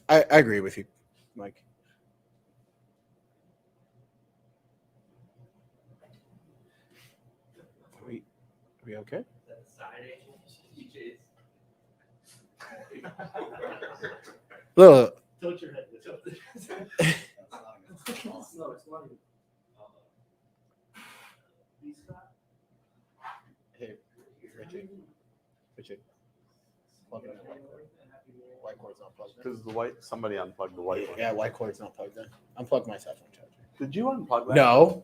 I agree with you, Mike. Are we okay? Look, Tilt your head. hey, Richard. white cord's not plugged in. Because somebody unplugged the white one. Yeah, white cord's not plugged in. Unplug my cell phone charger. Did you unplug that? No,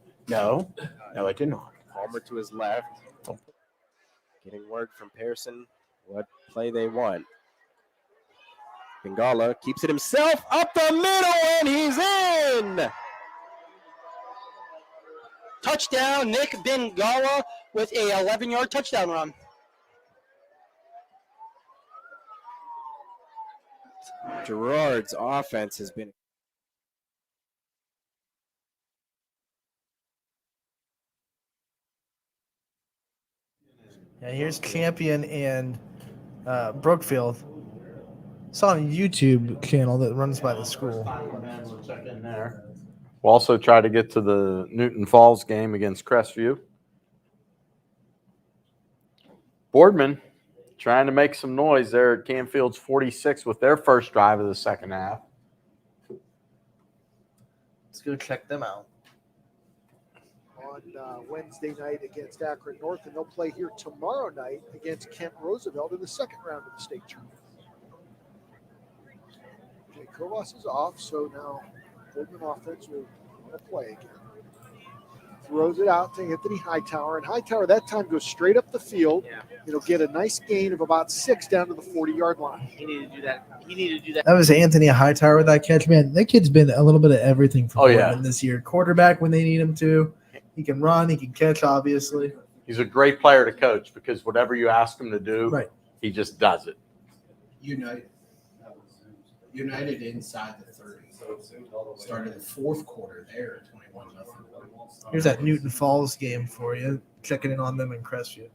I did not. Palmer to his left. Getting word from Pearson what play they want. Bengala keeps it himself up the middle, and he's in. Touchdown, Nick Bengala with a 11-yard touchdown run. Gerard's offense has been. Yeah, here's Champion and Brookfield. It's on a YouTube channel that runs by the school. We'll check in there. We'll also try to get to the Newton Falls game against Crestview. Boardman trying to make some noise there at Canfield's 46 with their first drive of the second half. Let's go check them out. On Wednesday night against Akron North, and they'll play here tomorrow night against Kent Roosevelt in the second round of the state tournament. Jay Kovas is off, so now Goldman offense will play again. Throws it out to Anthony Hightower, and Hightower that time goes straight up the field. It'll get a nice gain of about 6 down to the 40-yard line. He needed to do that. He needed to do that. That was Anthony Hightower with that catch. Man, that kid's been a little bit of everything for Boardman this year. Quarterback when they need him to. He can run. He can catch, obviously. He's a great player to coach because whatever you ask him to do, he just does it. United inside the 30. Started the fourth quarter there at 21-0. Here's that Newton Falls game for you. Checking in on them in Crestview.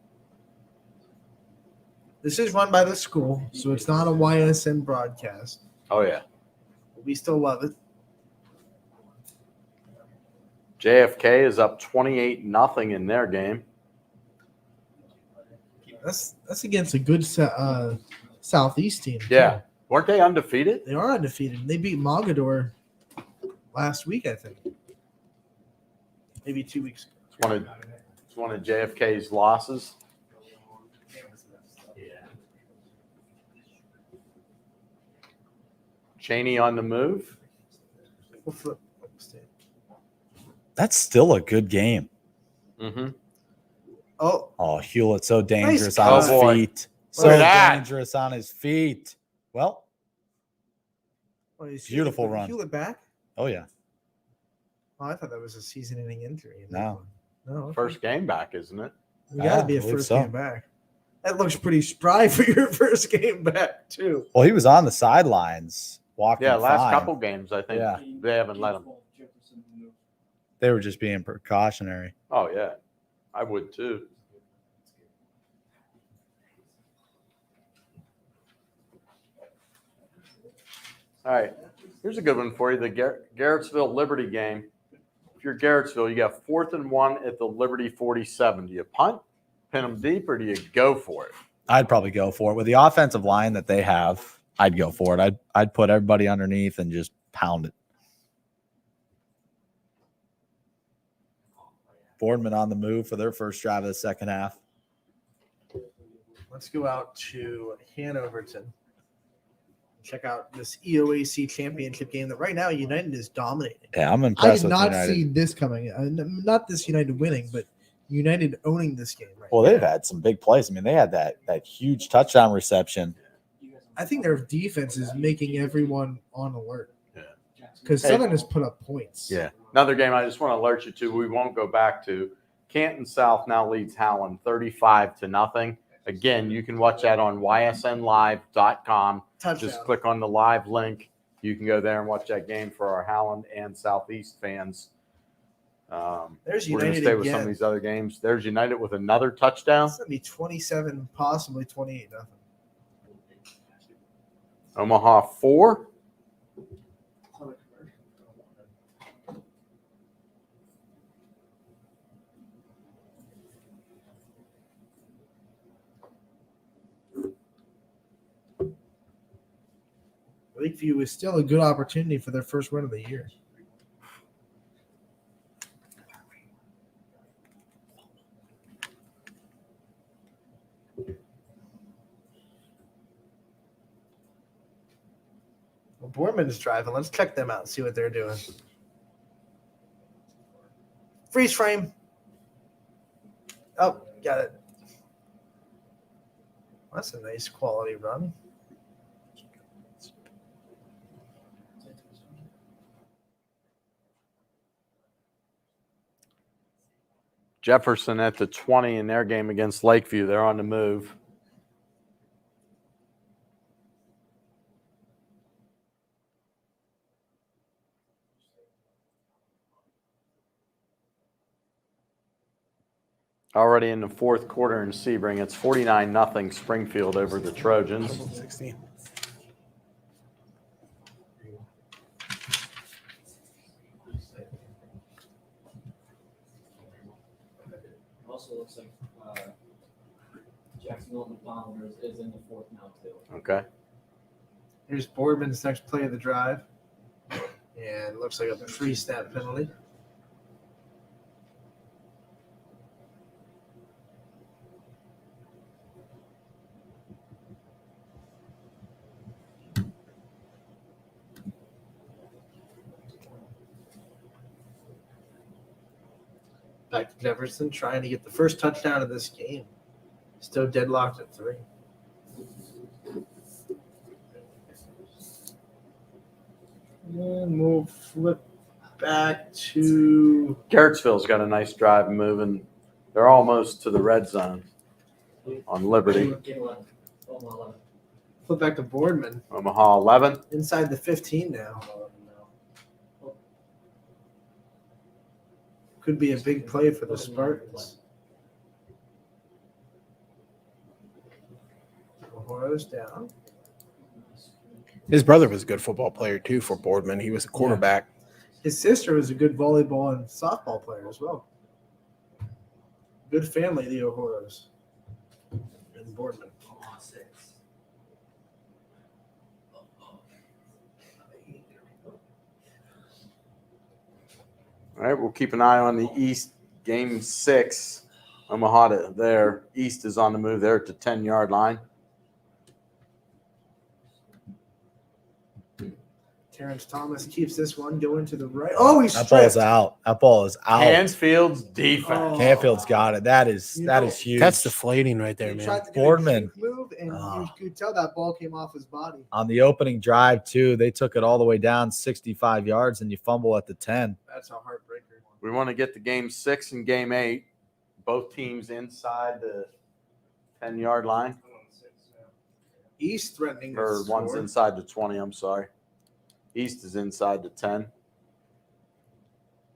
This is run by the school, so it's not a YSN broadcast. Oh, yeah. We still love it. JFK is up 28-0 in their game. That's against a good Southeast team. Yeah. Weren't they undefeated? They are undefeated. They beat Mogador last week, I think. Maybe 2 weeks ago. It's one of JFK's losses. Cheney on the move. That's still a good game. Mm-hmm. Oh, Hewlett, so dangerous Nice on his cut. feet. Look So at that. dangerous on his feet. Well, beautiful run. Hewlett back? Oh, yeah. Oh, I thought that was a season-ending injury. No. No. First game back, isn't it? You got to be a first game back. That looks pretty spry for your first game back, too. Well, he was on the sidelines walking. Yeah, last fine. couple games, I think Yeah. they haven't let him. They were just being precautionary. Oh, yeah. I would, too. All right. Here's a good one for you. The Garrettsville Liberty game. If you're Garrettsville, you got 4th and 1 at the Liberty 47. Do you punt, pin them deep, or do you go for it? I'd probably go for it. With the offensive line that they have, I'd go for it. I'd put everybody underneath and just pound it. Boardman on the move for their first drive of the second half. Let's go out to Hanoverton. Check out this EOAC championship game that right now United is dominating. Yeah, I'm I impressed did with not United. see this coming. Not this United winning, but United owning this game. Right Well, they've had some big plays. I mean, they had that huge touchdown reception. I think their defense is making everyone on alert. Yeah. Because Hey. Southern has put up points. Yeah. Another game I just want to alert you to, we won't go back to. Canton South now leads Howland 35-0. Again, you can watch that on ysnlive.com. Touchdown. Just click on the live link. You can go there and watch that game for our Howland and Southeast fans. There's we're going to United stay with some of again. these other games. There's United with another touchdown. It's going to be 27, possibly 28-0. Omaha 4. Lakeview is still a good opportunity for their first win of the year. Bourman's driving. Let's check them out, see what they're doing. Freeze frame. Oh, got it. That's a nice quality run. Jefferson at the 20 in their game against Lakeview. They're on the move. Already in the fourth quarter in Sebring, it's 49-0 Springfield over the Trojans. 16. Also looks like Jacksonville McDonald is in the fourth now too. Okay. Here's Boardman's next play of the drive. And it looks like a free snap penalty. Back to Jefferson trying to get the first touchdown of this game. Still deadlocked at 3. And we'll flip back to Garrettsville's got a nice drive moving. They're almost to the red zone on Liberty. flip back to Boardman. Omaha 11. Inside the 15 now. Could be a big play for the Spartans. Ohio's down. His brother was a good football player too for Boardman. He was a quarterback. His sister was a good volleyball and softball player as well. Good family, the O'Horos. And Boardman. All right, we'll keep an eye on the East game 6. Omaha there. East is on the move there at the 10-yard line. Terrence Thomas keeps this one going to the right. Oh, he's that ball's out. That ball is out. Hansfield's defense. Canfield's got it. That is huge. That's deflating right there, man. Boardman move, and you could tell that ball came off his body. on the opening drive too. They took it all the way down 65 yards, and you fumble at the 10. That's a heartbreaker. We want to get to game 6 and game 8. Both teams inside the 10-yard line. East threatening to Or one's score. inside the 20, I'm sorry. East is inside the 10.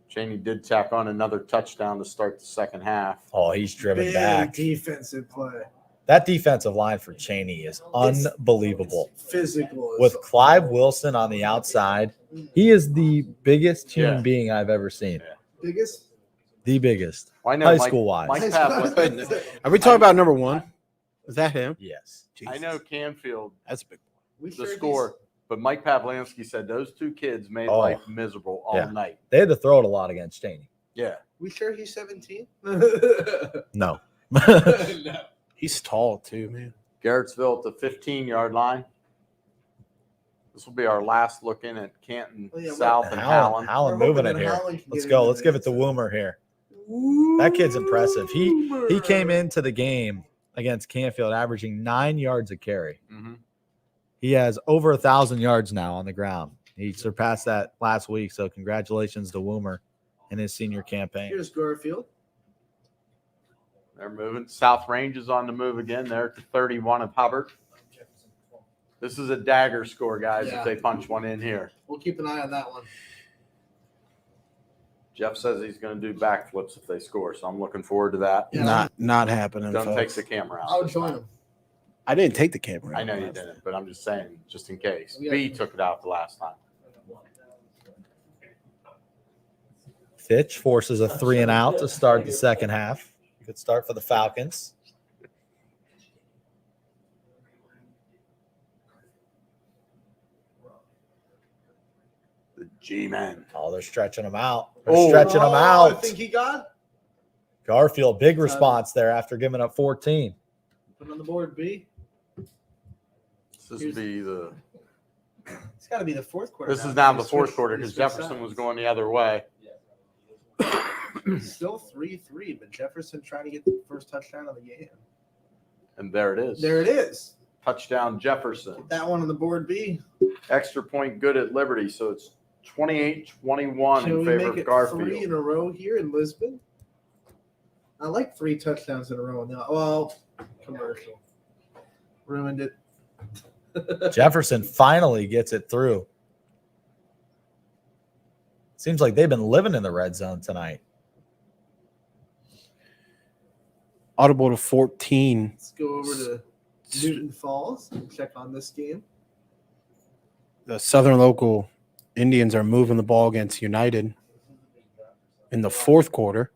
Cheney did tack on another touchdown to start the second half. Oh, he's driven Big back. defensive play. That defensive line for Cheney is unbelievable. Physical. With Clive Wilson on the outside, he is the biggest human being I've ever seen. Biggest? The biggest. Well, I know High Mike- school wise. Mike Pavlin- Are we talking about number one? Is that him? Yes. I know Canfield. That's a big The score. But Mike Pavlansky said those two kids made Oh. life miserable all Yeah. night. They had to throw it a lot against Cheney. Yeah. We sure he's 17? No. He's tall too, man. Garrettsville at the 15-yard line. This will be our last look in at Canton South and Howland. Howland moving it here. Let's go. Let's give it to Woomer here. That kid's impressive. He came into the game against Canfield averaging 9 yards a carry. Mhm. He has over 1,000 yards now on the ground. He surpassed that last week. So congratulations to Woomer in his senior campaign. Here's Garfield. They're moving. South Range is on the move again. They're at the 31 of Hubbard. This is a dagger score, guys, Yeah. if they punch one in here. We'll keep an eye on that one. Jeff says he's going to do backflips if they score, so I'm looking forward to that. Not happening. Don't take folks. the camera out. I'll join him. I didn't take the camera. I know you didn't, but I'm just saying, just in case. Yeah. B took it out the last time. Fitch forces a 3 and out to start the second half. Good start for the Falcons. The G-men. Oh, they're stretching them out. They're stretching them out. I think he got Garfield, big response there after giving up 14. put on the board, B. This would be the It's got to be the fourth quarter. This is now the fourth Switch- quarter they because switch Jefferson sides. was going the other way. Still 3-3, but Jefferson trying to get the first touchdown of the game. And there it is. There it is. Touchdown Jefferson. Get that one on the board, B. Extra point good at Liberty. So it's 28-21 Can in we favor make of it Garfield. 3 in a row here in Lisbon? I like 3 touchdowns in a row now. Well, commercial. Ruined it. Jefferson finally gets it through. Seems like they've been living in the red zone tonight. Audible to 14. Let's go over to Newton Falls and check on this game. The Southern local Indians are moving the ball against United in the fourth quarter.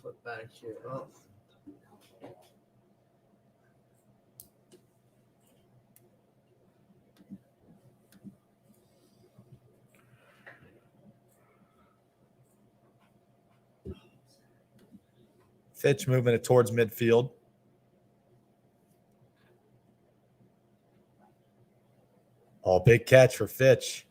Flip back here. Oh. Fitch moving it towards midfield. Oh, big catch for Fitch.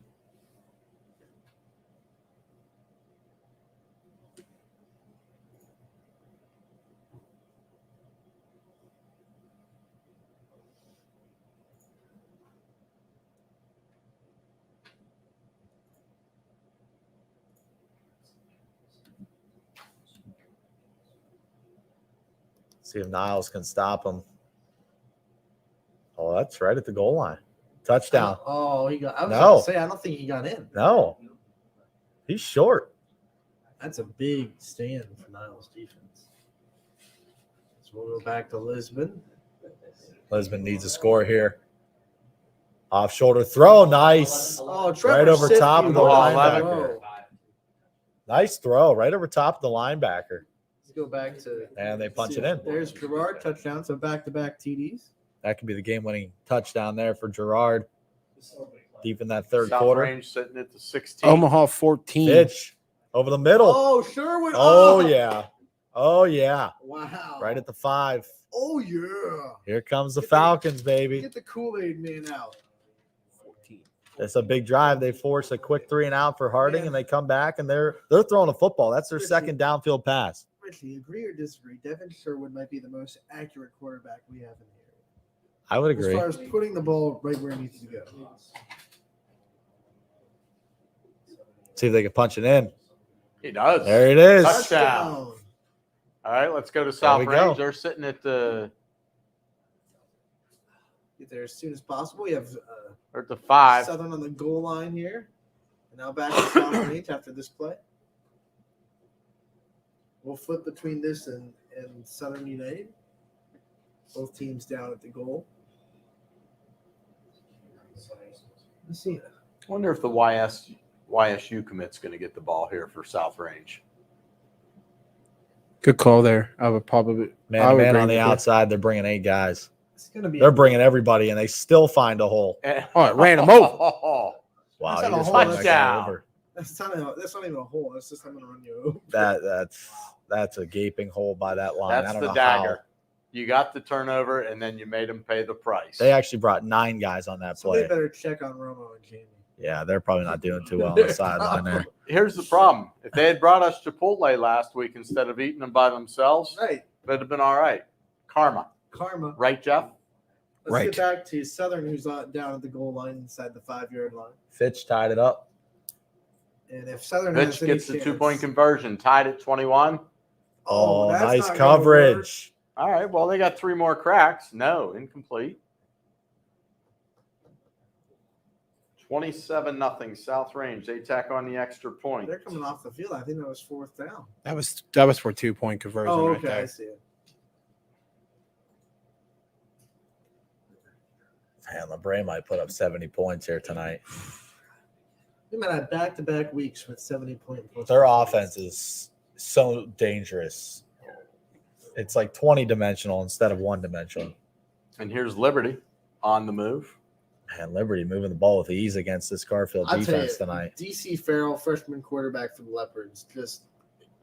See if Niles can stop him. Oh, that's right at the goal line. Touchdown. Oh, he got. I was No. going to say, I don't think he got in. No. He's short. That's a big stand for Niles' defense. So we'll go back to Lisbon. Lisbon needs a score here. Off shoulder throw. Nice. Oh, Trevor Right over Siff, top you of the lost. linebacker. Nice throw. Right over top of the linebacker. Let's go back to. And they punch it in. There's Gerard touchdown. So back-to-back TDs. That could be the game-winning touchdown there for Gerard. Deep in that third South quarter. Range sitting at the 16. Omaha 14. Fitch over the middle. Oh, Sherwood. Oh, yeah. Oh, yeah. Wow. Right at the 5. Oh, yeah. Here comes the Falcons, baby. Get the Kool-Aid man out. It's a big drive. They force a quick 3 and out for Harding, and they come back, and they're throwing a football. That's their second downfield pass. Richie, agree or disagree? Devin Sherwood might be the most accurate quarterback we have in here. I would As agree. far as putting the ball right where it needs to go. See if they can punch it in. He does. There it is. Touchdown. All right, let's go to South we Range. go. They're sitting at the Get there as soon as possible. We have they're at the 5. Southern on the goal line here. And now back to South Range after this play. We'll flip between this and Southern United. Both teams down at the goal. Let's see. I wonder if the YSU commit's going to get the ball here for South Range. Good call there. I would probably. Man, I would man agree on the with you. outside, they're bringing 8 guys. It's going to be. They're bringing everybody, and they still find a hole. Oh, it ran him over. Wow, That's he not a just hole, ran that that's guy down. over. That's not even a hole. That's just I'm going to run you over. That's a gaping hole by that line. That's I don't the know dagger. how. You got the turnover, and then you made them pay the price. They actually brought 9 guys on that Somebody play. better check on Romo and Jamie. Yeah, they're probably not doing too well on the sideline there. Here's the problem. If they had brought us Chipotle last week instead of eating them by themselves, Right. that'd have been all right. Karma. Right, Jeff? Let's Right. get back to Southern, who's down at the goal line inside the 5-yard line. Fitch tied it up. And if Southern Mitch has any gets the chance, 2-point conversion, tied at 21. Oh, that's nice not gonna coverage. All right, well, they got 3 more cracks. No, incomplete. 27-0 South Range. They tack on the extra point. they're coming off the field. I think that was 4th down. That was for 2-point conversion. Oh, right okay, there. I see it. Man, LeBray might put up 70 points here tonight. We might have back-to-back weeks with 70-point. Their offense is so dangerous. It's like 20-dimensional instead of 1-dimensional. And here's Liberty on the move. And Liberty moving the ball with ease against this Garfield I'll tell you, defense tonight. DC Farrell, freshman quarterback for the Leopards, just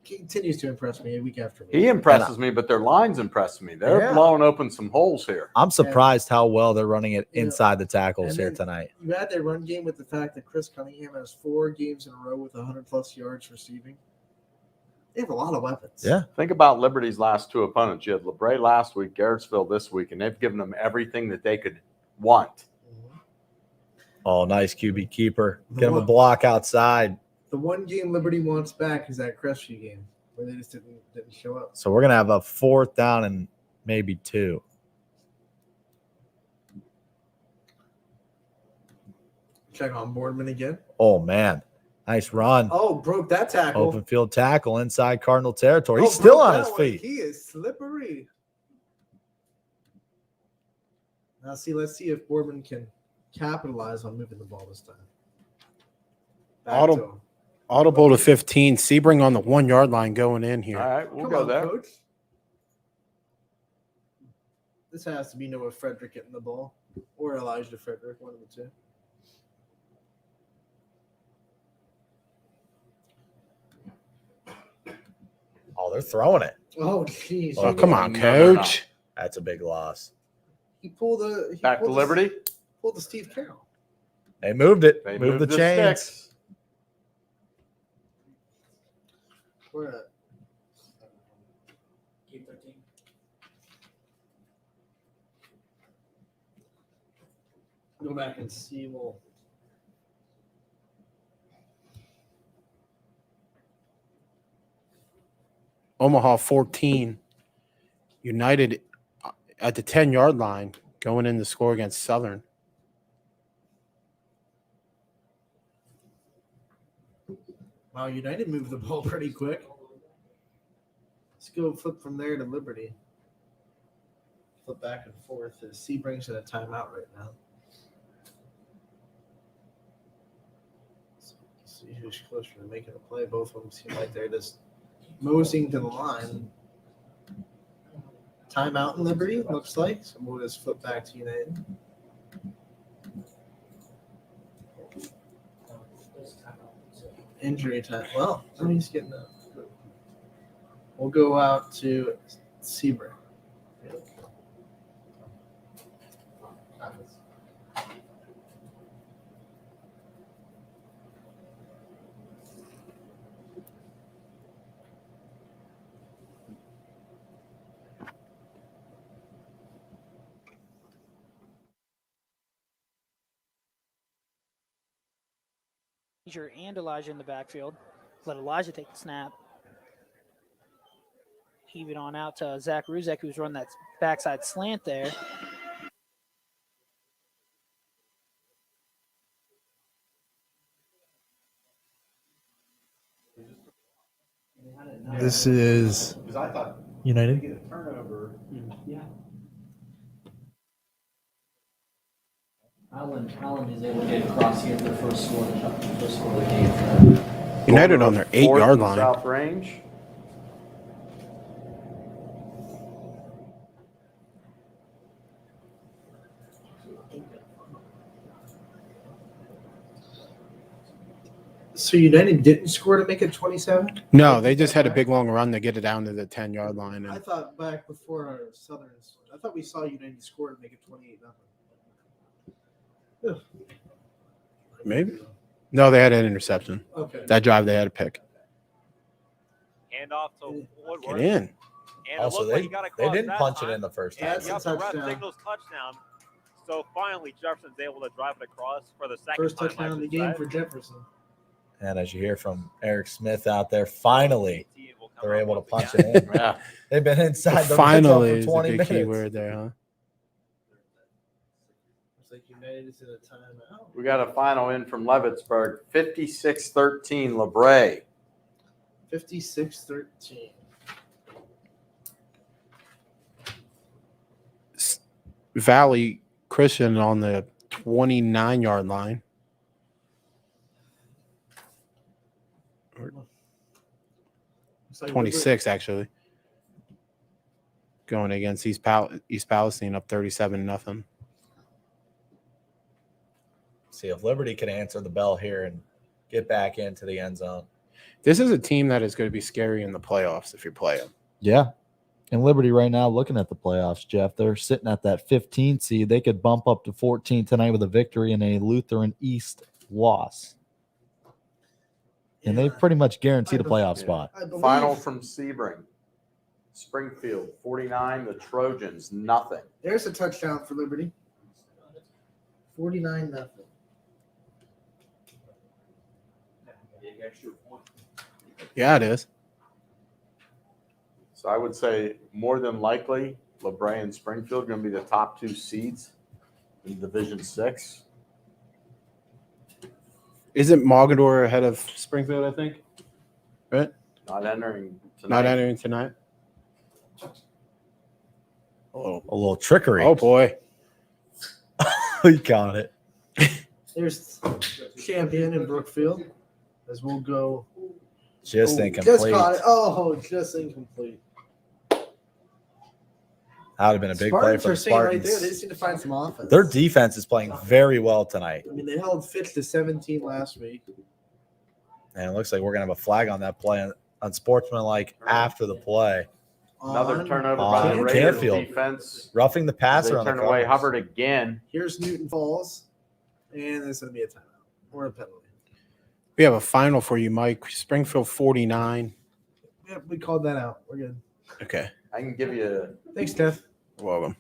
continues to impress me week after week. He impresses me, but their lines impress me. They're Yeah. blowing open some holes here. I'm surprised how well they're running it Yeah. inside the tackles And here then tonight. You add their run game with the fact that Chris Cunningham has 4 games in a row with 100-plus yards receiving. They have a lot of weapons. Yeah. Think about Liberty's last 2 opponents. You had LeBray last week, Garrettsville this week, and they've given them everything that they could want. Oh, nice QB keeper. Get him a block outside. The one game Liberty wants back is that Crestview game where they just didn't show up. So we're going to have a 4th down and maybe 2. Check on Boardman again. Oh, man. Nice run. Oh, broke that tackle. Open field tackle inside Cardinal territory. Oh, He's still broke on that his one. feet. He is slippery. Now, let's see if Boardman can capitalize on moving the ball this time. Audible to 15. Sebring on the 1 yard line going in here. All right, we'll Come go on, there. Coach. This has to be Noah Frederick getting the ball or Elijah Frederick, one of the two. Oh, they're throwing it. Oh, jeez. Oh, come on, Coach. That's a big loss. He pulled the Back to Liberty. Pulled the Steve Carroll. They moved it. They moved the the chains. sticks. We're at Game 13. go back and see. Well, Omaha 14. United at the 10 yard line going in to score against Southern. wow, United moved the ball pretty quick. Let's go flip from there to Liberty. Flip back and forth. Sebring's in a timeout right now. See who's closer to making a play. Both of them seem like they're just moseying to the line. Timeout in Liberty, looks like. So we'll just flip back to United. Injury time. Well, he's getting up. We'll go out to Sebring. And Elijah in the backfield. Let Elijah take the snap. Heave it on out to Zach Ruzek, who's running that backside slant there. This is United. Yeah. Allen is able to get across here for the first score of the game. United on their 8 yard line. South range. So United didn't score to make it 27? No, they just had a big long run to get it down to the 10 yard line. I And thought back before our Southern, I thought we saw United score to make it 28-0. maybe. No, they had an interception. Okay. That drive they had a pick. Handoff to Woodward. Get in. And it Also, looked like they he got they across didn't that punch time. it in the first And half. yep, the ref signals touchdown. So finally, Jefferson's able to drive it across for the second First time. touchdown I of the should game say. for Jefferson. And as you hear from Eric Smith out there, finally they're able to punch it in. Yeah. They've been inside the Finally red is zone a for 20 big minutes. key word there, huh? Looks like United is in a timeout. We got a final in from Levittsburg. 56-13 LeBray. 56-13. Valley Christian on the 29 yard line. Looks like 26 actually. Going against East Palestine up 37-0. See if Liberty can answer the bell here and get back into the end zone. This is a team that is going to be scary in the playoffs if you play them. Yeah. And Liberty right now, looking at the playoffs, Jeff, they're sitting at that 15 seed. They could bump up to 14 tonight with a victory and a Lutheran East loss. And they pretty much guarantee the playoff spot. Final from Sebring. Springfield, 49. The Trojans, nothing. There's a touchdown for Liberty. 49-0. Yeah, it is. So I would say more than likely, LeBray and Springfield going to be the top 2 seeds in Division 6. Isn't Mogador ahead of Springfield, I think? Right? Not entering tonight. Not entering tonight. A little trickery. Oh, boy. He got it. There's champion in Brookfield. As we'll go. Just incomplete. Just caught it. Oh, just incomplete. That would have been a big play for the Spartans are right Spartans. there. They just need to find some offense. Their defense is playing very well tonight. I mean, they held Fitch to 17 last week. And it looks like we're going to have a flag on that play unsportsmanlike after the play. Another turnover by the Raiders defense. Roughing the passer on the turn away Hubbard again. Here's Newton Falls. And there's going to be a timeout or a penalty. We have a final for you, Mike. Springfield 49. Yeah, we called that out. We're good. Okay. I can give you Thanks, Steph. You're welcome.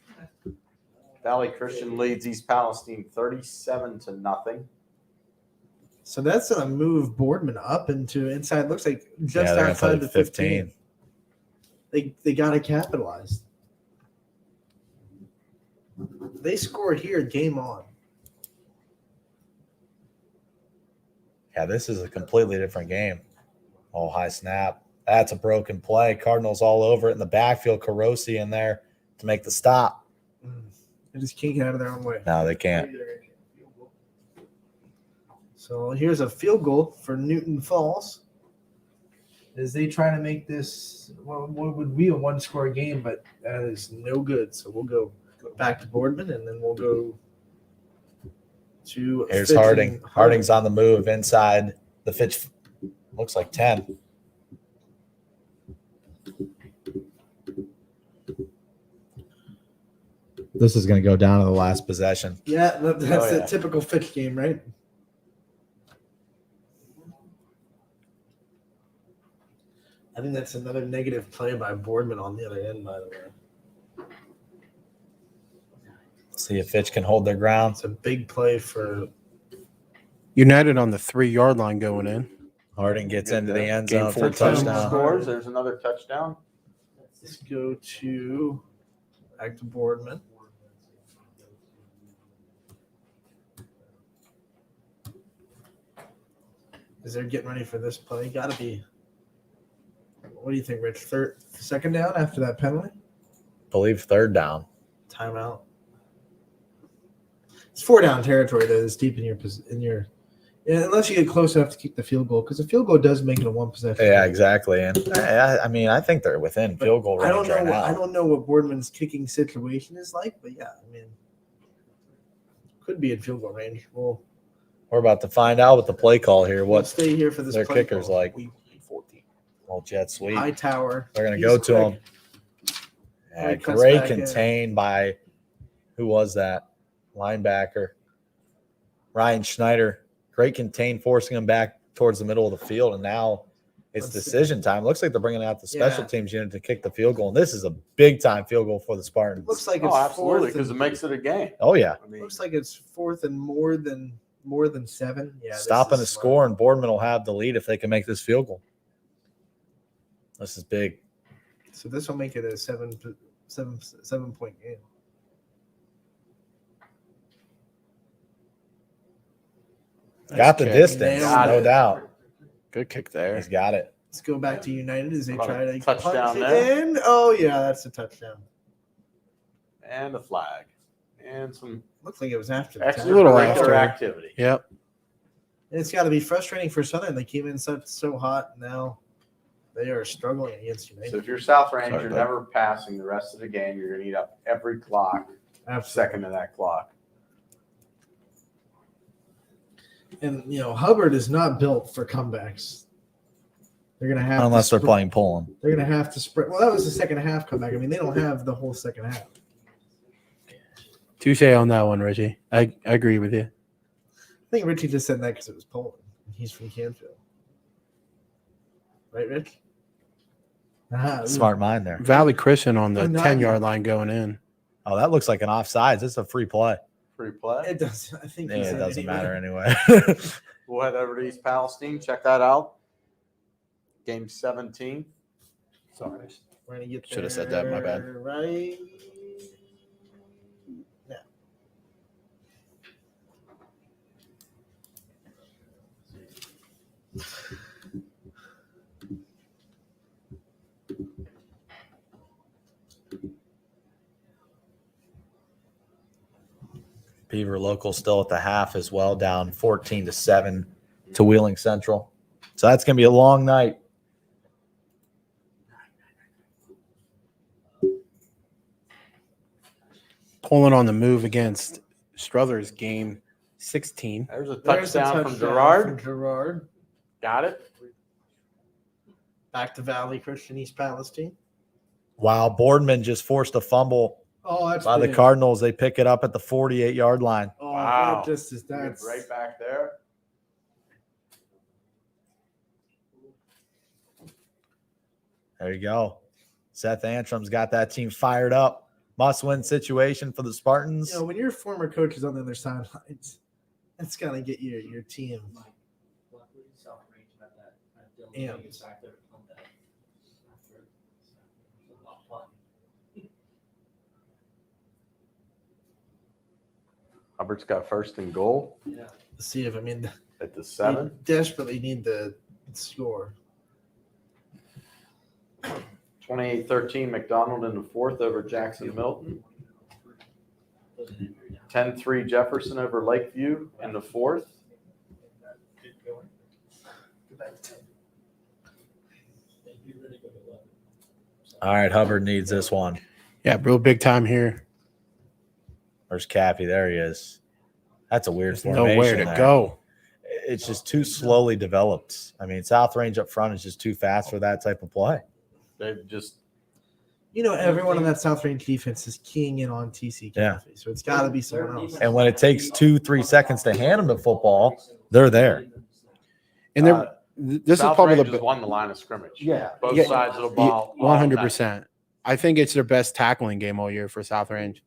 Valley Christian leads East Palestine 37-0. So that's going to move Boardman up into inside. Looks like just they're outside the 15. 15. They got to capitalize. They score here, game on. Yeah, this is a completely different game. Oh, high snap. That's a broken play. Cardinals all over it in the backfield. Carosi in there to make the stop. They just can't get out of their own way. No, they can't. So here's a field goal for Newton Falls as they try to make this what would be a one-score game, but that is no good. So we'll go back to Boardman, and then we'll go to Here's Fitch Harding. and Harding's on the move inside the Fitch. Looks like 10. This is going to go down to the last possession. Yeah, that's a typical Fitch game, right? I think that's another negative play by Boardman on the other end, by the way. See if Fitch can hold their ground. It's a big play for United on the 3-yard line going in. Harding gets into the end Game zone for a 14. touchdown. Scores. There's another touchdown. Let's go to back to Boardman. As they're getting ready for this play, got to be. What do you think, Rich? Second down after that penalty? Believe third down. Timeout. It's 4-down territory that is deep in your unless you get close enough to kick the field goal, because the field goal does make it a one possession. Yeah, exactly. And I mean, I think they're within field goal range right now. I don't know what Boardman's kicking situation is like, but yeah, I mean, could be in field goal range. We're about to find out with the play call here. What stay here for this their play kicker's call. like. Well, jet sweep. High tower. They're going to He's go to quick. him. Yeah, He cuts great back in. contained by who was that? Linebacker. Ryan Schneider. Great contain, forcing him back towards the middle of the field. And now it's decision time. Looks like they're bringing out the special teams unit to kick the field goal. And this is a big time field goal for the Spartans. Looks like it's absolutely, fourth because it makes it a game. Oh, yeah. I mean, looks like it's fourth and more than 7. Yeah, Stopping the score, and Boardman will have the lead if they can make this field goal. This is big. So this will make it a 7-point game. Got the kick. distance, no doubt. Good kick there. He's got it. Let's go back to United as they About try a to touchdown punch it there. in. Oh yeah, that's a touchdown. And a flag. And some Looks like it was after the time. extracurricular activity. Yep. And it's got to be frustrating for Southern. They came in so hot. Now they are struggling against United. So if you're South Range, you're never passing the rest of the game. You're going to eat up every clock, second of that clock. And Hubbard is not built for comebacks. They're gonna have Unless to they're playing Poland. They're gonna have to spread. Well, that was the second half comeback. I mean, they don't have the whole second half. Touche on that one, Richie. I agree with you. I think Richie just said that because it was Poland. He's from Canfield, right, Rich? Smart mind there. Valley Christian on the I'm not- 10-yard line going in. Oh, that looks like an offsides. It's a free play. Free play. It does. I think Yeah, he it said doesn't anyway. matter anyway. We'll head over to East Palestine. Check that out. Game 17. Sorry. We're gonna get Should have said that. My bad. there right. Yeah. Beaver local still at the half as well, down 14-7 to Wheeling Central. So that's going to be a long night. Poland on the move against Struthers, game 16. There's a There's a touchdown from touchdown Gerard. from Gerard. Got it. Back to Valley Christian East Palestine. Wow, Boardman just forced a fumble Oh, that's by the big. Cardinals. They pick it up at the 48-yard line. Oh, Wow. that just is that's Right back there. There you go. Seth Antrim's got that team fired up. Must-win situation for the Spartans. when your former coach is on the other sidelines, it's gonna get your team amped. Hubbard's got first and goal See if at the 7. they desperately need the score. 28-13 McDonald in the 4th over Jackson Milton. 10-3 Jefferson over Lakeview in the 4th. All right, Hubbard needs this one. Yeah, real big time here. There's Cappy. There he is. That's a weird There's formation. nowhere to there. go. It's just too slowly developed. I mean, South Range up front is just too fast for that type of play. They've just Everyone on that South Range defense is keying in on TC Yeah. Caffey, so it's got to be someone else. And when it takes 2-3 seconds to hand them the football, they're there. And this South is probably Range the has won the line of scrimmage. Yeah. Both Yeah. sides of the ball. all 100%. I think it's their best tackling game all year for South Range.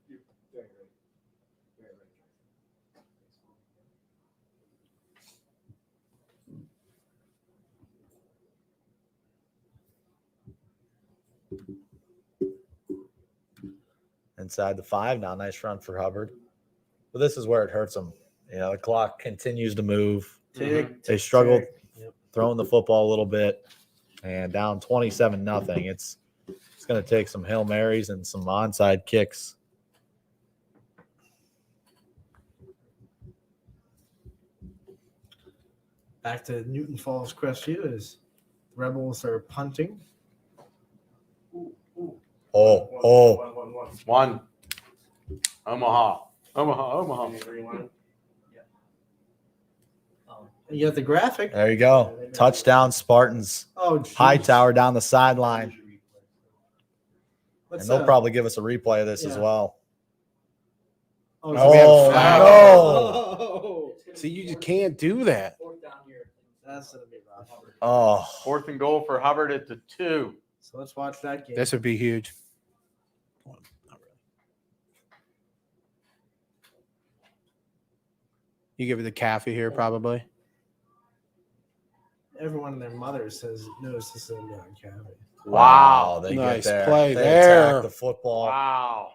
Inside the 5 now. Nice run for Hubbard. But this is where it hurts them. The clock continues to move. Tick, They tick, struggled tick. Yep. throwing the football a little bit. And down 27-0. It's going to take some Hail Marys and some onside kicks. Back to Newton Falls Crestview as the Rebels are punting. Oh. One. Omaha. You got the graphic. There you go. Touchdown, Spartans. Oh, geez. Hightower down the sideline. What's And they'll up? probably give us a replay of this as Yeah. well. Oh, So we have Oh, flag. no. Oh, See, you just can't do that. that's gonna be rough. Oh. 4th and goal for Hubbard at the 2. So let's watch that game. This would be huge. You give it the Caffey here, probably. Everyone and their mother knows this is a Caffey. Wow. They Nice get there. play They there. attack the football. Wow.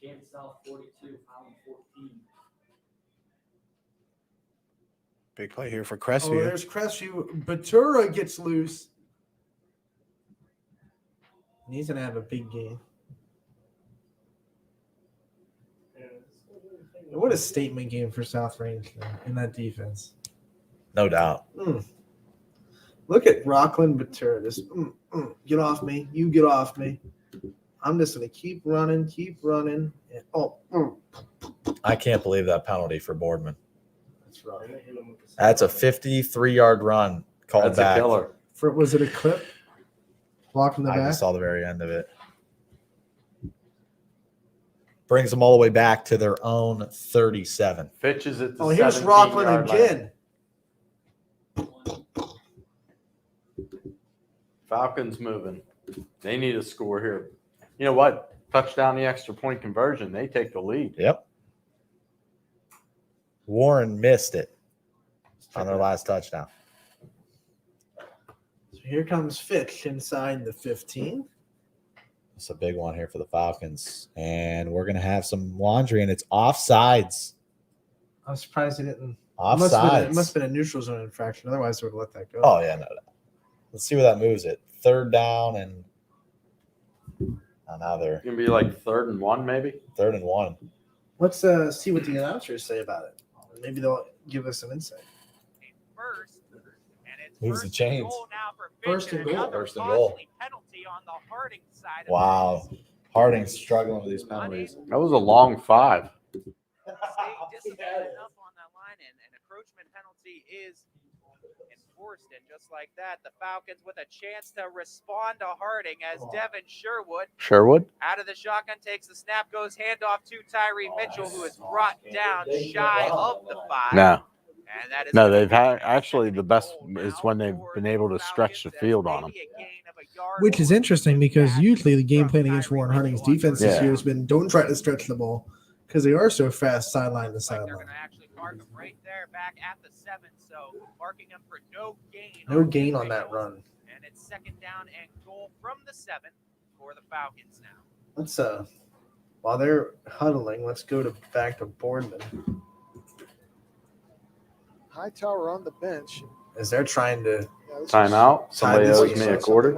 Kansas South 42, Holland 14. Big play here for Oh, Crestview. there's Crestview. Batura gets loose. And he's gonna have a big game. What a statement game for South Range in that defense. No doubt. Look at Rockland Batura. Just get off me. You get off me. I'm just gonna keep running. And, I can't believe that penalty for Boardman. That's rough. That's a 53-yard run called That's back. a killer. Was it a clip? Blocking the I back? just saw the very end of it. Brings them all the way back to their own 37. Fitch is at the Here's 17 Rockland yard again. line. Falcons moving. They need a score here. You know what? Touchdown, the extra point conversion. They take the lead. Yep. Warren missed it on their last touchdown. So here comes Fitch inside the 15. It's a big one here for the Falcons. And we're going to have some laundry, and it's offsides. I'm surprised he didn't. Offsides. It must have been a neutral zone infraction. Otherwise, they would have let that go. Oh, yeah, no. Let's see where that moves it. Third down, and now they're going to be like 3rd and 1, maybe? 3rd and 1. Let's see what the announcers say about it. Maybe they'll give us some insight. Moves the chains. First and goal. First and goal. Wow. Harding's struggling with these penalties. That was a long 5. Enough on that line, and an encroachment penalty is enforced. And just like that, the Falcons with a chance to respond to Harding as Devin Sherwood out of the shotgun takes the snap, goes handoff to Tyree Mitchell, who is brought down shy of the 5. No. And that is No, they've had actually the best is when they've been able to stretch the field on them. Which is interesting because usually the game plan against Warren Harding's defense this Yeah. year has been don't try to stretch the ball because they are so fast sideline to sideline. mark him right there back at the 7, so marking him for no gain. No gain on that run. And it's 2nd down and goal from the 7 for the Falcons now. Let's while they're huddling, let's go back to Boardman. Hightower on the bench. As they're trying to Timeout. Somebody owes me a quarter.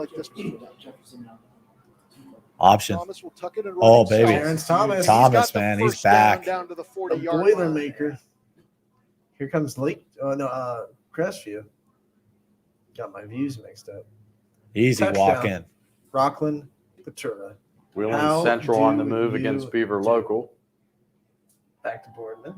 Option. Thomas will tuck it and Oh, run baby. inside. Thomas, man, he's back. Down to the the 40-yard line. Boilermaker. Here comes Lake. Oh no, Crestview. Got my views mixed up. Easy Touchdown. walk in. Rockland, Paterna. Wheeling How Central on the do move you against Beaver do? Local. Back to Boardman.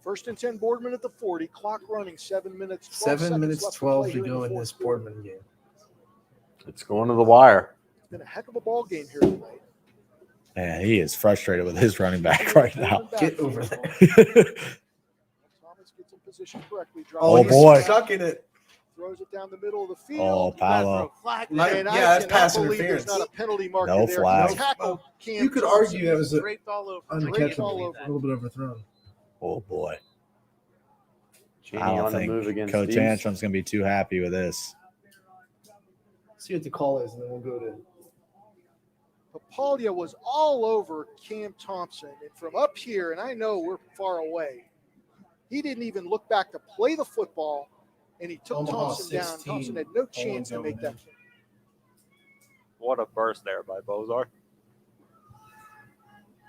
First and 10, Boardman at the 40. Clock running, 7 minutes. 7 minutes, left 12 play to here go in the this fourth quarter. Boardman game. It's going to the wire. It's been a heck of a ball game here tonight. Man, he is frustrated with his running back right now. Get over there. Thomas gets in position correctly. Oh, boy. Stuck in it. Throws it down the middle of the field. Oh, Paolo. And I that's cannot pass believe interference. there's not a penalty marker No there. flag. He tackled Cam You could Thompson. argue that was a Draped all over. uncatchable, a little bit overthrown. Oh, boy. Cheney I don't on the move think against Coach East. Antrim's going to be too happy with this. See what the call is, and then we'll go to. Papalia was all over Cam Thompson. And from up here, and I know we're far away, he didn't even look back to play the football, and he took Omaha Thompson down. 16, Thompson had no chance to make that. What a burst there by Bozar.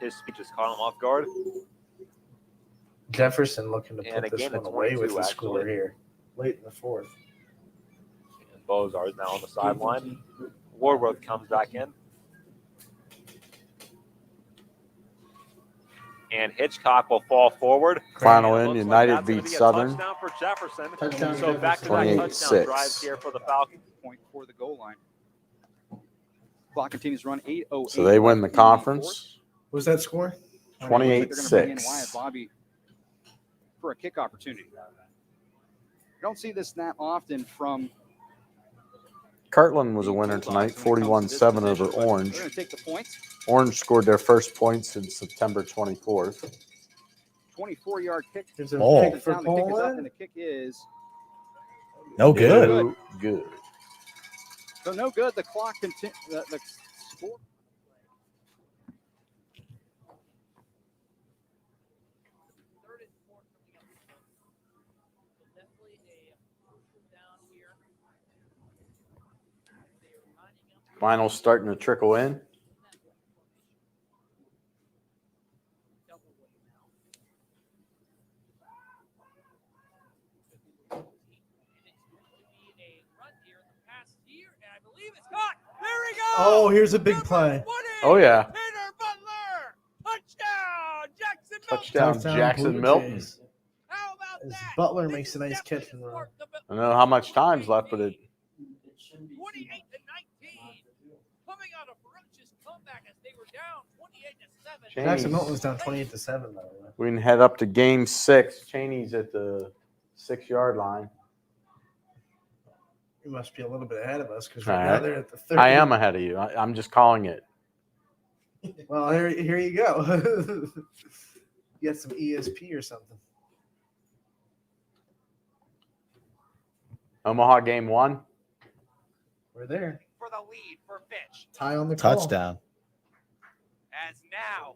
His speech just caught him off guard. Jefferson looking to And put a this game one at away with 22, the score actually. here, late in the 4th. And Bozar is now on the sideline. Warworth comes back in. And Hitchcock will fall forward. Final And it in, looks like United that's gonna beat be a Southern. Touchdown for Jefferson. Touchdown So back-to-back 28-6. touchdown drives here for the Falcons. Point for the goal line. Clock continues to run 8:08. So they win the conference. What was that score? 28-6. Wyatt Bobby for a kick opportunity. Don't see this snap often from Kirtland was a winner tonight, 41-7 over Orange. They're going to take the points. Orange scored their first points since September 24th. 24-yard kick. There's a Oh. kick for Down, the kick is up, Poland. and the kick is No good. No good. so no good. The clock continues. The score. Finals starting to trickle in. Oh, here's a big play. Oh, yeah. Touchdown, Touchdown, Jackson Blue Milton. Jays. As Butler makes a nice catch and run. I don't know how much time's left, but it. 28 to 19. Coming out of ferocious comeback as they were down 28 to 7. Jackson Milton was down 28-7, by the way. We can head up to game 6. Cheney's at the 6-yard line. You must be a little bit ahead of us because right now they're at the 30. I am ahead of you. I'm just calling it. Well, here you go. You got some ESP or something. Omaha game 1. We're there. For the lead for Fitch. Tie on the call. Touchdown. As now,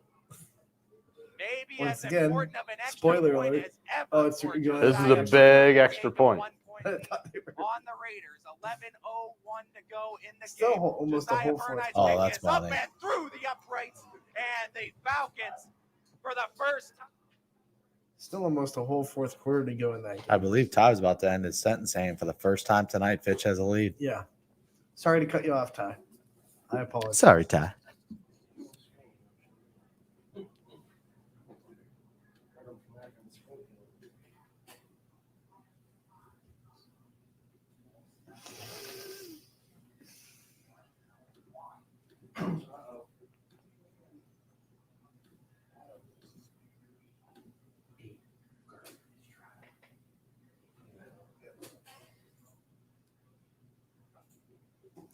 maybe Once as again, important of an extra spoiler point alert. as ever. Oh, it's This is a big extra point. On the Raiders, 11:01 to go in the Still game. almost a Josiah whole fourth Bernheit's quarter. kick Oh, that's is up funny. and through the uprights, and the Falcons, for the first time. Still almost a whole fourth quarter to go in that game. I believe Ty was about to end his sentence saying for the first time tonight, Fitch has a lead. Yeah. Sorry to cut you off, Ty. I apologize. Sorry, Ty.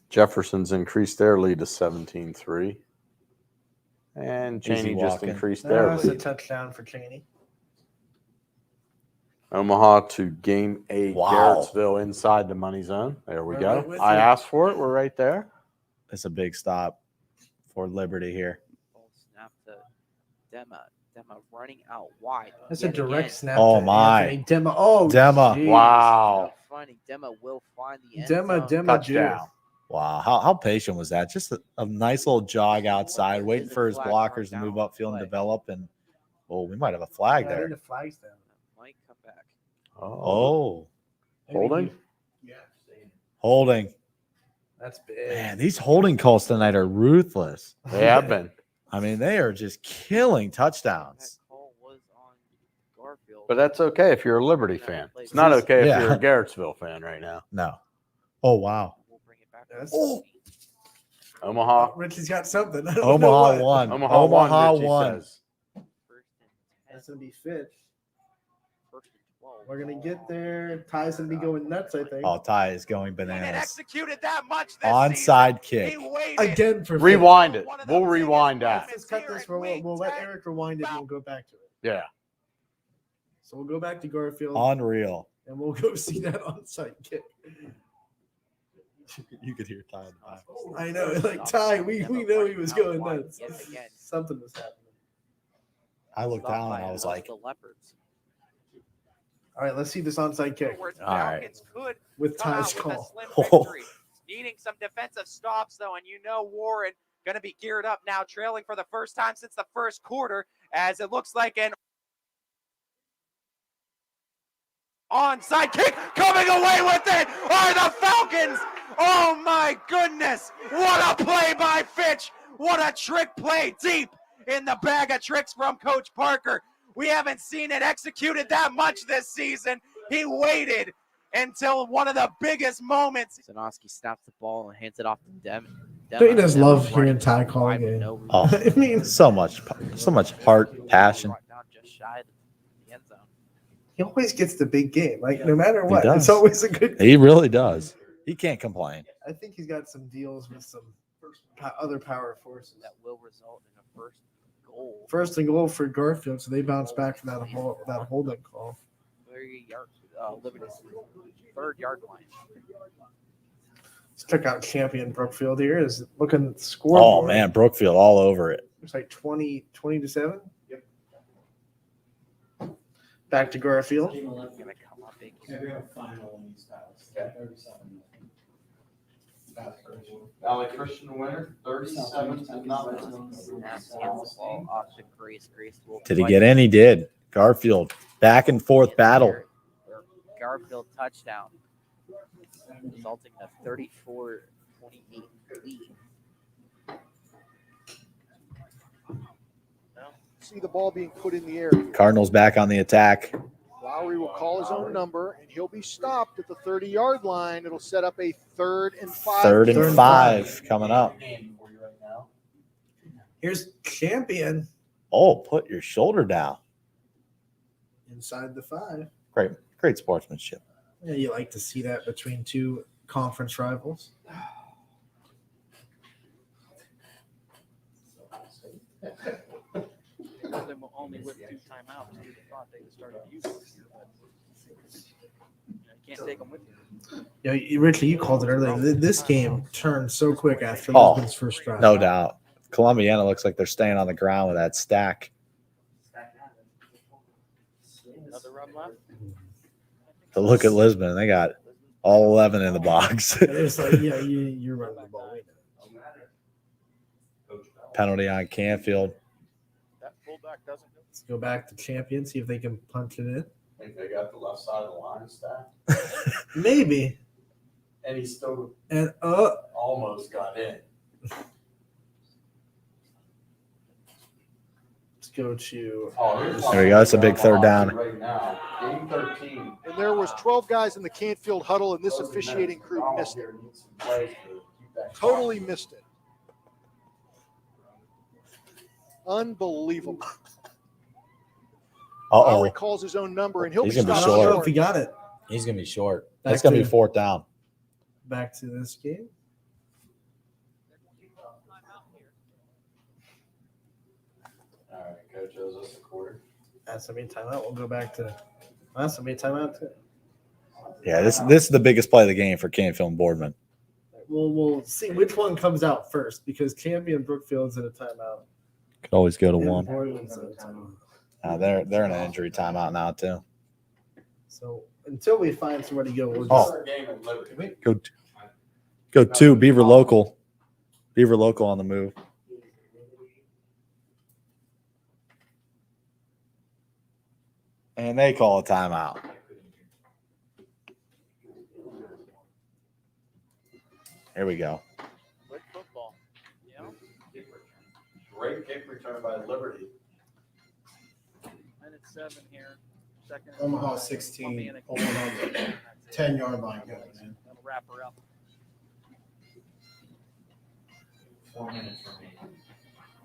Jefferson's increased their lead to 17-3. And Cheney just walking. increased their That's a lead. touchdown for Cheney. Omaha to game 8, Wow. Garrettsville inside the money zone. There we We're go. right with I you. asked for it. We're right there. It's a big stop for Liberty here. Snap to Dema. Dema running out wide. That's a yet direct again. snap. Oh, to my. Anthony Dema. Oh, Dema. geez. Wow. Funny. Dema will find the end Dema, zone. Touchdown. Wow. How patient was that? Just a nice little jog outside, waiting for his blockers to move upfield and develop. And, oh, we might have a flag Yeah, I there. think the flag's down. Might come back. Oh. Holding? Holding. That's big. Man, these holding calls tonight are ruthless. They have been. I mean, they are just killing touchdowns. Call was on Garfield. But that's okay if you're a Liberty fan. It's not okay Yeah. if you're a Garrettsville fan right now. No. Oh, wow. We'll bring it back. Oh, Omaha. Richie's got something. I don't know Omaha what. won. Omaha Omaha Richie won. says. That's going to be Fitch. First and 12. We're going to get there. Ty's going to be going nuts, I think. Oh, Ty is going And bananas. executed that much this Onside season. kick. He waited. Again for Fitch. Rewind it. We'll rewind that. Let's cut this. We'll let Eric rewind it and we'll go back to it. Yeah. So we'll go back to Garfield Unreal. and we'll go see that onside kick. You could hear Ty in the back. I know, like Ty, we know he was going nuts. Something was happening. I looked down and I was like, The Leopards. All right, let's see this onside kick All right. Could with come out Ty's with a call. slim Oh. victory. Needing some defensive stops, though, and you know Warren going to be geared up now, trailing for the first time since the first quarter, as it looks like an onside kick coming away with it are the Falcons. Oh, my goodness. What a play by Fitch. What a trick play deep in the bag of tricks from Coach Parker. We haven't seen it executed that much this season. He waited until one of the biggest moments. Zanoski snaps the ball and hands it off to Dem. Don't you just love hearing Ty calling it? oh, I mean, so much heart, passion. Brought down just shy of the end zone. he always gets the big game. Like no matter He what, does. it's always a good. He really does. He can't complain. I think he's got some deals with some other power forces. That will result in a first goal. First and goal for Garfield, so they bounce back from that holding call. 30-yard, Liberty's 3rd-yard line. Let's check out champion Brookfield here. Is looking at the Oh, scoreboard. man. Brookfield all over it. It's like 20-7. Yep. Back to Garfield. Gonna come up big. Valley Christian winner, 37 to nothing. Snaps the ball off to Grace. Grace will Did he fight. get in? He did. Garfield, back and forth battle. Garfield touchdown. resulting in a 34-28 lead. See the ball being put in the air. Cardinals back on the attack. Lowry will call his own number, and he'll be stopped at the 30-yard line. It'll set up a 3rd and 5. 3rd and 5 coming up. Here's Champion Oh, put your shoulder down. inside the 5. Great sportsmanship. Yeah, you like to see that between two conference rivals. Only with 2 timeouts. You'd have thought they would start using it here, but you can't take them with you. Yeah, Richie, you called it earlier. This game turned so quick after Oh, Lisbon's first drive. no doubt. Columbiana looks like they're staying on the ground with that stack. Another run left. But look at Lisbon. They got all 11 in the box. It's like, yeah, you're running the ball. Penalty on Canfield. That fullback doesn't go. Let's go back to Champion, see if they can punch it in. Think they got the left side of the line stacked. Maybe. And he still And almost got in. let's go to. There we go. That's a big 3rd down. Right now, game 13. And there was 12 guys in the Canfield huddle, and this officiating crew missed it. Totally missed it. Unbelievable. Lowry calls his own number, and he'll He's be gonna be stopped short. If he got it. He's going to be short. Back That's going to to- be 4th down. Back to this game. All right, Coach, owes us a quarter. That's a timeout. We'll go back to. That's a timeout too. Yeah, this is the biggest play of the game for Canfield and Boardman. We'll see which one comes out first because Champion Brookfield's in a timeout. Could always go to and one. Boardman's in a timeout. They're in an injury timeout now too. So until we find somebody to go, we'll just. Oh. Go 2, Beaver Local. Beaver Local on the move. And they call a timeout. Here we go. Quick football. Yeah. Great kick return by Liberty. Minute 7 here. Second. Omaha 16, holding on the 10-yard line. That'll wrap her up. 4 minutes remaining.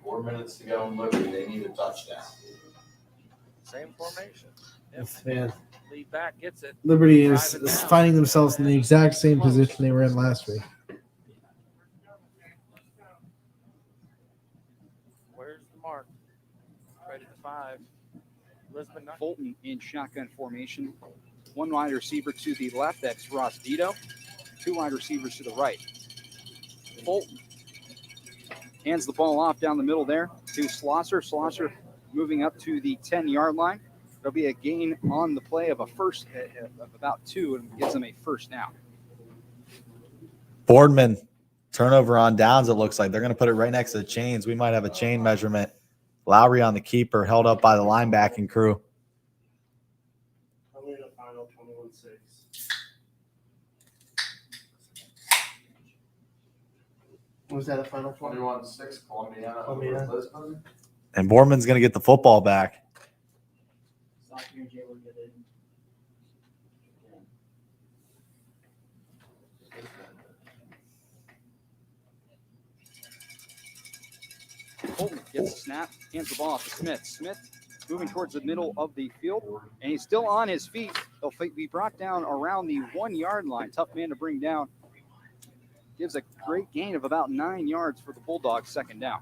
4 minutes to go in Liberty. They need a touchdown. Same formation. Yes, man. Lead back gets it. Liberty is finding themselves in the exact same position they were in last week. Where's the mark? Right at the 5. Lisbon not. Fulton in shotgun formation. 1 wide receiver to the left. That's Ross Dito. 2 wide receivers to the right. Fulton hands the ball off down the middle there to Schlosser. Schlosser moving up to the 10-yard line. There'll be a gain on the play of a first of about 2 and gives them a first down. Boardman, turnover on downs, it looks like. They're going to put it right next to the chains. We might have a chain measurement. Lowry on the keeper, held up by the linebacking crew. Probably the final 21-6. Was that a final 21-6, Columbiana over Columbiana. Lisbon. And Boardman's going to get the football back. Fulton gets the snap, hands the ball off to Smith. Smith moving towards the middle of the field, and he's still on his feet. He'll be brought down around the 1-yard line. Tough man to bring down. Gives a great gain of about 9 yards for the Bulldogs, second down.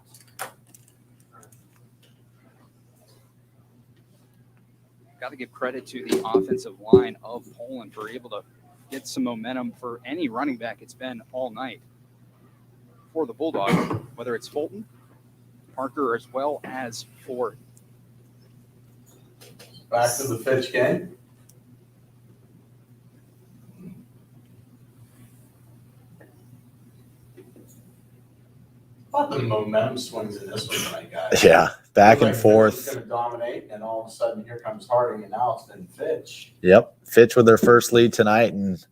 Got to give credit to the offensive line of Poland for able to get some momentum for any running back it's been all night for the Bulldogs, whether it's Fulton, Parker, as well as Ford. Back to the Fitch game. Thought the momentum swings in this one tonight, guys. Yeah, back and Fitch forth. was going to dominate, and all of a sudden here comes Harding, and now it's been Fitch. Yep. Fitch with their first lead tonight, and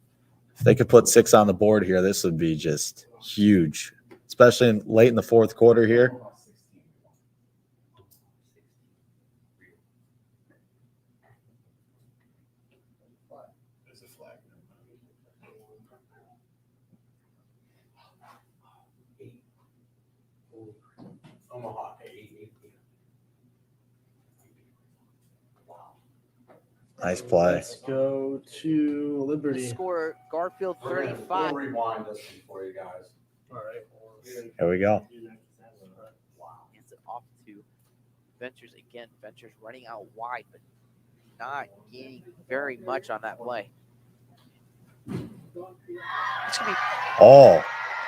If they could put 6 on the board here, this would be just huge, especially late in the fourth quarter here. Omaha. Nice play. Let's go to Liberty. Score Garfield 35. We'll rewind this one for you guys. All right. Here we go. Hands it off to Ventures again. Ventures running out wide, but not gaining very much on that play. It's gonna be Oh.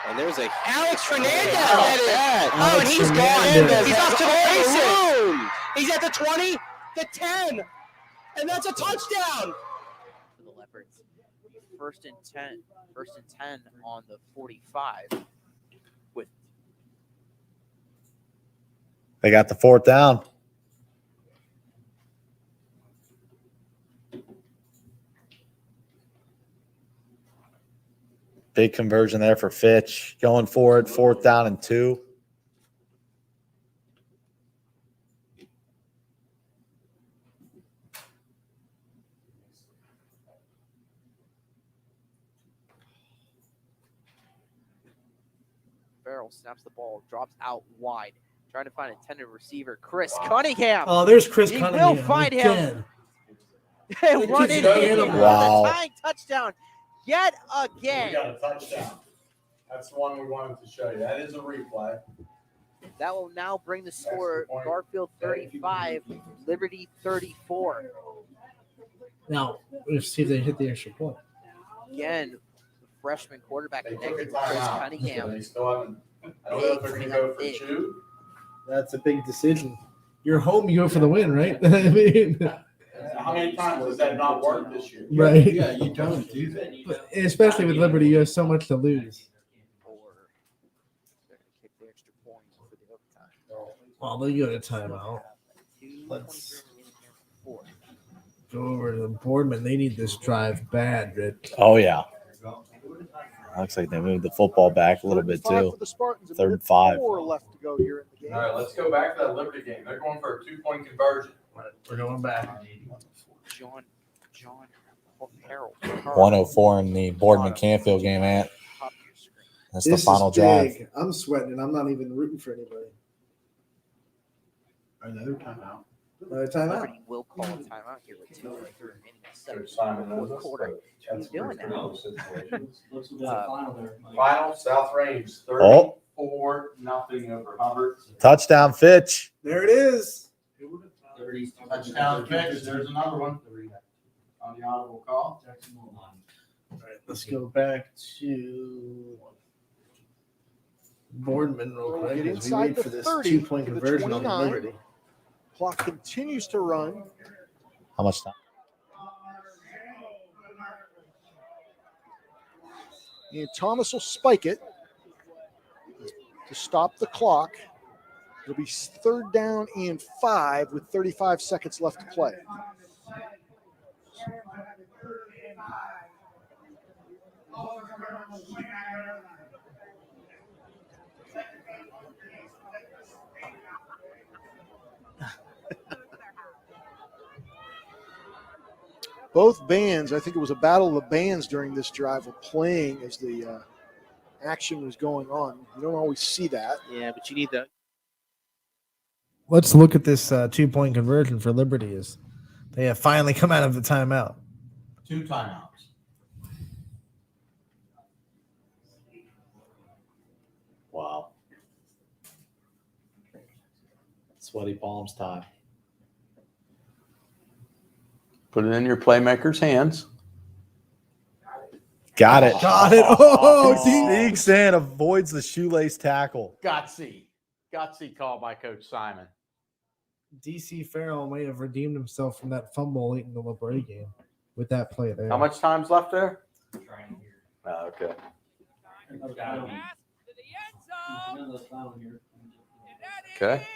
And there's a Alex Fernandez. Oh, and he's gone. He's off to the races. He's at the 20, the 10, and that's a touchdown. For the Leopards, first and 10 on the 45. With They got the 4th down. Big conversion there for Fitch. Going for it, 4th down and 2. Farrell snaps the ball, drops out wide, trying to find a intended receiver. Chris Cunningham. Oh, there's Chris He Cunningham. will find again. him. And run it in. Wow. The tying touchdown yet again. We got a touchdown. That's the one we wanted to show you. That is a replay. That will now bring the score Garfield 35, Liberty 34. Now, let's see if they hit the extra point. Again, the freshman quarterback They took connected a to Chris timeout. Cunningham. They still haven't. I don't know if they're going to go for 2. That's a big decision. You're home, you go for the win, right? I mean, How many times has that not worked this year? right. Yeah, you don't do that. But especially with Liberty, you have so much to lose. They're going to kick the extra point for the overtime. Well, they go to timeout. Let's go over to the Boardman. They need this drive bad, Rich. Oh, yeah. Looks like they moved the football back a little bit, too. For the Spartans, 3rd and 5. 4 left to go here in the game. All right, let's go back to that Liberty game. They're going for a 2-point conversion. We're going back. John Harold. 104 in the Boardman Canfield game, Ant. That's the This final is drive. big. I'm sweating, and I'm not even rooting for anybody. Another timeout. Another timeout. Liberty will call a timeout here with 2 remaining in the Simon knows fourth this, quarter. but What are you doing now? Final South Range Oh. 34-0 over Hubbard. Touchdown, Fitch. There it is. Touchdown pitch. There's another one on the audible call. All right, let's go back to Boardman real quick. Get as we inside wait the for this 30 2-point to the conversion on 29. Liberty. Clock continues to run. How much time? And Thomas will spike it to stop the clock. It'll be 3rd down and 5 with 35 seconds left to play. Both bands, I think it was a battle of the bands during this drive, were playing as the action was going on. You don't always see that. Yeah, but you need the Let's look at this 2-point conversion for Liberty. As they have finally come out of the timeout. 2 timeouts. Wow. Sweaty palms time. Put it in your playmaker's hands. Got it. Got it. Oh, sneaks in, avoids the shoelace tackle. Gutsy call by Coach Simon. DC Farrell may have redeemed himself from that fumble late in the Liberty game with that play there. How much time's left there? Oh, okay. Okay.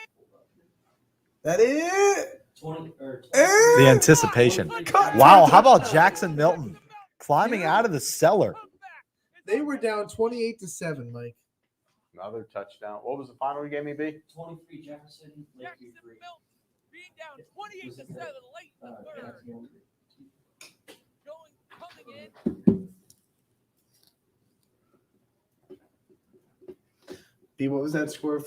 That is The anticipation. Wow, how about Jackson Milton climbing out of the cellar? They were down 28-7, Mike. Another touchdown. What was the final you gave me, B? 23 Jefferson, Lakeview 3. Being down 28-7 late in the third. Coming in. B, what was that score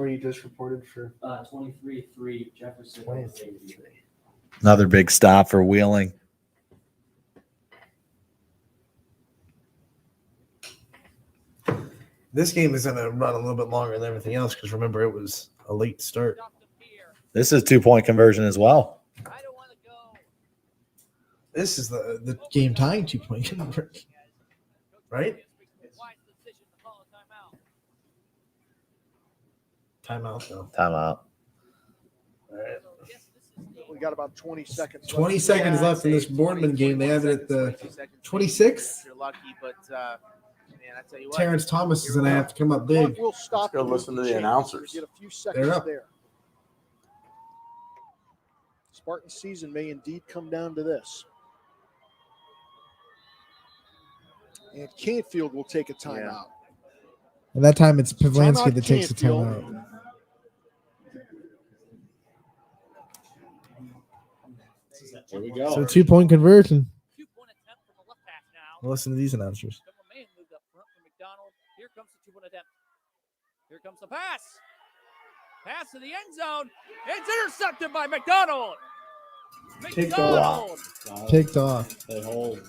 you just reported for? 23-3 Jefferson. 23. Another big stop for Wheeling. This game is going to run a little bit longer than everything else because remember, it was a late start. This is 2-point conversion as well. This is the game tying 2-point conversion. Right? Timeout, though. Timeout. All right. We got about 20 seconds. 20 seconds left in this Boardman game. They have it at the 26th. You're lucky, but man, I tell you what. Terrence Thomas is going to have to come up big. We'll stop. Let's go listen to the announcers. Get a few seconds They're up. there. Spartan season may indeed come down to this. And Canfield will take a timeout. And that time it's Pavlansky Timeout that takes the Canfield. timeout. Here we go. So 2-point conversion. We'll listen to these announcers. Moved up front for McDonald. Here comes the 2-point attempt. Here comes the pass. Pass to the end zone. It's intercepted by McDonald. Picked off. Picked off. They hold.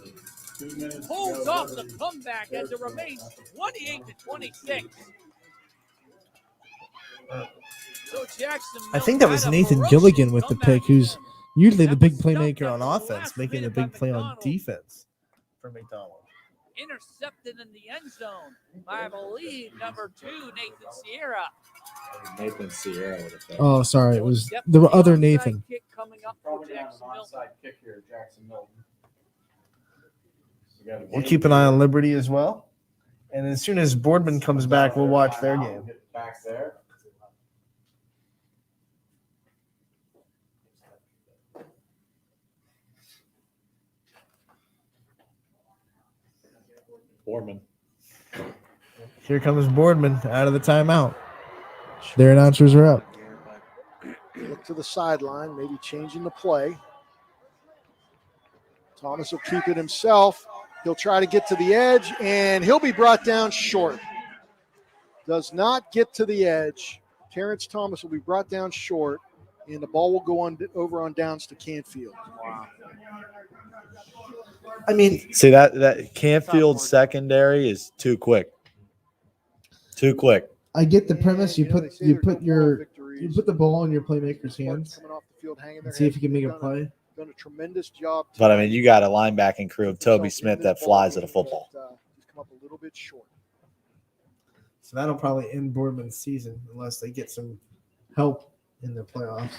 Holds off the comeback as it remains 28-26. So Jackson. I think that was Nathan Gilligan with the pick, who's usually the big playmaker on offense, making the big play on defense for McDonald. Intercepted in the end zone by, I believe, number 2, Nathan Sierra. Nathan Sierra would have been. Oh, sorry. It was the other Nathan. Kick coming up for Jacksonville. Kick here, Jackson Milton. We'll keep an eye on Liberty as well. And as soon as Boardman comes back, we'll watch their game. Back there. Boardman. Here comes Boardman out of the timeout. Their announcers are up. Look to the sideline, maybe changing the play. Thomas will keep it himself. He'll try to get to the edge, and he'll be brought down short. Does not get to the edge. Terrence Thomas will be brought down short, and the ball will go on over on downs to Canfield. Wow. I mean, see that Canfield secondary is too quick. Too quick. I get the premise. You put the ball in your playmaker's hands and see if you can make a play. Done a tremendous job. But I mean, you got a linebacking crew of Toby Smith that flies at a football. Just come up a little bit short. So that'll probably end Boardman's season unless they get some help in the playoffs.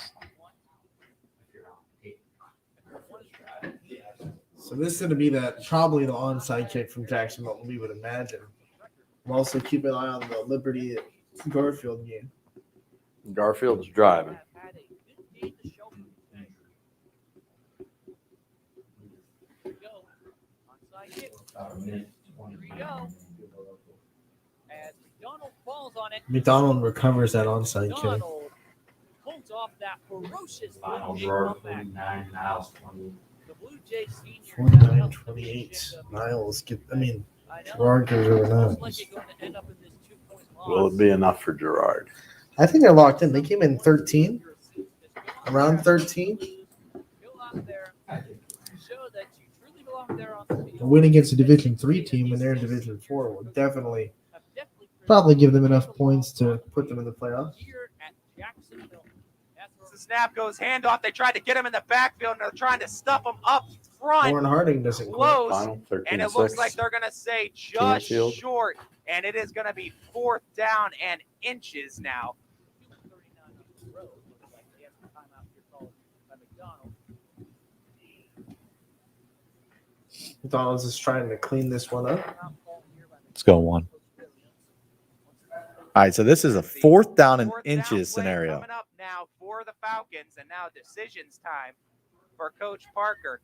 So this is going to be probably the onside kick from Jackson Milton, we would imagine. We'll also keep an eye on the Liberty Garfield game. Garfield's driving. McDonald recovers that onside kick. Holds off that ferocious Final Blue Jay draw, comeback. 49 Niles, 20. The Blue Jay senior 49-28. Niles Gerard goes over Niles. Will it be enough for Gerard? I think they're locked in. They came in 13, around 13. A win against a Division III team when they're in Division IV will definitely probably give them enough points to put them in the playoffs. The snap goes handoff. They tried to get him in the backfield, and they're trying to stuff him up front. Warren Harding doesn't close, Final, and it looks like they're going to say just Canfield. short, and it is going to be 4th down and inches now. McDonald's is trying to clean this one up. Let's go one. All right, so this is a 4th down and inches scenario. Coming up now for the Falcons, and now decisions time for Coach Parker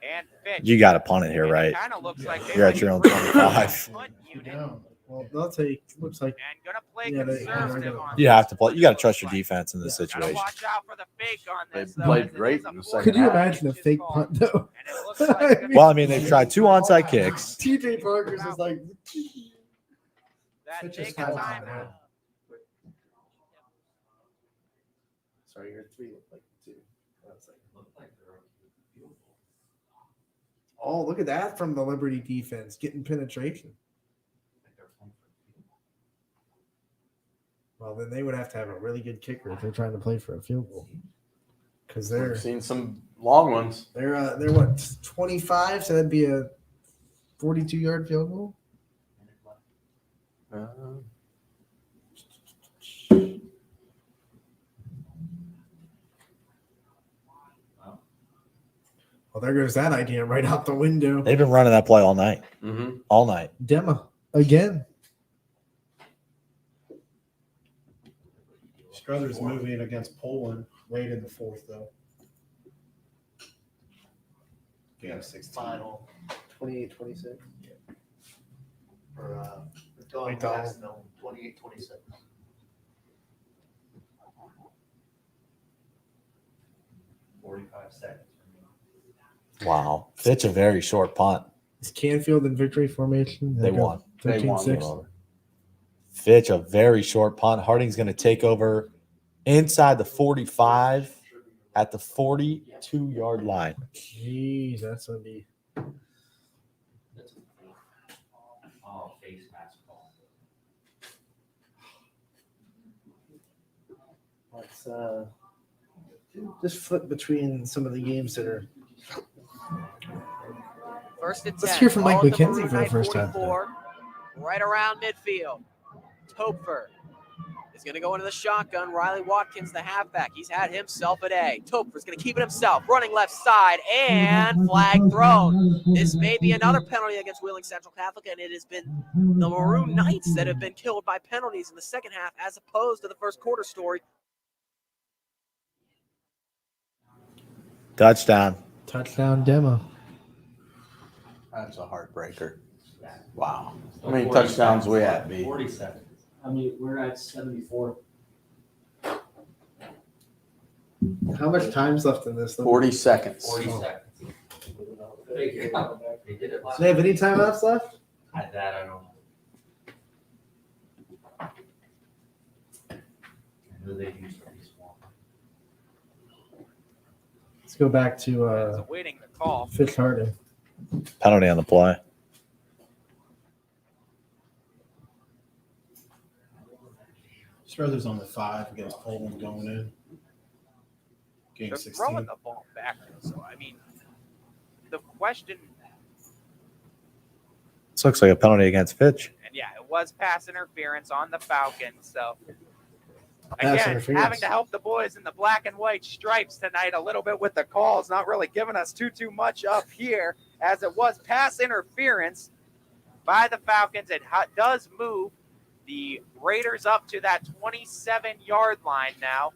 and Fitch. You got to punt it here, right? Kind of looks like they You're might at your be own bringing 25. a punt unit Yeah. Well, they'll take. Looks like. and gonna play Yeah, they're conservative gonna- on You have to play. You got to trust your defense in this Gotta situation. watch out for the fake on They this. though, played as it great is a in the fourth Could you second half. imagine a fake punt though? And it looks like Well, I mean, they've tried 2 onside kicks. TJ Parker's is like. that Such a take a small timeout. timeout. Sorry, you're 3 look like 2. Oh, look at that from the Liberty defense getting penetration. Well, then they would have to have a really good kicker if they're trying to play for a field goal. Because they're We've seen some long ones. they're what 25, so that'd be a 42-yard field goal. Well, there goes that idea right out the window. They've been running that play all night. Mm-hmm. All night. Dema again. Struthers moving against Poland late in the 4th, though. Game 16. Final 28-26. Or Wait, Jacksonville, 28-26. Wow. Fitch a very short punt. Is Canfield in victory formation? They won. 13-6. Fitch a very short punt. Harding's going to take over inside the 45 at the 42-yard line. Jeez, that's gonna be. Let's just flip between some of the games that are. First and 10. Let's hear from Mike Ball at the McKenzie Maroon for the Knight first time. 44, right around midfield. Topfer is going to go into the shotgun. Riley Watkins, the halfback. He's had himself a day. Topfer's going to keep it himself. Running left side and flag thrown. This may be another penalty against Wheeling Central Catholic, and it has been the Maroon Knights that have been killed by penalties in the second half as opposed to the first quarter story. Touchdown. Touchdown demo. That's a heartbreaker. Wow. How many touchdowns we at, B? 40 seconds. I mean, we're at 74. How much time's left in this? 40 seconds. 40 seconds. They did it last Do they have any timeouts left? At that, I don't know. I know they used to be small. Let's go back to Awaiting the call. Fitch Harding. Penalty on the play. Struthers on the 5 against Poland going in. Game They're 16. throwing the ball back. So, I mean, the question, This looks like a penalty against Fitch. and yeah, it was pass interference on the Falcons. So, Pass again, interference. having to help the boys in the black and white stripes tonight a little bit with the calls, not really giving us too much up here, as it was pass interference by the Falcons. It does move the Raiders up to that 27-yard line now.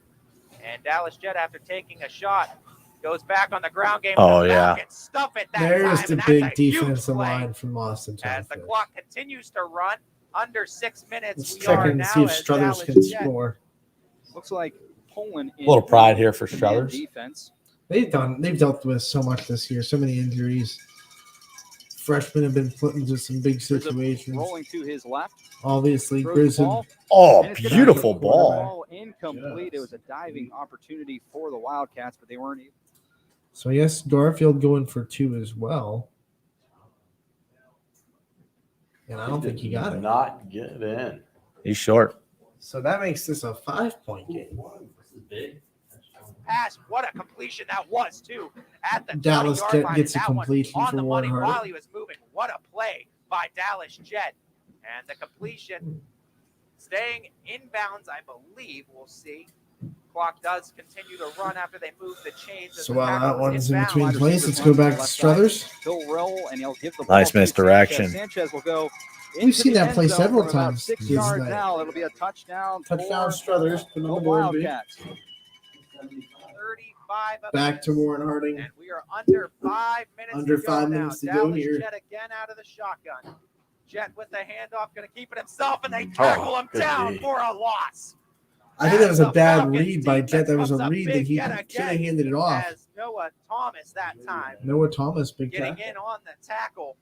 And Dallas Jet, after taking a shot, goes back on the ground game. Oh, The yeah. Falcons stuff it that There's time, the and that's big a huge defensive play. line from Austin. As the clock continues to run under 6 minutes, Let's we check are in and now see if as Struthers Dallas can Jet score. Looks like Poland. A little pride here for in Struthers. defense. They've dealt with so much this year, so many injuries. Freshmen have been put into some big situations. Rolling to his left. Obviously, Throws the Grissom. ball. Oh, And it's gonna beautiful be ball. Incomplete. It was a diving opportunity for the Wildcats, but they weren't able. So yes, Garfield going for 2 as well. And I don't think he got it. Not get in. He's short. So that makes this a 5-point game. pass. What a completion that was, too, at the Dallas 20-yard Jet line. gets a And that one completion on for the Warren money Harding. while he was moving. What a play by Dallas Jet. And the completion staying inbounds, I believe. We'll see. Clock does continue to run after they move the chains. as So the while tackle that one's in inbounds. between plays, let's go back to Struthers. He'll roll and he'll give the ball Nice to misdirection. Sanchez will go. We've into seen the that end play zone several from about times 6 this yards night. now. It'll be a touchdown. Touchdown for Struthers. Put the on the board, B. Wildcats. 5 of Back to Warren Harding. and we are under 5 minutes Under to go 5 now. minutes to go Dallas here. Jet again out of the shotgun. Jet with the handoff, going to keep it himself, and they tackle him good down D. for a loss. I think that was a The bad Falcons read by Jet. That was a comes up read that big he yet should have again handed it off. As Noah Thomas that time Noah Thomas, big getting tackle. in on the tackle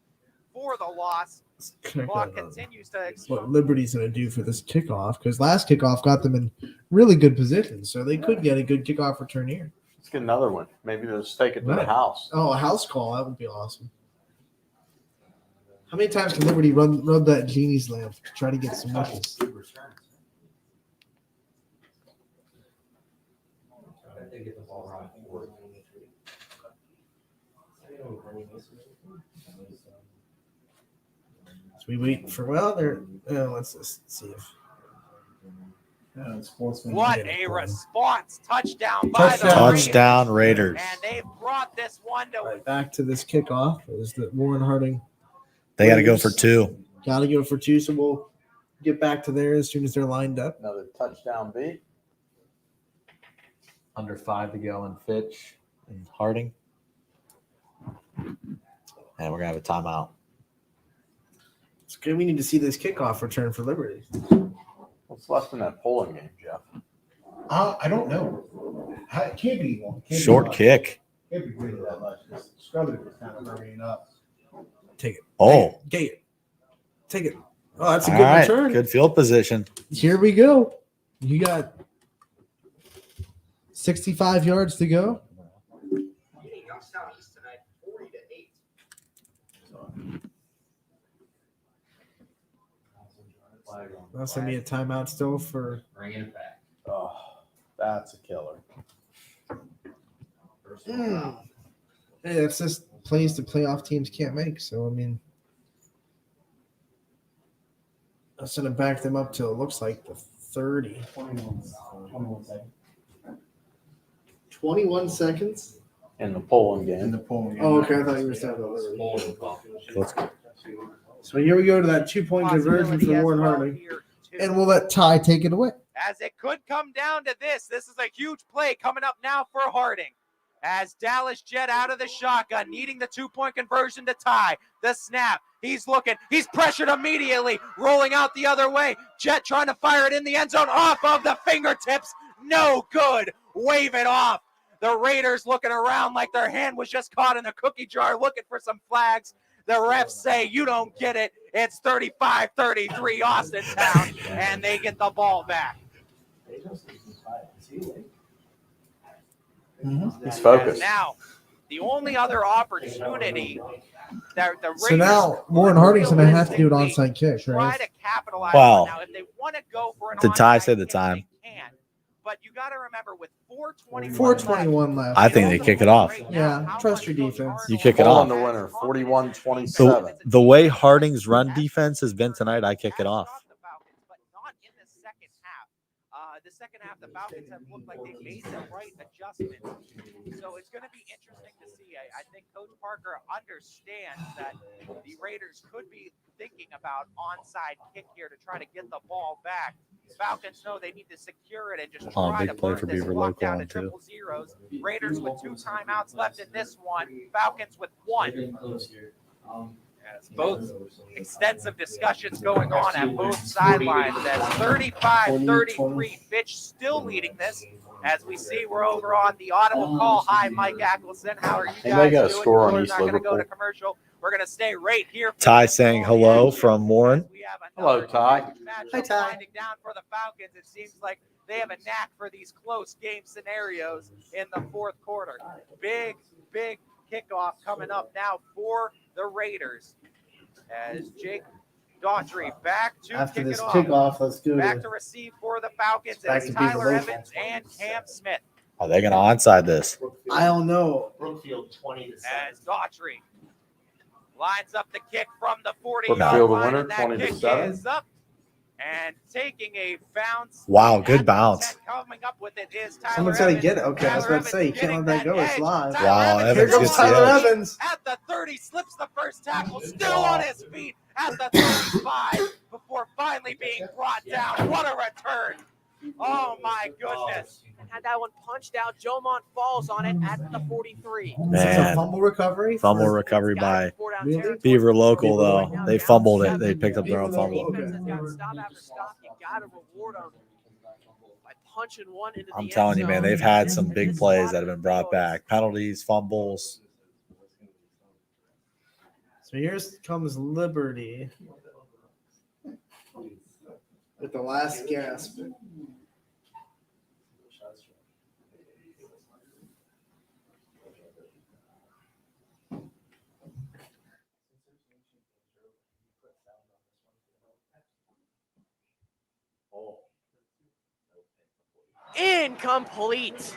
for the loss. Check Clock out continues to what Liberty's going to do for this kickoff, because last kickoff got them in really good position, so they could get a good kickoff return here. Let's get another one. Maybe they'll just take it to the Right. house. Oh, a house call. That would be awesome. How many times can Liberty rub that genie's lamp to try to get some wishes? So we wait for, let's just see if. What a response. Touchdown by the Touchdown Raiders. And they've brought this one to Back to this kickoff is that Warren Harding. They got to go for 2. Got to go for 2, so we'll get back to there as soon as they're lined up. Another touchdown beat. Under 5 to go in Fitch and Harding. And we're going to have a timeout. It's good. We need to see this kickoff return for Liberty. What's left in that polling game, Jeff? I don't know. It can't be long. Short kick. Can't be really that much. Scrubbing was kind of hurrying up. Take it. Oh. Take it. Take it. Oh, that's a All good right. return. Good field position. Here we go. You got 65 yards to go. That's going to be a timeout still for. Bringing it back. Oh, that's a killer. Hey, that's just plays the playoff teams can't make. So, I mean, that's going to back them up till it looks like the 30. 21 seconds? In the polling game. Oh, okay. I thought you were saying about Liberty. So here we go to that 2-point conversion for Warren Harding. And we'll let Ty take it away. as it could come down to this. This is a huge play coming up now for Harding. As Dallas Jet out of the shotgun, needing the 2-point conversion to tie. The snap. He's looking. He's pressured immediately. Rolling out the other way. Jet trying to fire it in the end zone off of the fingertips. No good. Wave it off. The Raiders looking around like their hand was just caught in a cookie jar looking for some flags. The refs say, you don't get it. It's 35-33 Austintown, and they get the ball back. He's focused. Now, the only other opportunity that the Raiders So now Warren Harding's going to have to do an onside kick, try right? to capitalize Wow. on. Now, if they want to go for an Did Ty onside say the kick, time? they can. But you got to remember, with 4:21 4:21 left. I think they kick it off. Yeah, trust your defense. You kick it Ball off. on the winner, 41-27. The way Harding's run defense has been tonight, I kick it off. The second half, the Falcons have looked like they made the right adjustments. So it's going to be interesting to see. I think Coach Parker understands that the Raiders could be thinking about onside kick here to try to get the ball back. Falcons know they need to secure it and just try big to play burn for this Beaver clock Local down on to two. triple zeros. Raiders with 2 timeouts left in this one. Falcons with 1. As both extensive discussions going on at both sidelines. As 35-33, Fitch still leading this. As we see, we're over on the Audible call. Hi, Mike Ackelson. How are you Anybody guys got a doing? score on We're East not going to go to Liverpool? commercial. We're going to stay right here. for Ty this saying call. hello from Warren. Hello, Ty. Hi, Ty. Winding down for the Falcons. It seems like they have a knack for these close game scenarios in the fourth quarter. Big kickoff coming up now for the Raiders. As Jake Daughtry back to After kick this it off. kickoff, let's go Back to to receive for the Falcons. back It's to Beaver Tyler Local. Evans and Cam Smith. Are they going to onside this? I don't know. Brookfield 20-7. As Daughtry lines up the kick from the 40-yard Brookfield the line, winner, and that kick 20-7. is up and taking a bounce. Wow, good bounce. Coming up with it is Tyler Someone's got to Evans. get it. Okay, I was about to say, you can't let that go. It's live. Wow, Here Evans comes gets the Tyler edge. Evans. At the 30, slips the first tackle, still on his feet at the 35 before finally being brought down. What a return. Oh my goodness. And had that one punched out. Jomont falls on it at the 43. This is a Man. fumble recovery. Fumble for- recovery by Really? Beaver Local, though. Local. They fumbled it. They picked up their own Beaver fumble. Local, Defense has got stop after stop. You got to reward them by punching one into the I'm end telling you, man, zone. they've had some big plays that have been brought back. Penalties, fumbles. So here comes Liberty with the last gasp. Incomplete.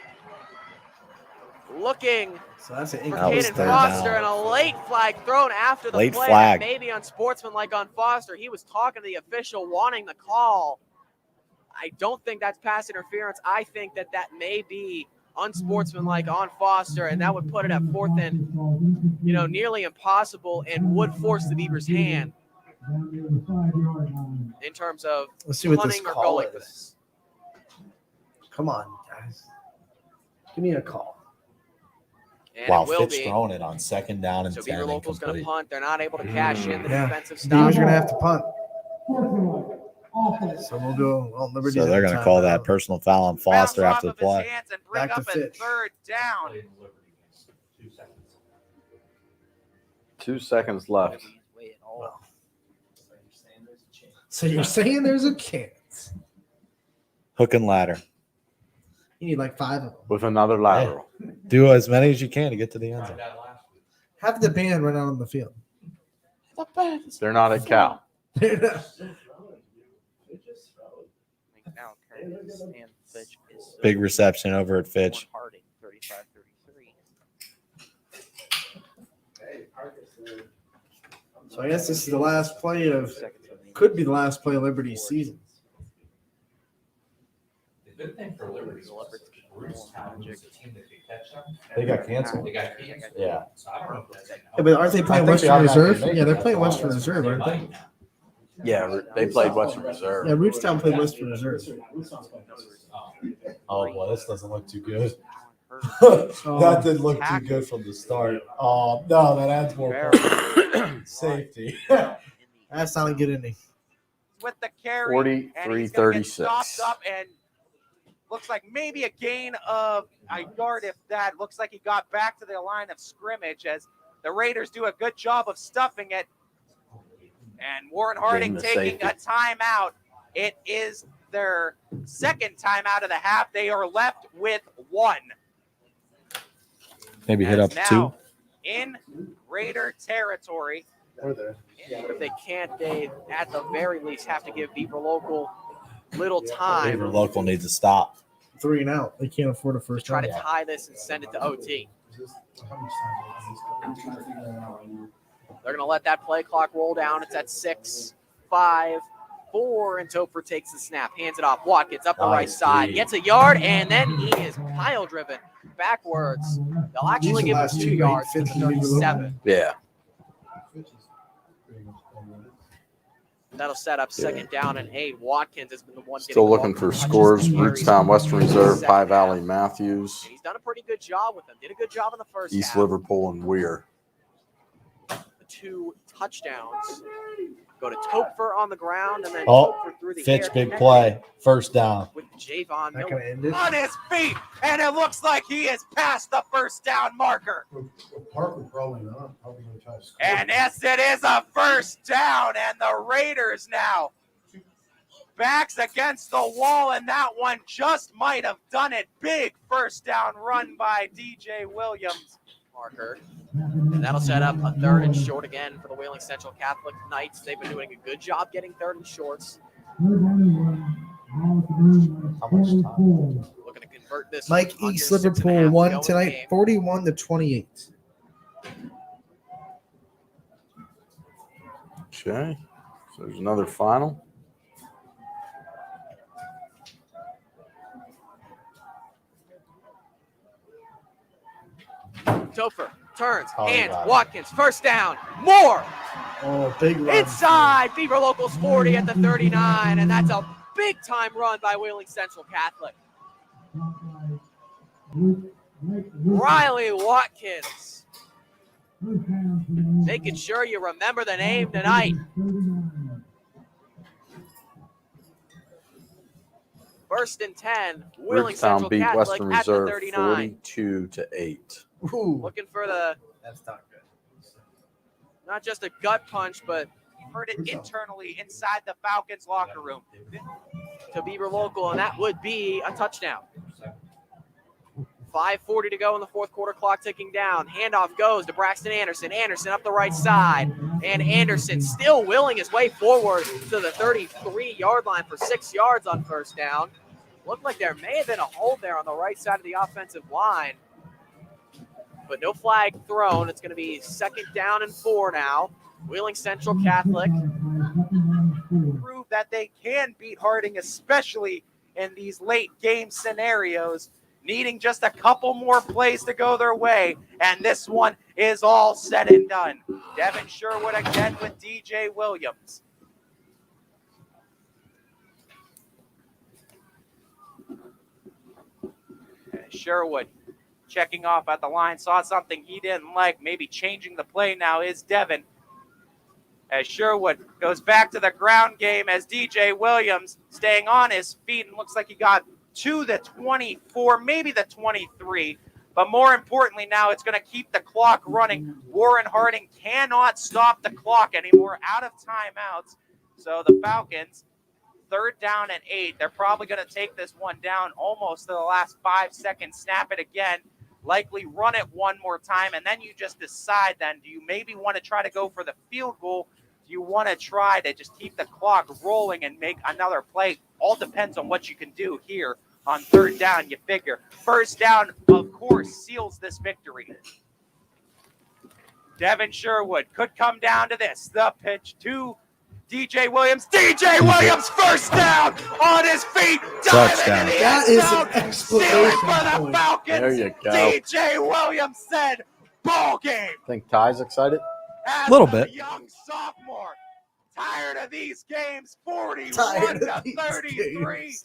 Looking So that's an for That was Caden third Foster down. and a late flag thrown after the Late play. flag. Maybe unsportsmanlike on Foster. He was talking to the official wanting the call. I don't think that's pass interference. I think that may be unsportsmanlike on Foster, and that would put it at 4th and, nearly impossible, and would force the Beavers' hand in terms of Let's see what this punting or call going for is. this. Come on, guys. Give me a call. And Wow, it will Fitz be. throwing it on 2nd down and So 10 Beaver Local's going to incomplete. punt. They're not able to cash in the Yeah. defensive stop. Beavers are going to have to punt. So we'll go. Well, Liberty's So they're in going to call timeout. that personal foul on Foster Bounce after the off of his play. hands and bring Back to up a Fitch. 3rd down. 2 seconds left. So you're saying there's a chance? Hook and ladder. You need like 5 of them. With another lateral. Do as many as you can to get to the end zone. Have the band run out on the field. They're not at Cal. Now Curtis and Fitch is Big reception over at Fitch. Harding, 35-33. So I guess this is the last play of, could be the last play of Liberty's season. The good thing for Liberty was Bruce Town was a team that could catch them. They got canceled. They got canceled. Yeah. So I don't know if that's Yeah, but aren't they playing I think they Western Reserve? automatically make Yeah, it. they're That's playing why. Western Reserve, aren't they? Yeah, they played Western Reserve. Yeah, Rootstown played Western Reserve. Oh, boy, this doesn't look too good. That didn't look too good from the start. Oh, no, that adds more safety. That's not a good inning. With the carry. 43-36. Stopped up and looks like maybe a gain of a yard if that. Looks like he got back to the line of scrimmage as the Raiders do a good job of stuffing it. And Warren Harding the taking safety. a timeout. It is their 2nd timeout of the half. They are left with 1. Maybe hit up As 2. now in Raider territory. If they can't, they at the very least have to give Beaver Local little time. Beaver Local needs to stop. 3 and out. They can't afford a first Try down. to tie this and send it to OT. They're going to let that play clock roll down. It's at 6, 5, 4, and Topher takes the snap, hands it off. Watkins up the right Nice side, D. gets a yard, and then he is pile driven backwards. They'll actually give him 2 yards to the 37. Yeah. That'll set up 2nd down and 8. Watkins has been the one Still getting looking the for touches scores. and carries Rootstown, Western in the Reserve, second Pie half. Valley, Matthews, And he's done a pretty good job with them. Did a good job in the first East half. Liverpool, and Weir. The 2 touchdowns go to Topher on the ground, and then Oh, Topher through the Fitch, air. big connecting play. First down. With Javon That gonna end it? Miller on his feet, and it looks like he is past the first down marker. Parker probably not. Probably going to try to score. And yes, it is a first down, and the Raiders now backs against the wall, and that one just might have done it. Big first down run by DJ Williams. Marker. And that'll set up a 3rd and short again for the Wheeling Central Catholic Knights. They've been doing a good job getting 3rd and shorts. Looking to convert this. Mike under East 6.5 Liverpool to won go in the tonight, game. 41-28. Okay. So there's another final. Topher turns, Oh, hands, God. Watkins, first down, more Oh, big run. inside Beaver Locals 40 at the 39, and that's a big time run by Wheeling Central Catholic. Riley Watkins. Making sure you remember the name tonight. First and 10, Wheeling Bridgetown Central beat Catholic Western at the Reserve 39. 42-8. Looking for the, That's not good. not just a gut punch, but heard it internally inside the Falcons locker room to Beaver Local, and that would be a touchdown. 5:40 to go in the fourth quarter, clock ticking down. Handoff goes to Braxton Anderson. Anderson up the right side, and Anderson still willing his way forward to the 33-yard line for 6 yards on first down. Looked like there may have been a hold there on the right side of the offensive line, but no flag thrown. It's going to be 2nd down and 4 now. Wheeling Central Catholic Prove that they can beat Harding, especially in these late game scenarios, needing just a couple more plays to go their way, and this one is all said and done. Devin Sherwood again with DJ Williams. And Sherwood checking off at the line, saw something he didn't like, maybe changing the play now is Devin. As Sherwood goes back to the ground game as DJ Williams staying on his feet, and looks like he got to the 24, maybe the 23. But more importantly now, it's going to keep the clock running. Warren Harding cannot stop the clock anymore, out of timeouts. So the Falcons, 3rd down and 8. They're probably going to take this one down almost to the last 5 seconds, snap it again, likely run it one more time, and then you just decide then, do you maybe want to try to go for the field goal? Do you want to try to just keep the clock rolling and make another play? All depends on what you can do here on 3rd down, you figure. 1st down, of course, seals this victory. Devin Sherwood could come down to this. The pitch to DJ Williams. DJ Williams, 1st down on his feet. Touchdown. That is an exclamation For the point. Falcons. There you go. DJ Williams said, ball game. Think Ty's excited? As Little a bit. young sophomore, tired of these games, 41 Tired of to these 33.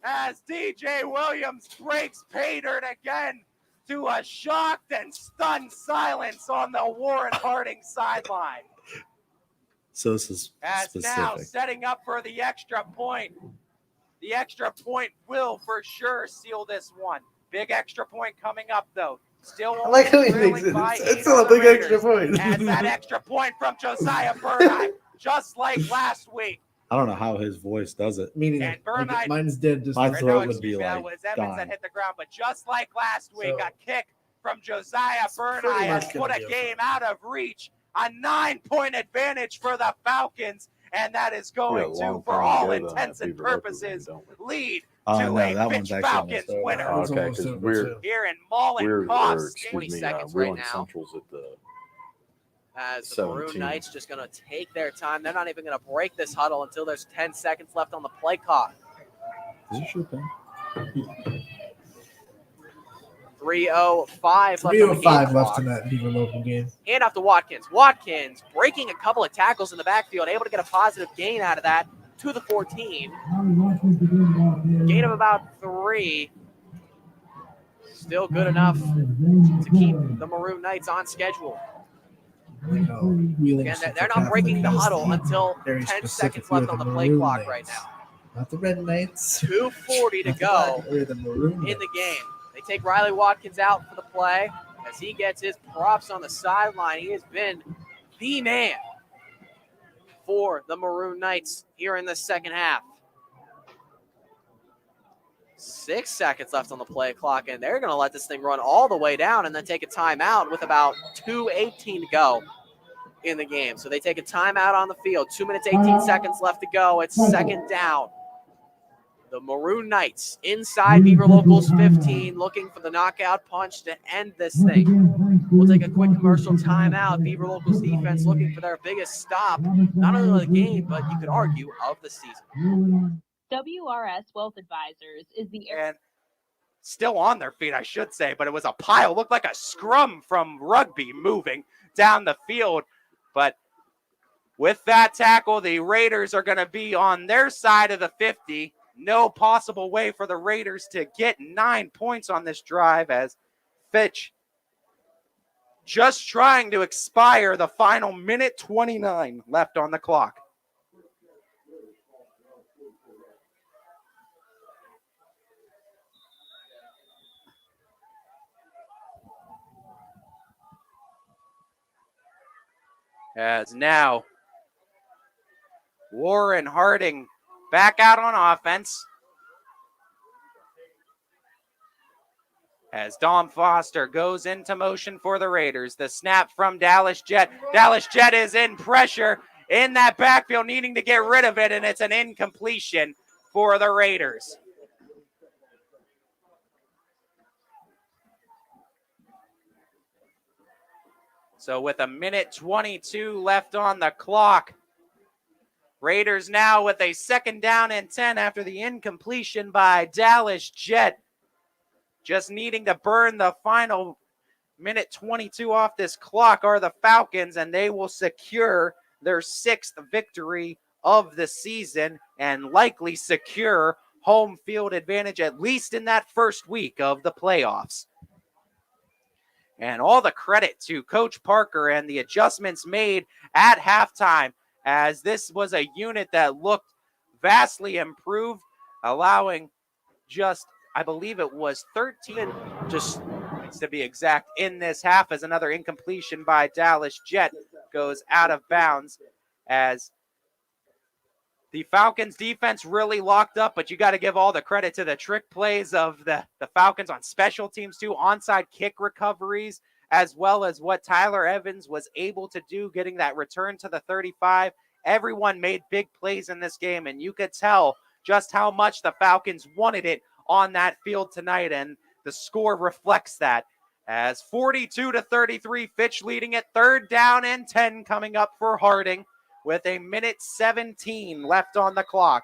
As DJ Williams breaks pay dirt again to a shocked and stunned silence on the Warren Harding sideline. So this is As now specific. setting up for the extra point. The extra point will for sure seal this one. Big extra point coming up though. Still I like how he trailing makes it. by It's 8 still on a the big extra Raiders. point. And that extra point from Josiah Burnham, just like last week. I don't know how his voice does it. Meaning, And Burnham, mine's dead. Just My or no, throat would excuse be me, that like was Evans that dying. hit the ground, but just like last week, So- a kick from Josiah Burnham pretty has much put gonna a be a game out of reach. A 9-point advantage for the Falcons, and that is going to, for all intents and purposes, lead Oh, to no, a that Finch one's actually Falcons almost over. winner. Oh, okay, almost because over, we're too. Here in Mullen we're Costs, 20 seconds right Wheeling now. Central's at the As the Maroon 17. Knights just going to take their time. They're not even going to break this huddle until there's 10 seconds left on the play clock. Is it your pen? 3:05 left on the 3:05 game left clock. in that Beaver local game. Hand off to Watkins. Watkins breaking a couple of tackles in the backfield, able to get a positive gain out of that to the 14. Gain of about 3. Still good enough to keep the Maroon Knights on schedule. Again, they're not breaking the huddle until 10 seconds left on the play clock right now. Not the Red Knights. 2:40 to Not the go Black- or the Maroon in the game. They take Riley Watkins out for the play as he gets his props on the sideline. He has been the man for the Maroon Knights here in the second half. 6 seconds left on the play clock, and they're going to let this thing run all the way down and then take a timeout with about 2:18 to go in the game. So they take a timeout on the field. 2 minutes, 18 seconds left to go. It's 2nd down. The Maroon Knights inside Beaver Locals 15, looking for the knockout punch to end this thing. We'll take a quick commercial timeout. Beaver Locals defense looking for their biggest stop, not only of the game, but you could argue of the season. WRS Wealth Advisors is the And still on their feet, I should say, but it was a pile. Looked like a scrum from rugby moving down the field. But With that tackle, the Raiders are going to be on their side of the 50. No possible way for the Raiders to get 9 points on this drive as Fitch just trying to expire the final minute 29 left on the clock. As now Warren Harding back out on offense. As Dom Foster goes into motion for the Raiders. The snap from Dallas Jett. Dallas Jett is in pressure in that backfield, needing to get rid of it, and it's an incompletion for the Raiders. So with a minute 22 left on the clock, Raiders now with a 2nd down and 10 after the incompletion by Dallas Jett. Just needing to burn the final minute 22 off this clock are the Falcons, and they will secure their 6th victory of the season and likely secure home field advantage, at least in that first week of the playoffs. And all the credit to Coach Parker and the adjustments made at halftime, as this was a unit that looked vastly improved, allowing just, I believe it was 13, just to be exact, in this half, as another incompletion by Dallas Jett goes out of bounds, as the Falcons defense really locked up, but you got to give all the credit to the trick plays of the Falcons on special teams too, onside kick recoveries, as well as what Tyler Evans was able to do, getting that return to the 35. Everyone made big plays in this game, and you could tell just how much the Falcons wanted it on that field tonight, and the score reflects that. As 42-33, Fitch leading it, 3rd down and 10 coming up for Harding, with a minute 17 left on the clock.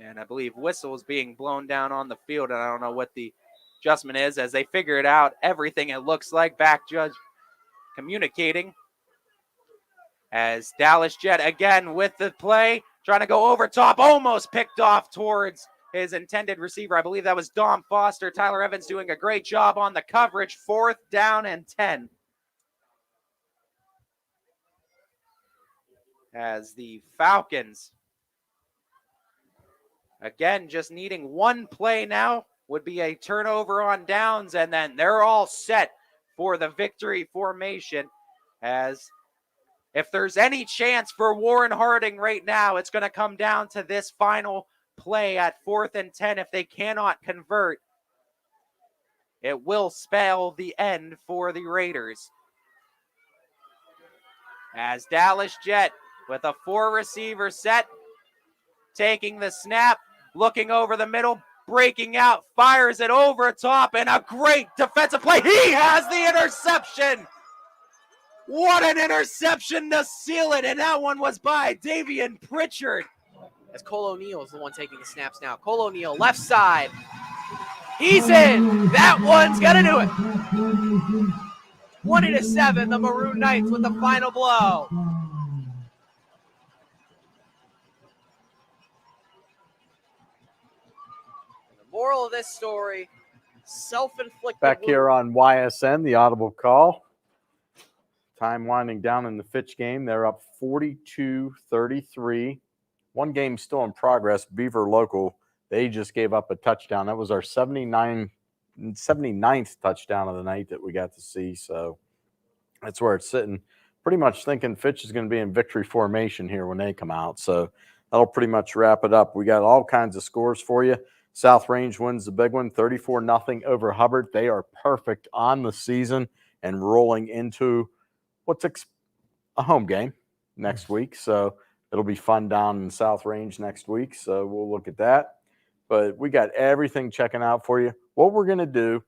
And I believe whistles being blown down on the field, and I don't know what the adjustment is, as they figure it out. Everything, it looks like, back judge communicating. As Dallas Jett again with the play, trying to go over top, almost picked off towards his intended receiver. I believe that was Dom Foster. Tyler Evans doing a great job on the coverage. 4th down and 10. As the Falcons, again, just needing one play now, would be a turnover on downs, and then they're all set for the victory formation. As if there's any chance for Warren Harding right now, it's going to come down to this final play at 4th and 10. If they cannot convert, it will spell the end for the Raiders. As Dallas Jett with a 4-receiver set, taking the snap, looking over the middle, breaking out, fires it over top, and a great defensive play. He has the interception. What an interception to seal it, and that one was by Davian Pritchard. As Cole O'Neill is the one taking the snaps now. Cole O'Neill, left side. He's in. That one's going to do it. 20-7, the Maroon Knights with the final blow. The moral of this story, self-inflicted. Back here on YSN, the Audible call. Time winding down in the Fitch game. They're up 42-33. One game still in progress. Beaver Local, they just gave up a touchdown. That was our 79th touchdown of the night that we got to see. So that's where it's sitting. Pretty much thinking Fitch is going to be in victory formation here when they come out. So that'll pretty much wrap it up. We got all kinds of scores for you. South Range wins the big one, 34-0 over Hubbard. They are perfect on the season and rolling into what's a home game next week. So it'll be fun down in South Range next week. So we'll look at that. But we got everything checking out for you. What we're going to do,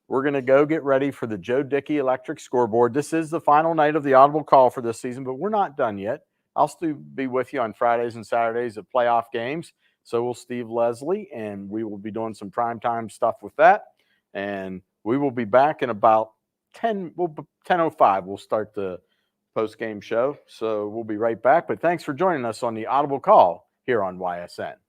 we're going to go get ready for the Joe Dickey Electric Scoreboard. This is the final night of the Audible call for this season, but we're not done yet. I'll still be with you on Fridays and Saturdays at playoff games. So will Steve Leslie, and we will be doing some primetime stuff with that. And we will be back in about 10:05. We'll start the post game show. So we'll be right back. But thanks for joining us on the Audible Call here on YSN.